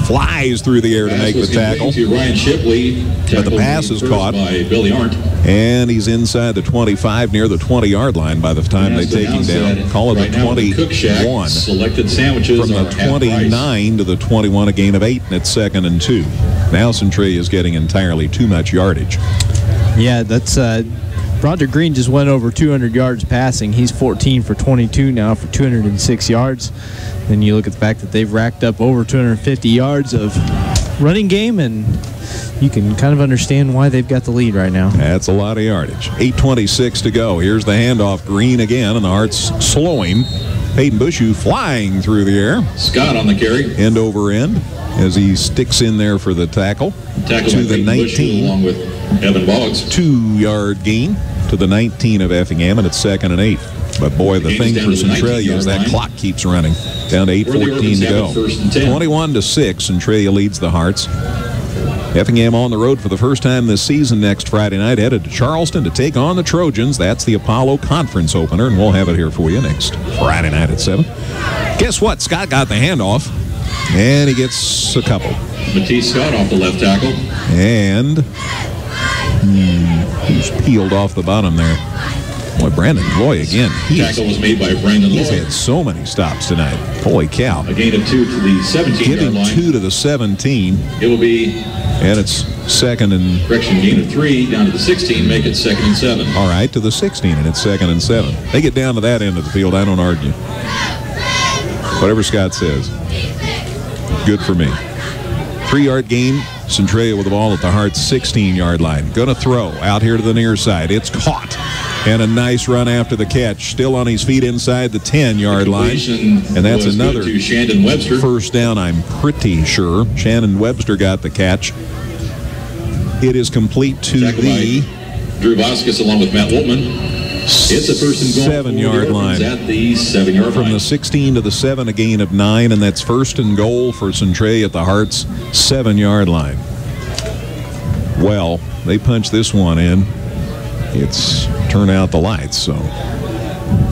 Speaker 3: flies through the air to make the tackle. But the pass is caught by Billy Arndt. And he's inside the 25, near the 20-yard line by the time they take him down. Call it the 21.
Speaker 9: Selected sandwiches
Speaker 3: from the 29 to the 21, a gain of 8, and it's 2nd and 2. Now Centralia is getting entirely too much yardage.
Speaker 4: Yeah, that's Broderick Green just went over 200 yards passing. He's 14 for 22 now for 206 yards. Then you look at the fact that they've racked up over 250 yards of running game, and you can kind of understand why they've got the lead right now.
Speaker 3: That's a lot of yardage. 8:26 to go. Here's the handoff. Green again, and the Hearts slow him. Peyton Bushu flying through the air.
Speaker 9: Scott on the carry.
Speaker 3: End over end as he sticks in there for the tackle. To the 19.
Speaker 9: Along with Evan Boggs.
Speaker 3: 2-yard gain to the 19 of Effingham, and it's 2nd and 8. But boy, the thing for Centralia is that clock keeps running. Down to 8:14 to go. 21-6, Centralia leads the Hearts. Effingham on the road for the first time this season next Friday night, headed to Charleston to take on the Trojans. That's the Apollo Conference opener, and we'll have it here for you next Friday night at 7. Guess what? Scott got the handoff, and he gets a couple.
Speaker 9: Matisse Scott off the left tackle.
Speaker 3: And he's peeled off the bottom there. Boy, Brandon Loy again.
Speaker 9: Tackle was made by Brandon Loy.
Speaker 3: He's had so many stops tonight. Holy cow.
Speaker 9: A gain of 2 to the 17-yard line.
Speaker 3: Give him 2 to the 17.
Speaker 9: It will be...
Speaker 3: And it's second and...
Speaker 9: Correction, gain of 3 down to the 16, make it 2nd and 7.
Speaker 3: All right, to the 16, and it's 2nd and 7. They get down to that end of the field, I don't argue. Whatever Scott says. Good for me. 3-yard gain. Centralia with the ball at the Hearts' 16-yard line. Going to throw out here to the near side. It's caught. And a nice run after the catch. Still on his feet inside the 10-yard line. And that's another first down, I'm pretty sure. Shannon Webster got the catch. It is complete to the
Speaker 9: Drew Vasquez along with Matt Woltman. It's a first and goal
Speaker 3: 7-yard line.
Speaker 9: At the 7-yard line.
Speaker 3: From the 16 to the 7, a gain of 9, and that's first and goal for Centralia at the Hearts' 7-yard line. Well, they punched this one in. It's turned out the lights, so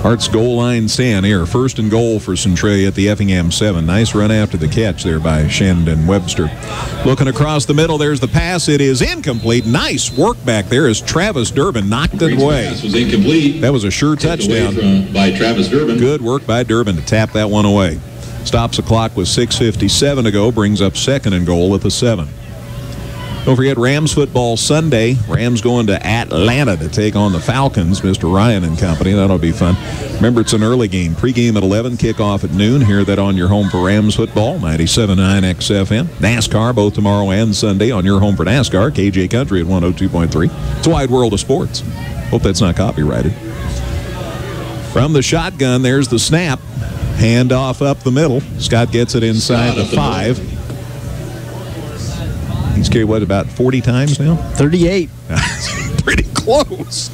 Speaker 3: Hearts goal line stand here. First and goal for Centralia at the Effingham 7. Nice run after the catch there by Shandon Webster. Looking across the middle, there's the pass. It is incomplete. Nice work back there as Travis Durbin knocked it away.
Speaker 9: Pass was incomplete.
Speaker 3: That was a sure touchdown
Speaker 9: by Travis Durbin.
Speaker 3: Good work by Durbin to tap that one away. Stops the clock with 6:57 to go. Brings up second and goal at the 7. Don't forget Rams football Sunday. Rams going to Atlanta to take on the Falcons. Mr. Ryan and company. That'll be fun. Remember, it's an early game. Pre-game at 11, kickoff at noon. Hear that on your home for Rams football, 97.9 XFM. NASCAR both tomorrow and Sunday on your home for NASCAR, KJ Country at 102.3. It's a wide world of sports. Hope that's not copyrighted. From the shotgun, there's the snap. Handoff up the middle. Scott gets it inside the 5. He's carried, what, about 40 times now?
Speaker 4: 38.
Speaker 3: Pretty close.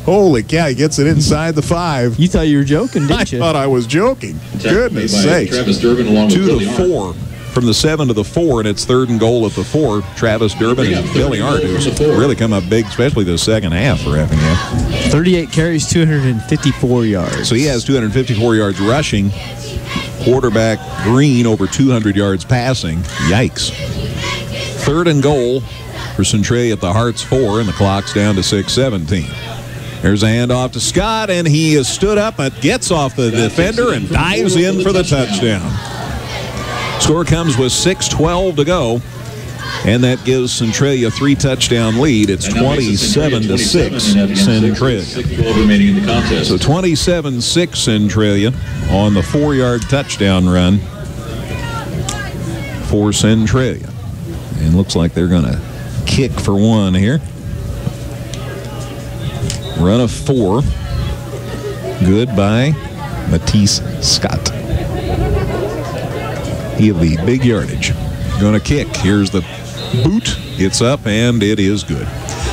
Speaker 3: Holy cow, he gets it inside the 5.
Speaker 4: You thought you were joking, didn't you?
Speaker 3: I thought I was joking. Goodness sakes.
Speaker 9: Travis Durbin along with
Speaker 3: to the 4. From the 7 to the 4, and it's third and goal at the 4. Travis Durbin and Billy Hart, who's really come up big, especially the second half for Effingham.
Speaker 4: 38 carries, 254 yards.
Speaker 3: So he has 254 yards rushing. Quarterback Green over 200 yards passing. Yikes. Third and goal for Centralia at the Hearts 4, and the clock's down to 6:17. There's a handoff to Scott, and he is stood up and gets off the defender and dives in for the touchdown. Score comes with 6:12 to go, and that gives Centralia a 3-touchdown lead. It's 27-6 Centralia. So 27-6 Centralia on the 4-yard touchdown run for Centralia. And looks like they're going to kick for one here. Run of 4. Good by Matisse Scott. He have the big yardage. Going to kick. Here's the boot. It's up, and it is good.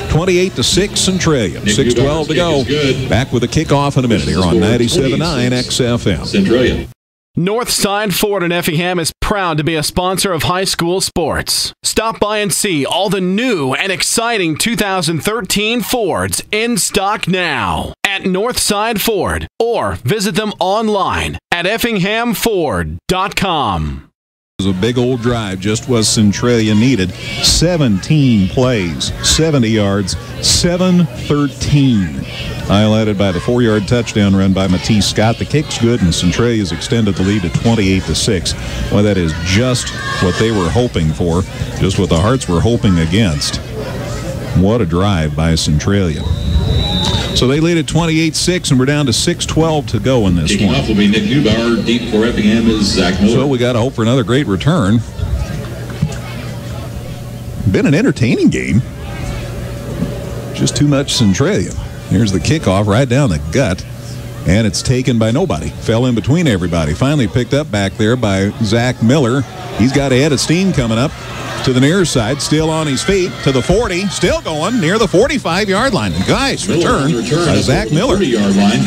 Speaker 3: 28-6 Centralia. 6:12 to go. Back with a kickoff in a minute here on 97.9 XFM.
Speaker 9: Centralia.
Speaker 1: Northside Ford in Effingham is proud to be a sponsor of high school sports. Stop by and see all the new and exciting 2013 Fords in stock now at Northside Ford, or visit them online at effinghamford.com.
Speaker 3: It was a big old drive, just what Centralia needed. 17 plays, 70 yards, 7-13. Highlighted by the 4-yard touchdown run by Matisse Scott. The kick's good, and Centralia's extended the lead to 28-6. Well, that is just what they were hoping for, just what the Hearts were hoping against. What a drive by Centralia. So they lead at 28-6, and we're down to 6:12 to go in this
Speaker 9: Kicking
Speaker 3: one.
Speaker 9: off will be Nick Neubauer. Deep for Effingham is Zach Miller.
Speaker 3: So we got to hope for another great return. Been an entertaining game. Just too much Centralia. Here's the kickoff right down the gut, and it's taken by nobody. Fell in between everybody. Finally picked up back there by Zach Miller. He's got a head of steam coming up to the near side, still on his feet, to the 40, still going near the 45-yard line. And guys, return by Zach Miller.
Speaker 9: 40-yard line.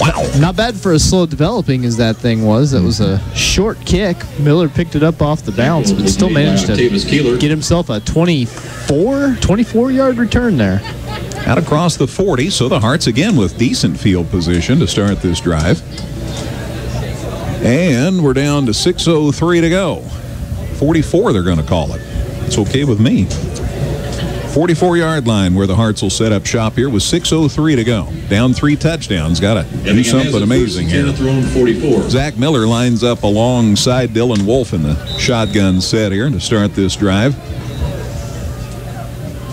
Speaker 3: Wow.
Speaker 4: Not bad for as slow developing as that thing was. It was a short kick. Miller picked it up off the bounce, but still managed to get himself a 24-yard return there.
Speaker 3: Out across the 40, so the Hearts again with decent field position to start this drive. And we're down to 6:03 to go. 44 they're going to call it. It's okay with me. 44-yard line where the Hearts will set up shop here with 6:03 to go. Down 3 touchdowns. Got to do something amazing here. Zach Miller lines up alongside Dylan Wolf in the shotgun set here to start this drive.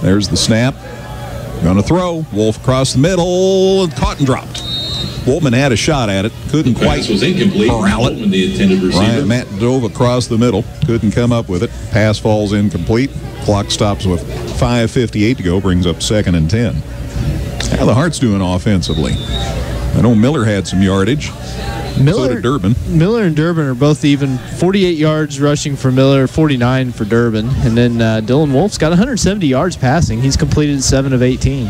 Speaker 3: There's the snap. Going to throw. Wolf across the middle. Caught and dropped. Woltman had a shot at it. Couldn't quite corral it. Ryan Matt dove across the middle. Couldn't come up with it. Pass falls incomplete. Clock stops with 5:58 to go. Brings up 2nd and 10. How the Hearts doing offensively? I know Miller had some yardage. So did Durbin.
Speaker 4: Miller and Durbin are both even. 48 yards rushing for Miller, 49 for Durbin. And then Dylan Wolf's got 170 yards passing. He's completed 7 of 18.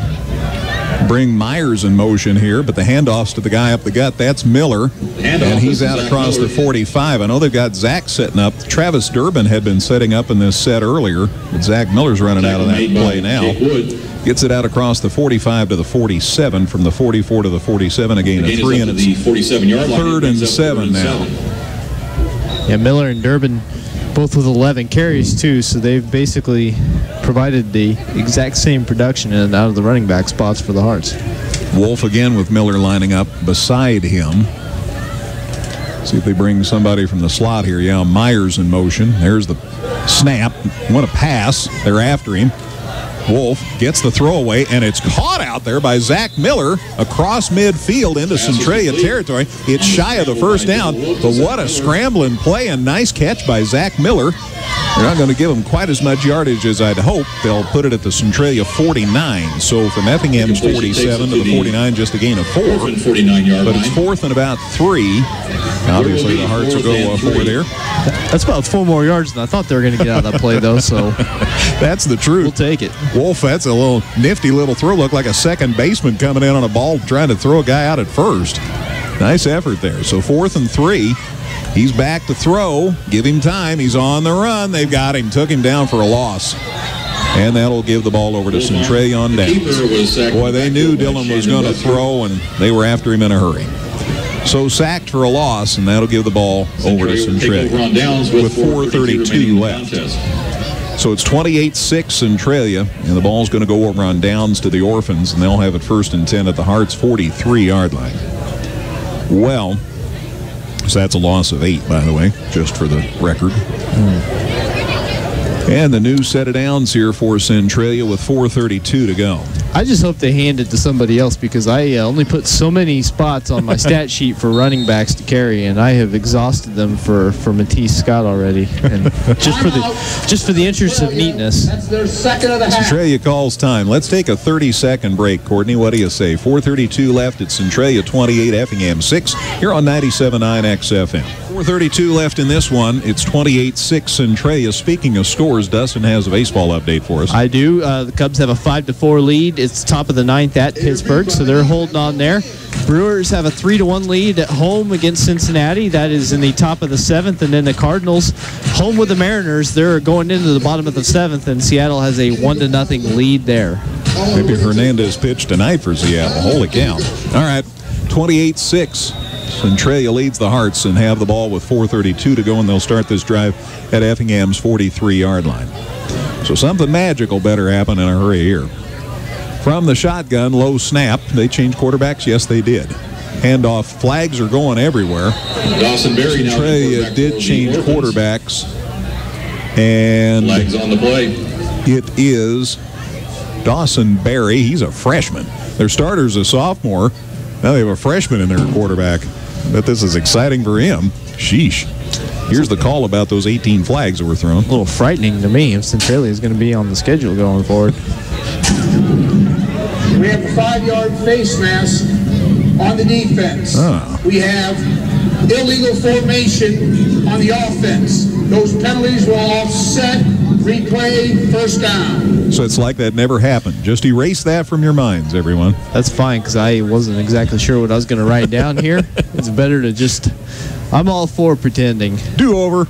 Speaker 3: Bring Myers in motion here, but the handoffs to the guy up the gut, that's Miller, and he's out across the 45. I know they've got Zach setting up. Travis Durbin had been setting up in this set earlier, but Zach Miller's running out of that play now. Gets it out across the 45 to the 47, from the 44 to the 47, a gain of 3, and it's 3rd and 7 now.
Speaker 4: Yeah, Miller and Durbin both with 11 carries too, so they've basically provided the exact same production in and out of the running back spots for the Hearts.
Speaker 3: Wolf again with Miller lining up beside him. See if they bring somebody from the slot here. Yeah, Myers in motion. There's the snap. Want to pass. They're after him. Wolf gets the throwaway, and it's caught out there by Zach Miller across midfield into Centralia territory. It's shy of the first down, but what a scrambling play and nice catch by Zach Miller. They're not going to give him quite as much yardage as I'd hope. They'll put it at the Centralia 49. So from Effingham's 47 to the 49, just a gain of 4. But it's 4th and about 3. Obviously, the Hearts will go 4 there.
Speaker 4: That's about 4 more yards than I thought they were going to get out of that play, though. So
Speaker 3: that's the truth.
Speaker 4: We'll take it.
Speaker 3: Wolf, that's a little nifty little throw. Looked like a second baseman coming in on a ball trying to throw a guy out at first. Nice effort there. So 4th and 3. He's back to throw. Give him time. He's on the run. They've got him. Took him down for a loss. And that'll give the ball over to Centralia on downs. Boy, they knew Dylan was going to throw, and they were after him in a hurry. So sacked for a loss, and that'll give the ball over to Centralia with 4:32 left. So it's 28-6 Centralia, and the ball's going to go over on downs to the Orphans, and they'll have it 1st and 10 at the Hearts' 43-yard line. Well, so that's a loss of 8, by the way, just for the record. And the new set of downs here for Centralia with 4:32 to go.
Speaker 4: I just hope they hand it to somebody else, because I only put so many spots on my stat sheet for running backs to carry, and I have exhausted them for Matisse Scott already. And just for the interest of neatness.
Speaker 7: That's their second of the half.
Speaker 3: Centralia calls time. Let's take a 30-second break. Courtney, what do you say? 4:32 left at Centralia 28, Effingham 6. Here on 97.9 XFM. 4:32 left in this one. It's 28-6 Centralia. Speaking of scores, Dustin has a baseball update for us.
Speaker 4: I do. The Cubs have a 5-4 lead. It's top of the 9th at Pittsburgh, so they're holding on there. Brewers have a 3-1 lead at home against Cincinnati. That is in the top of the 7th. And then the Cardinals, home with the Mariners, they're going into the bottom of the 7th, and Seattle has a 1-0 lead there.
Speaker 3: Maybe Hernandez pitched tonight for Seattle. Holy cow. All right, 28-6. Centralia leads the Hearts and have the ball with 4:32 to go, and they'll start this drive at Effingham's 43-yard line. So something magical better happen in a hurry here. From the shotgun, low snap. They changed quarterbacks? Yes, they did. Handoff. Flags are going everywhere. Centralia did change quarterbacks. And
Speaker 9: flags on the play.
Speaker 3: It is Dawson Berry. He's a freshman. Their starter's a sophomore. Now they have a freshman in their quarterback. Bet this is exciting for him. Sheesh. Here's the call about those 18 flags that were thrown.
Speaker 4: A little frightening to me if Centralia is going to be on the schedule going forward.
Speaker 7: We have a 5-yard face mask on the defense. We have illegal formation on the offense. Those penalties will offset, replay, first down.
Speaker 3: So it's like that never happened. Just erase that from your minds, everyone.
Speaker 4: That's fine, because I wasn't exactly sure what I was going to write down here. It's better to just, I'm all for pretending.
Speaker 3: Do over.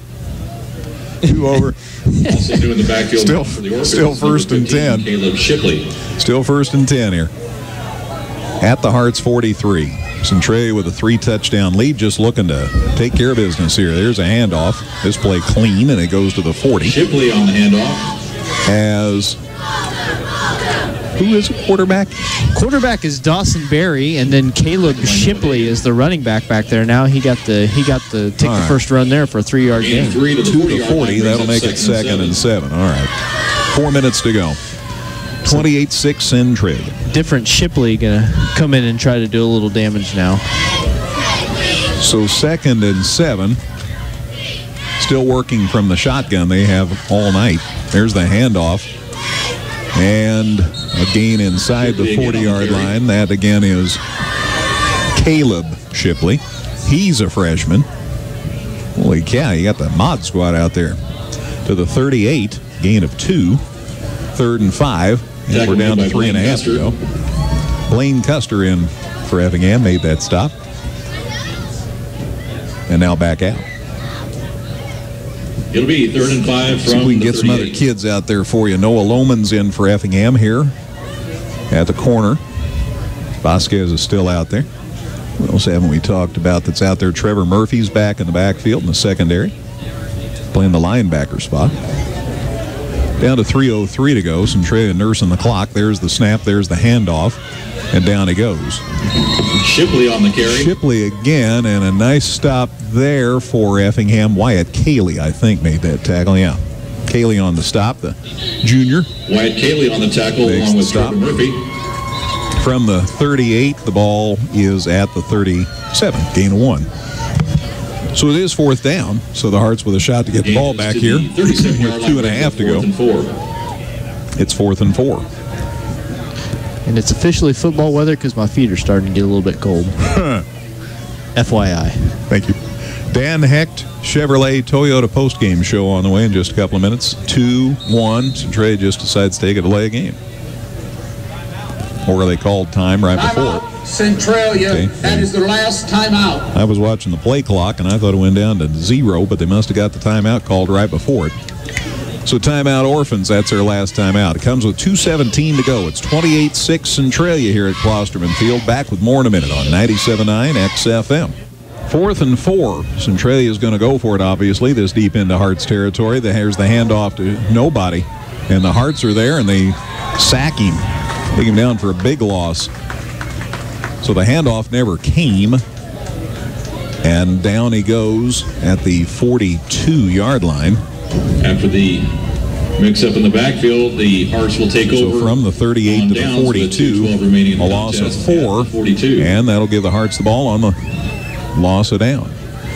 Speaker 9: Also doing the backfield for the Orphans.
Speaker 3: Still 1st and 10.
Speaker 9: Caleb Shipley.
Speaker 3: Still 1st and 10 here. At the Hearts 43. Centralia with a 3-touchdown lead, just looking to take care of business here. There's a handoff. This play clean, and it goes to the 40.
Speaker 9: Shipley on the handoff.
Speaker 3: Who is a quarterback?
Speaker 4: Quarterback is Dawson Berry, and then Caleb Shipley is the running back there. Now he got to take the first run there for a 3-yard gain.
Speaker 3: 2 to 40. That'll make it 2nd and 7. All right. 4 minutes to go. 28-6 Centralia.
Speaker 4: Different Shipley going to come in and try to do a little damage now.
Speaker 3: So 2nd and 7. Still working from the shotgun they have all night. There's the handoff. And a gain inside the 40-yard line. That, again, is Caleb Shipley. He's a freshman. Holy cow, you got the mod squad out there. To the 38, gain of 2. 3rd and 5. And we're down to 3.5 to go. Blaine Custer in for Effingham, made that stop. And now back out.
Speaker 9: It'll be 3rd and 5 from
Speaker 3: See if we can get
Speaker 9: 38.
Speaker 3: some other kids out there for you. Noah Lohman's in for Effingham here at the corner. Vasquez is still out there. What else haven't we talked about that's out there? Trevor Murphy's back in the backfield in the secondary, playing the linebacker spot. Down to 3:03 to go. Centralia nursing the clock. There's the snap. There's the handoff. And down he goes.
Speaker 9: Shipley on the carry.
Speaker 3: Shipley again, and a nice stop there for Effingham. Wyatt Cayley, I think, made that tackle. Yeah. Cayley on the stop, the junior.
Speaker 9: Wyatt Cayley on the tackle along with Trevor Murphy.
Speaker 3: From the 38, the ball is at the 37, gain of 1. So it is 4th down, so the Hearts with a shot to get the ball back here with 2.5 to go. It's 4th and 4.
Speaker 4: And it's officially football weather because my feet are starting to get a little bit cold. FYI.
Speaker 3: Thank you. Dan Hecht, Chevrolet Toyota postgame show on the way in just a couple of minutes. 2-1. Centralia just decides to take a delay a game. Or they called time right before.
Speaker 7: Centralia, okay. That is their last timeout.
Speaker 3: I was watching the play clock, and I thought it went down to 0, but they must have got the timeout called right before it. So timeout Orphans, that's their last timeout. It comes with 2:17 to go. It's 28-6 Centralia here at Klosterman Field. Back with more in a minute on 97.9 XFM. 4th and 4. Centralia is going to go for it, obviously, this deep into Hearts territory. Here's the handoff to nobody. And the Hearts are there, and they sack him. Take him down for a big loss. So the handoff never came. And down he goes at the 42-yard line.
Speaker 9: After the mix-up in the backfield, the Hearts will take over.
Speaker 3: So from the 38 to the 42, a loss of 4. And that'll give the Hearts the ball on the loss of down.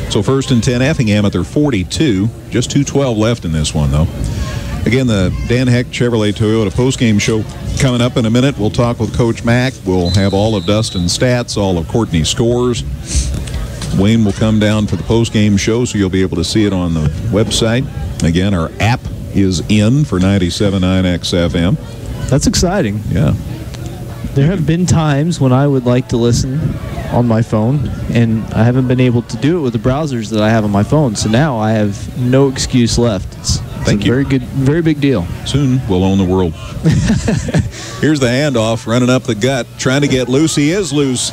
Speaker 3: So 1st and 10 Effingham at their 42. Just 2:12 left in this one, though. Again, the Dan Hecht Chevrolet Toyota postgame show coming up in a minute. We'll talk with Coach Mack. We'll have all of Dustin's stats, all of Courtney's scores. Wayne will come down for the postgame show, so you'll be able to see it on the website. Again, our app is in for 97.9 XFM.
Speaker 4: That's exciting.
Speaker 3: Yeah.
Speaker 4: There have been times when I would like to listen on my phone, and I haven't been able to do it with the browsers that I have on my phone. So now I have no excuse left. It's
Speaker 3: Thank you.
Speaker 4: Very big deal.
Speaker 3: Soon we'll own the world. Here's the handoff, running up the gut, trying to get loose. He is loose.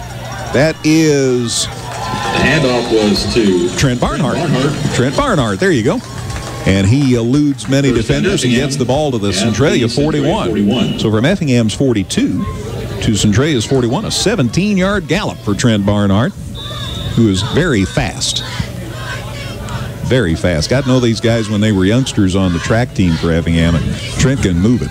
Speaker 3: That is...
Speaker 9: The handoff was to
Speaker 3: Trent Barnhart. Trent Barnhart, there you go. And he eludes many defenders and gets the ball to the Centralia 41. So from Effingham's 42 to Centralia's 41, a 17-yard gallop for Trent Barnhart, who is very fast. Very fast. Got to know these guys when they were youngsters on the track team for Effingham, and Trent can move it.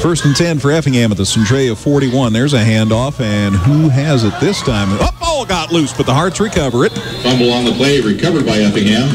Speaker 3: 1st and 10 for Effingham at the Centralia 41. There's a handoff, and who has it this time? Ball got loose, but the Hearts recover it.
Speaker 9: Fumble on the play, recovered by Effingham.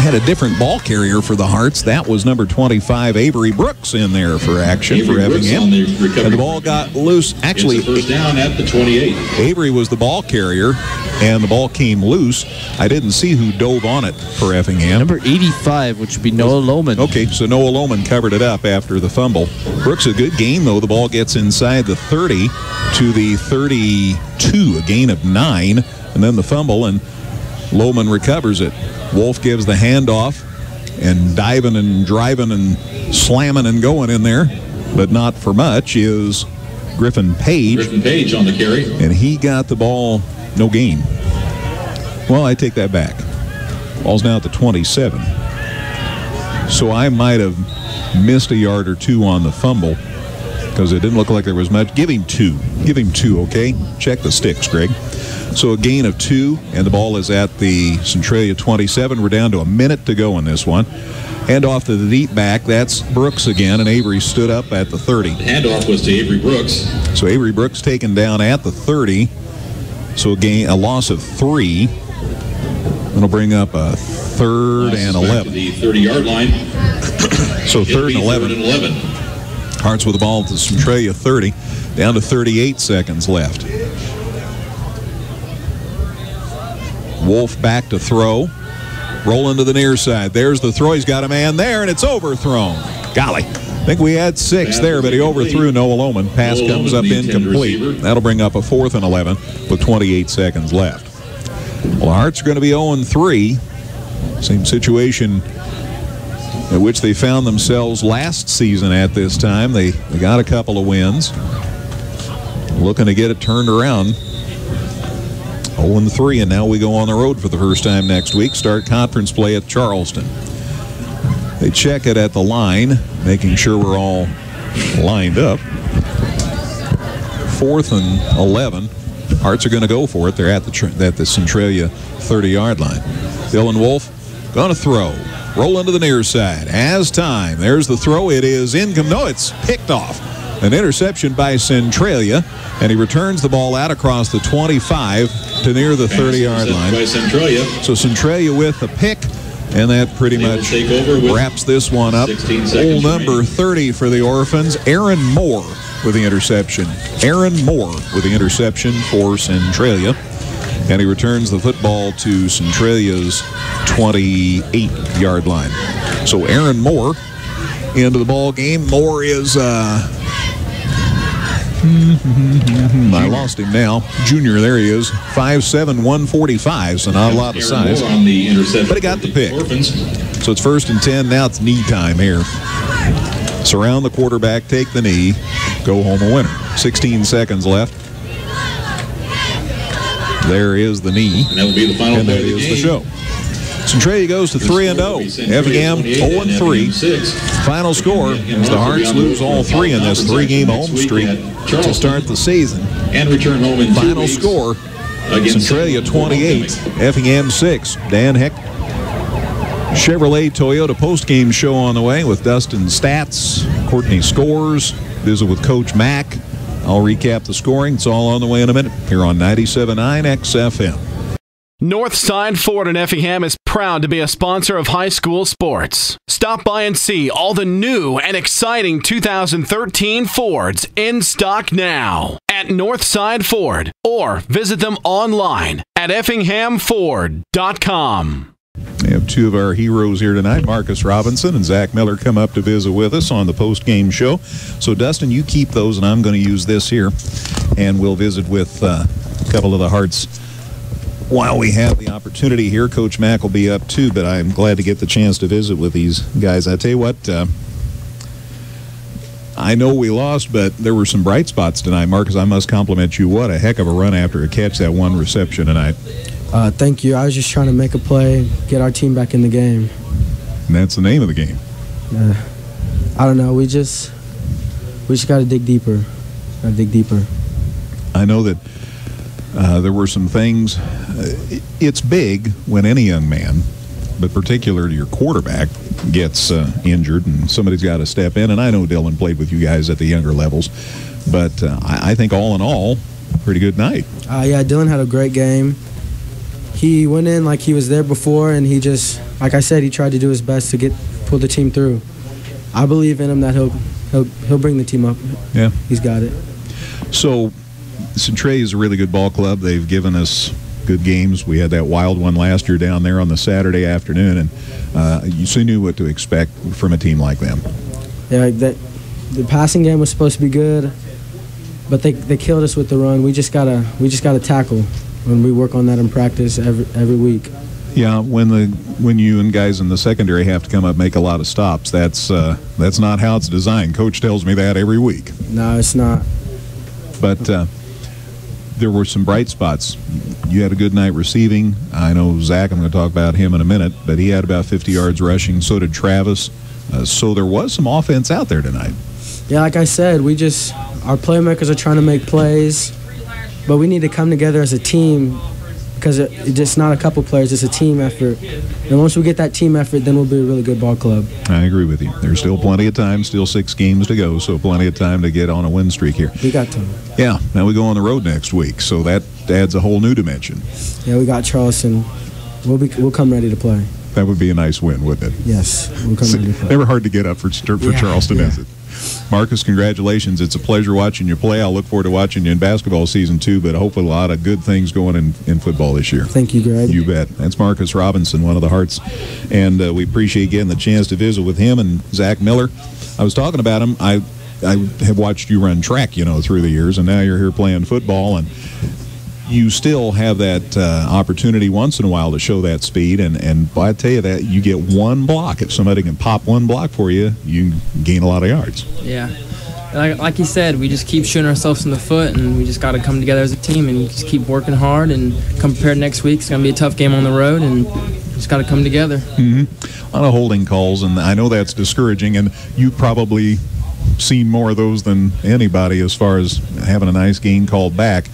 Speaker 3: Had a different ball carrier for the Hearts. That was number 25, Avery Brooks, in there for action for Effingham. And the ball got loose. Actually,
Speaker 9: it's a first down at the 28.
Speaker 3: Avery was the ball carrier, and the ball came loose. I didn't see who dove on it for Effingham.
Speaker 4: Number 85, which would be Noah Lohman.
Speaker 3: Okay, so Noah Lohman covered it up after the fumble. Brooks, a good gain, though. The ball gets inside the 30 to the 32, a gain of 9, and then the fumble, and Lohman recovers it. Wolf gives the handoff, and diving and driving and slamming and going in there, but not for much, is Griffin Page.
Speaker 9: Griffin Page on the carry.
Speaker 3: And he got the ball, no gain. Well, I take that back. Ball's now at the 27. So I might have missed a yard or two on the fumble because it didn't look like there was much. Give him 2. Give him 2, okay? Check the sticks, Greg. So a gain of 2, and the ball is at the Centralia 27. We're down to a minute to go in this one. Hand off to the deep back. That's Brooks again, and Avery stood up at the 30.
Speaker 9: The handoff was to Avery Brooks.
Speaker 3: So Avery Brooks taken down at the 30. So a loss of 3. That'll bring up a third and 11.
Speaker 9: The 30-yard line.
Speaker 3: So third and 11. Hearts with the ball to Centralia 30. Down to 38 seconds left. Wolf back to throw. Rolling to the near side. There's the throw. He's got a man there, and it's overthrown. Golly. I think we had 6 there, but he overthrew Noah Lohman. Pass comes up incomplete. That'll bring up a 4th and 11 with 28 seconds left. Well, the Hearts are going to be 0-3. Same situation in which they found themselves last season at this time. They got a couple of wins. Looking to get it turned around. 0-3, and now we go on the road for the first time next week. Start conference play at Charleston. They check it at the line, making sure we're all lined up. 4th and 11. Hearts are going to go for it. They're at the Centralia 30-yard line. Dylan Wolf going to throw. Roll into the near side. As time. There's the throw. It is incomplete. No, it's picked off. An interception by Centralia, and he returns the ball out across the 25 to near the 30-yard line.
Speaker 9: By Centralia.
Speaker 3: So Centralia with a pick, and that pretty much wraps this one up. Goal number 30 for the Orphans. Aaron Moore with the interception. Aaron Moore with the interception for Centralia. And he returns the football to Centralia's 28-yard line. So Aaron Moore into the ball game. Moore is I lost him now. Junior, there he is. 5'7", 145, so not a lot of size. But he got the pick. So it's 1st and 10. Now it's knee time here. Surround the quarterback, take the knee, go home a winner. 16 seconds left. There is the knee.
Speaker 9: And that will be the final
Speaker 3: play of the game. The show. Centralia goes to 3-0. Effingham 0-3. Final score as the Hearts lose all 3 in this 3-game home streak to start the season.
Speaker 9: And return home in
Speaker 3: final score: Centralia 28, Effingham 6. Dan Heck, Chevrolet Toyota postgame show on the way with Dustin Stats, Courtney Scores, visit with Coach Mack. I'll recap the scoring. It's all on the way in a minute here on 97.9 XFM.
Speaker 1: Northside Ford in Effingham is proud to be a sponsor of high school sports. Stop by and see all the new and exciting 2013 Fords in stock now at Northside Ford, or visit them online at effinghamford.com.
Speaker 3: We have 2 of our heroes here tonight. Marcus Robinson and Zach Miller come up to visit with us on the post-game show. So, Dustin, you keep those, and I'm going to use this here, and we'll visit with a couple of the Hearts while we have the opportunity here. Coach Mack will be up too, but I'm glad to get the chance to visit with these guys. I tell you what, I know we lost, but there were some bright spots tonight. Marcus, I must compliment you. What a heck of a run after a catch, that one reception tonight.
Speaker 12: Thank you. I was just trying to make a play, get our team back in the game.
Speaker 3: And that's the name of the game.
Speaker 12: I don't know. We just got to dig deeper.
Speaker 3: I know that there were some things. It's big when any young man, but particularly your quarterback, gets injured and somebody's got to step in. And I know Dylan played with you guys at the younger levels, but I think all in all, pretty good night.
Speaker 12: Yeah, Dylan had a great game. He went in like he was there before, and he just, like I said, he tried to do his best to pull the team through. I believe in him that he'll bring the team up.
Speaker 3: Yeah,
Speaker 12: he's got it.
Speaker 3: So Centralia is a really good ball club. They've given us good games. We had that wild one last year down there on the Saturday afternoon, and you soon knew what to expect from a team like them.
Speaker 12: Yeah, the passing game was supposed to be good, but they killed us with the run. We just gotta tackle, and we work on that in practice every week.
Speaker 3: Yeah, when you and guys in the secondary have to come up, make a lot of stops, that's not how it's designed. Coach tells me that every week.
Speaker 12: No, it's not.
Speaker 3: But there were some bright spots. You had a good night receiving. I know Zach, I'm going to talk about him in a minute, but he had about 50 yards rushing. So did Travis. So there was some offense out there tonight.
Speaker 12: Yeah, like I said, our playmakers are trying to make plays, but we need to come together as a team because it's just not a couple players, it's a team effort. And once we get that team effort, then we'll be a really good ball club.
Speaker 3: I agree with you. There's still plenty of time, still 6 games to go, so plenty of time to get on a win streak here.
Speaker 12: We got time.
Speaker 3: Yeah, now we go on the road next week, so that adds a whole new dimension.
Speaker 12: Yeah, we got Charleston. We'll come ready to play.
Speaker 3: That would be a nice win, wouldn't it?
Speaker 12: Yes, we'll come ready to play.
Speaker 3: Never hard to get up for Charleston, is it? Marcus, congratulations. It's a pleasure watching you play. I'll look forward to watching you in basketball season 2, but hopefully a lot of good things going in football this year.
Speaker 12: Thank you, Greg.
Speaker 3: You bet. That's Marcus Robinson, one of the Hearts, and we appreciate getting the chance to visit with him and Zach Miller. I was talking about him. I have watched you run track, through the years, and now you're here playing football, and you still have that opportunity once in a while to show that speed, and I tell you that you get one block. If somebody can pop one block for you, you gain a lot of yards.
Speaker 13: Yeah. Like you said, we just keep shooting ourselves in the foot, and we just got to come together as a team and just keep working hard and come prepared next week. It's going to be a tough game on the road, and just got to come together.
Speaker 3: Mm-hmm. A lot of holding calls, and I know that's discouraging, and you've probably seen more of those than anybody as far as having a nice game called back.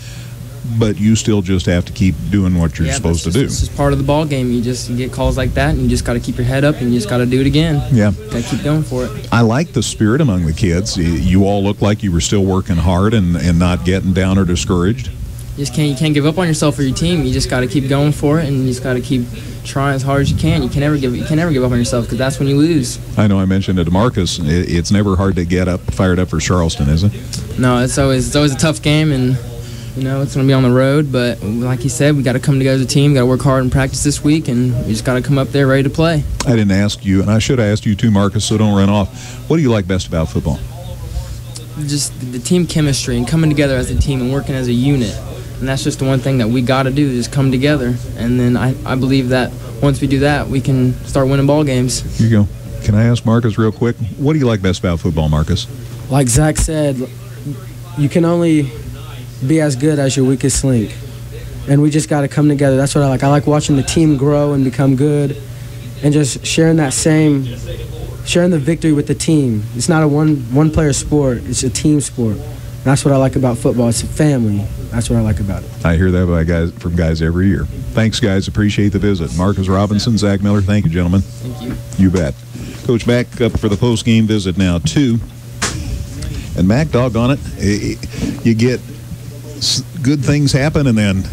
Speaker 3: But you still just have to keep doing what you're supposed to do.
Speaker 13: This is part of the ball game. You get calls like that, and you just got to keep your head up, and you just got to do it again.
Speaker 3: Yeah.
Speaker 13: Got to keep going for it.
Speaker 3: I like the spirit among the kids. You all look like you were still working hard and not getting down or discouraged.
Speaker 13: You can't give up on yourself for your team. You just got to keep going for it, and you just got to keep trying as hard as you can. You can never give up on yourself, because that's when you lose.
Speaker 3: I know I mentioned it to Marcus. It's never hard to get fired up for Charleston, is it?
Speaker 13: No, it's always a tough game, and it's going to be on the road, but like you said, we got to come together as a team, got to work hard in practice this week, and we just got to come up there ready to play.
Speaker 3: I didn't ask you, and I should have asked you too, Marcus, so don't run off. What do you like best about football?
Speaker 13: Just the team chemistry and coming together as a team and working as a unit. And that's just the one thing that we got to do, is come together. And then I believe that once we do that, we can start winning ball games.
Speaker 3: Here you go. Can I ask Marcus real quick, what do you like best about football, Marcus?
Speaker 12: Like Zach said, you can only be as good as your weakest link, and we just got to come together. That's what I like. I like watching the team grow and become good, and just sharing the victory with the team. It's not a one player sport, it's a team sport. That's what I like about football. It's a family. That's what I like about it.
Speaker 3: I hear that from guys every year. Thanks, guys. Appreciate the visit. Marcus Robinson, Zach Miller, thank you, gentlemen.
Speaker 13: Thank you.
Speaker 3: You bet. Coach, back up for the post-game visit now, too. And Mac, doggone it, you get good things happen, and then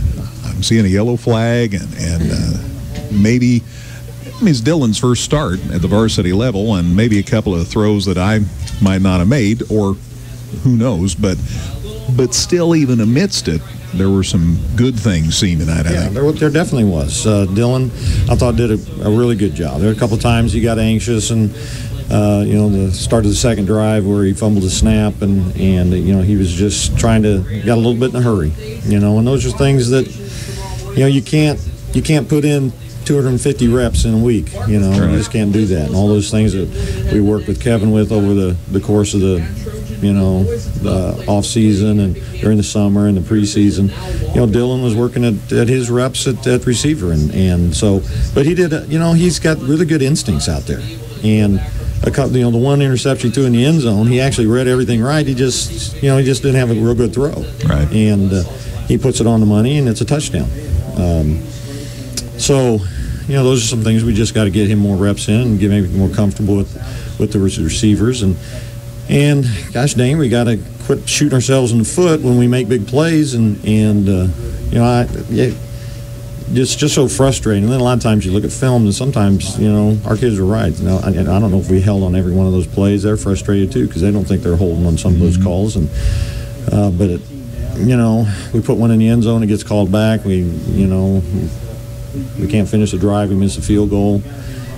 Speaker 3: I'm seeing a yellow flag, and maybe it's Dylan's first start at the varsity level, and maybe a couple of throws that I might not have made, or who knows, but still, even amidst it, there were some good things seen tonight, I think.
Speaker 14: There definitely was. Dylan, I thought, did a really good job. There were a couple times he got anxious, and the start of the second drive where he fumbled the snap, and he was just got a little bit in a hurry, and those are things that, you can't put in 250 reps in a week, You just can't do that. And all those things that we worked with Kevin with over the course of the off season and during the summer and the preseason, Dylan was working at his reps at receiver, and so, but he did, he's got really good instincts out there, and the one interception he threw in the end zone, he actually read everything right. He just didn't have a real good throw,
Speaker 3: right?
Speaker 14: And he puts it on the money, and it's a touchdown. So, those are some things we just got to get him more reps in and get him more comfortable with the receivers. And gosh dang, we got to quit shooting ourselves in the foot when we make big plays, just so frustrating. And then a lot of times you look at film, and sometimes our kids are right. I don't know if we held on every one of those plays. They're frustrated too because they don't think they're holding on some of those calls. And we put one in the end zone, it gets called back. We can't finish the drive. We miss a field goal.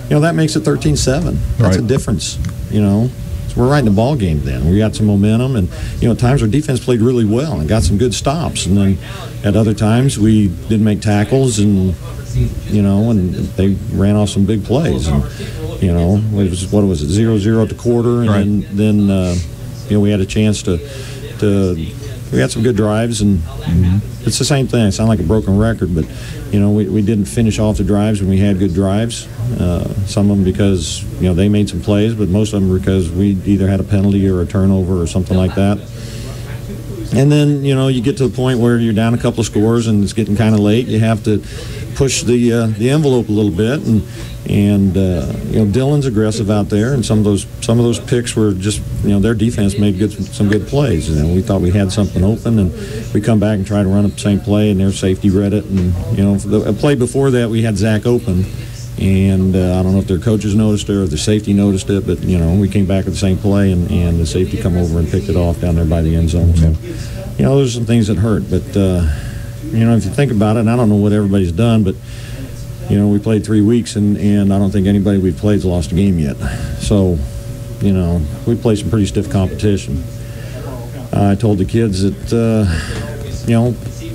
Speaker 14: That makes it 13-7. That's a difference. We're right in the ball game then. We got some momentum, and at times our defense played really well and got some good stops, and then at other times we didn't make tackles, and and they ran off some big plays, and it was 0-0 at the quarter, and then we had a chance to we had some good drives, and it's the same thing. It sounds like a broken record, but we didn't finish off the drives when we had good drives. Some of them because they made some plays, but most of them because we either had a penalty or a turnover or something like that. And then, you get to the point where you're down a couple of scores and it's getting kind of late. You have to push the envelope a little bit, and Dylan's aggressive out there, and some of those picks were just, their defense made some good plays. We thought we had something open, and we come back and try to run up the same play, and their safety read it. And a play before that, we had Zach open, and I don't know if their coaches noticed it or the safety noticed it, but we came back with the same play, and the safety come over and picked it off down there by the end zone. So those are some things that hurt, but if you think about it, and I don't know what everybody's done, but we played 3 weeks, and I don't think anybody we've played's lost a game yet. So we played some pretty stiff competition. I told the kids that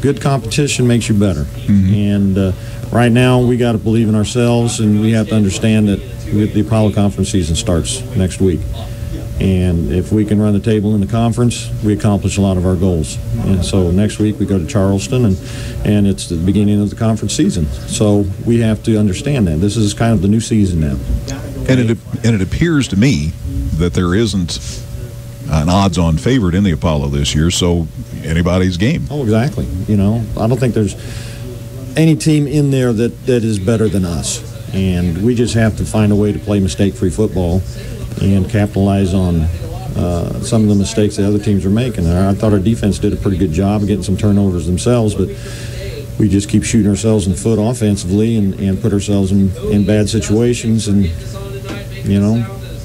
Speaker 14: good competition makes you better. And right now we got to believe in ourselves, and we have to understand that the Apollo Conference season starts next week. And if we can run the table in the conference, we accomplish a lot of our goals. And so next week we go to Charleston, and it's the beginning of the conference season. So we have to understand that. This is kind of the new season now.
Speaker 3: And it appears to me that there isn't an odds-on favorite in the Apollo this year, so anybody's game.
Speaker 14: Oh, exactly. I don't think there's any team in there that is better than us. And we just have to find a way to play mistake-free football and capitalize on some of the mistakes the other teams are making. I thought our defense did a pretty good job of getting some turnovers themselves, but we just keep shooting ourselves in the foot offensively and put ourselves in bad situations. And,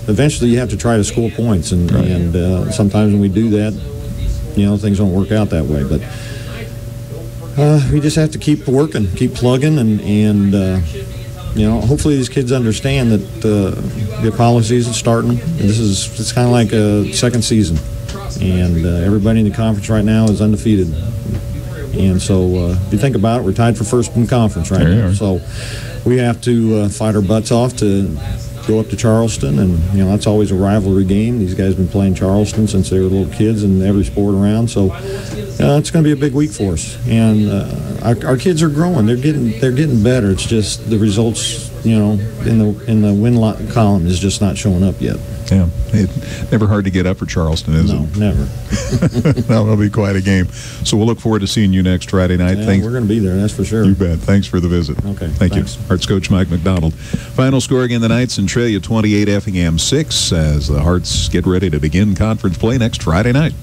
Speaker 14: eventually you have to try to score points. And sometimes when we do that, things don't work out that way. But we just have to keep working, keep plugging, and hopefully these kids understand that the Apollo season's starting. It's kind of like a second season, and everybody in the conference right now is undefeated. And so if you think about it, we're tied for first in the conference right now. So we have to fight our butts off to go up to Charleston, and that's always a rivalry game. These guys have been playing Charleston since they were little kids in every sport around. So it's going to be a big week for us, and our kids are growing. They're getting better. It's just the results, in the win column is just not showing up yet.
Speaker 3: Yeah, it's never hard to get up for Charleston, is it?
Speaker 14: No, never.
Speaker 3: That'll be quite a game. So we'll look forward to seeing you next Friday night.
Speaker 14: Yeah, we're going to be there, that's for sure.
Speaker 3: You bet. Thanks for the visit.
Speaker 14: Okay,
Speaker 3: Thanks. You. Hearts coach Mike McDonald. Final score again tonight, Centralia 28, Effingham 6, as the Hearts get ready to begin conference play next Friday night.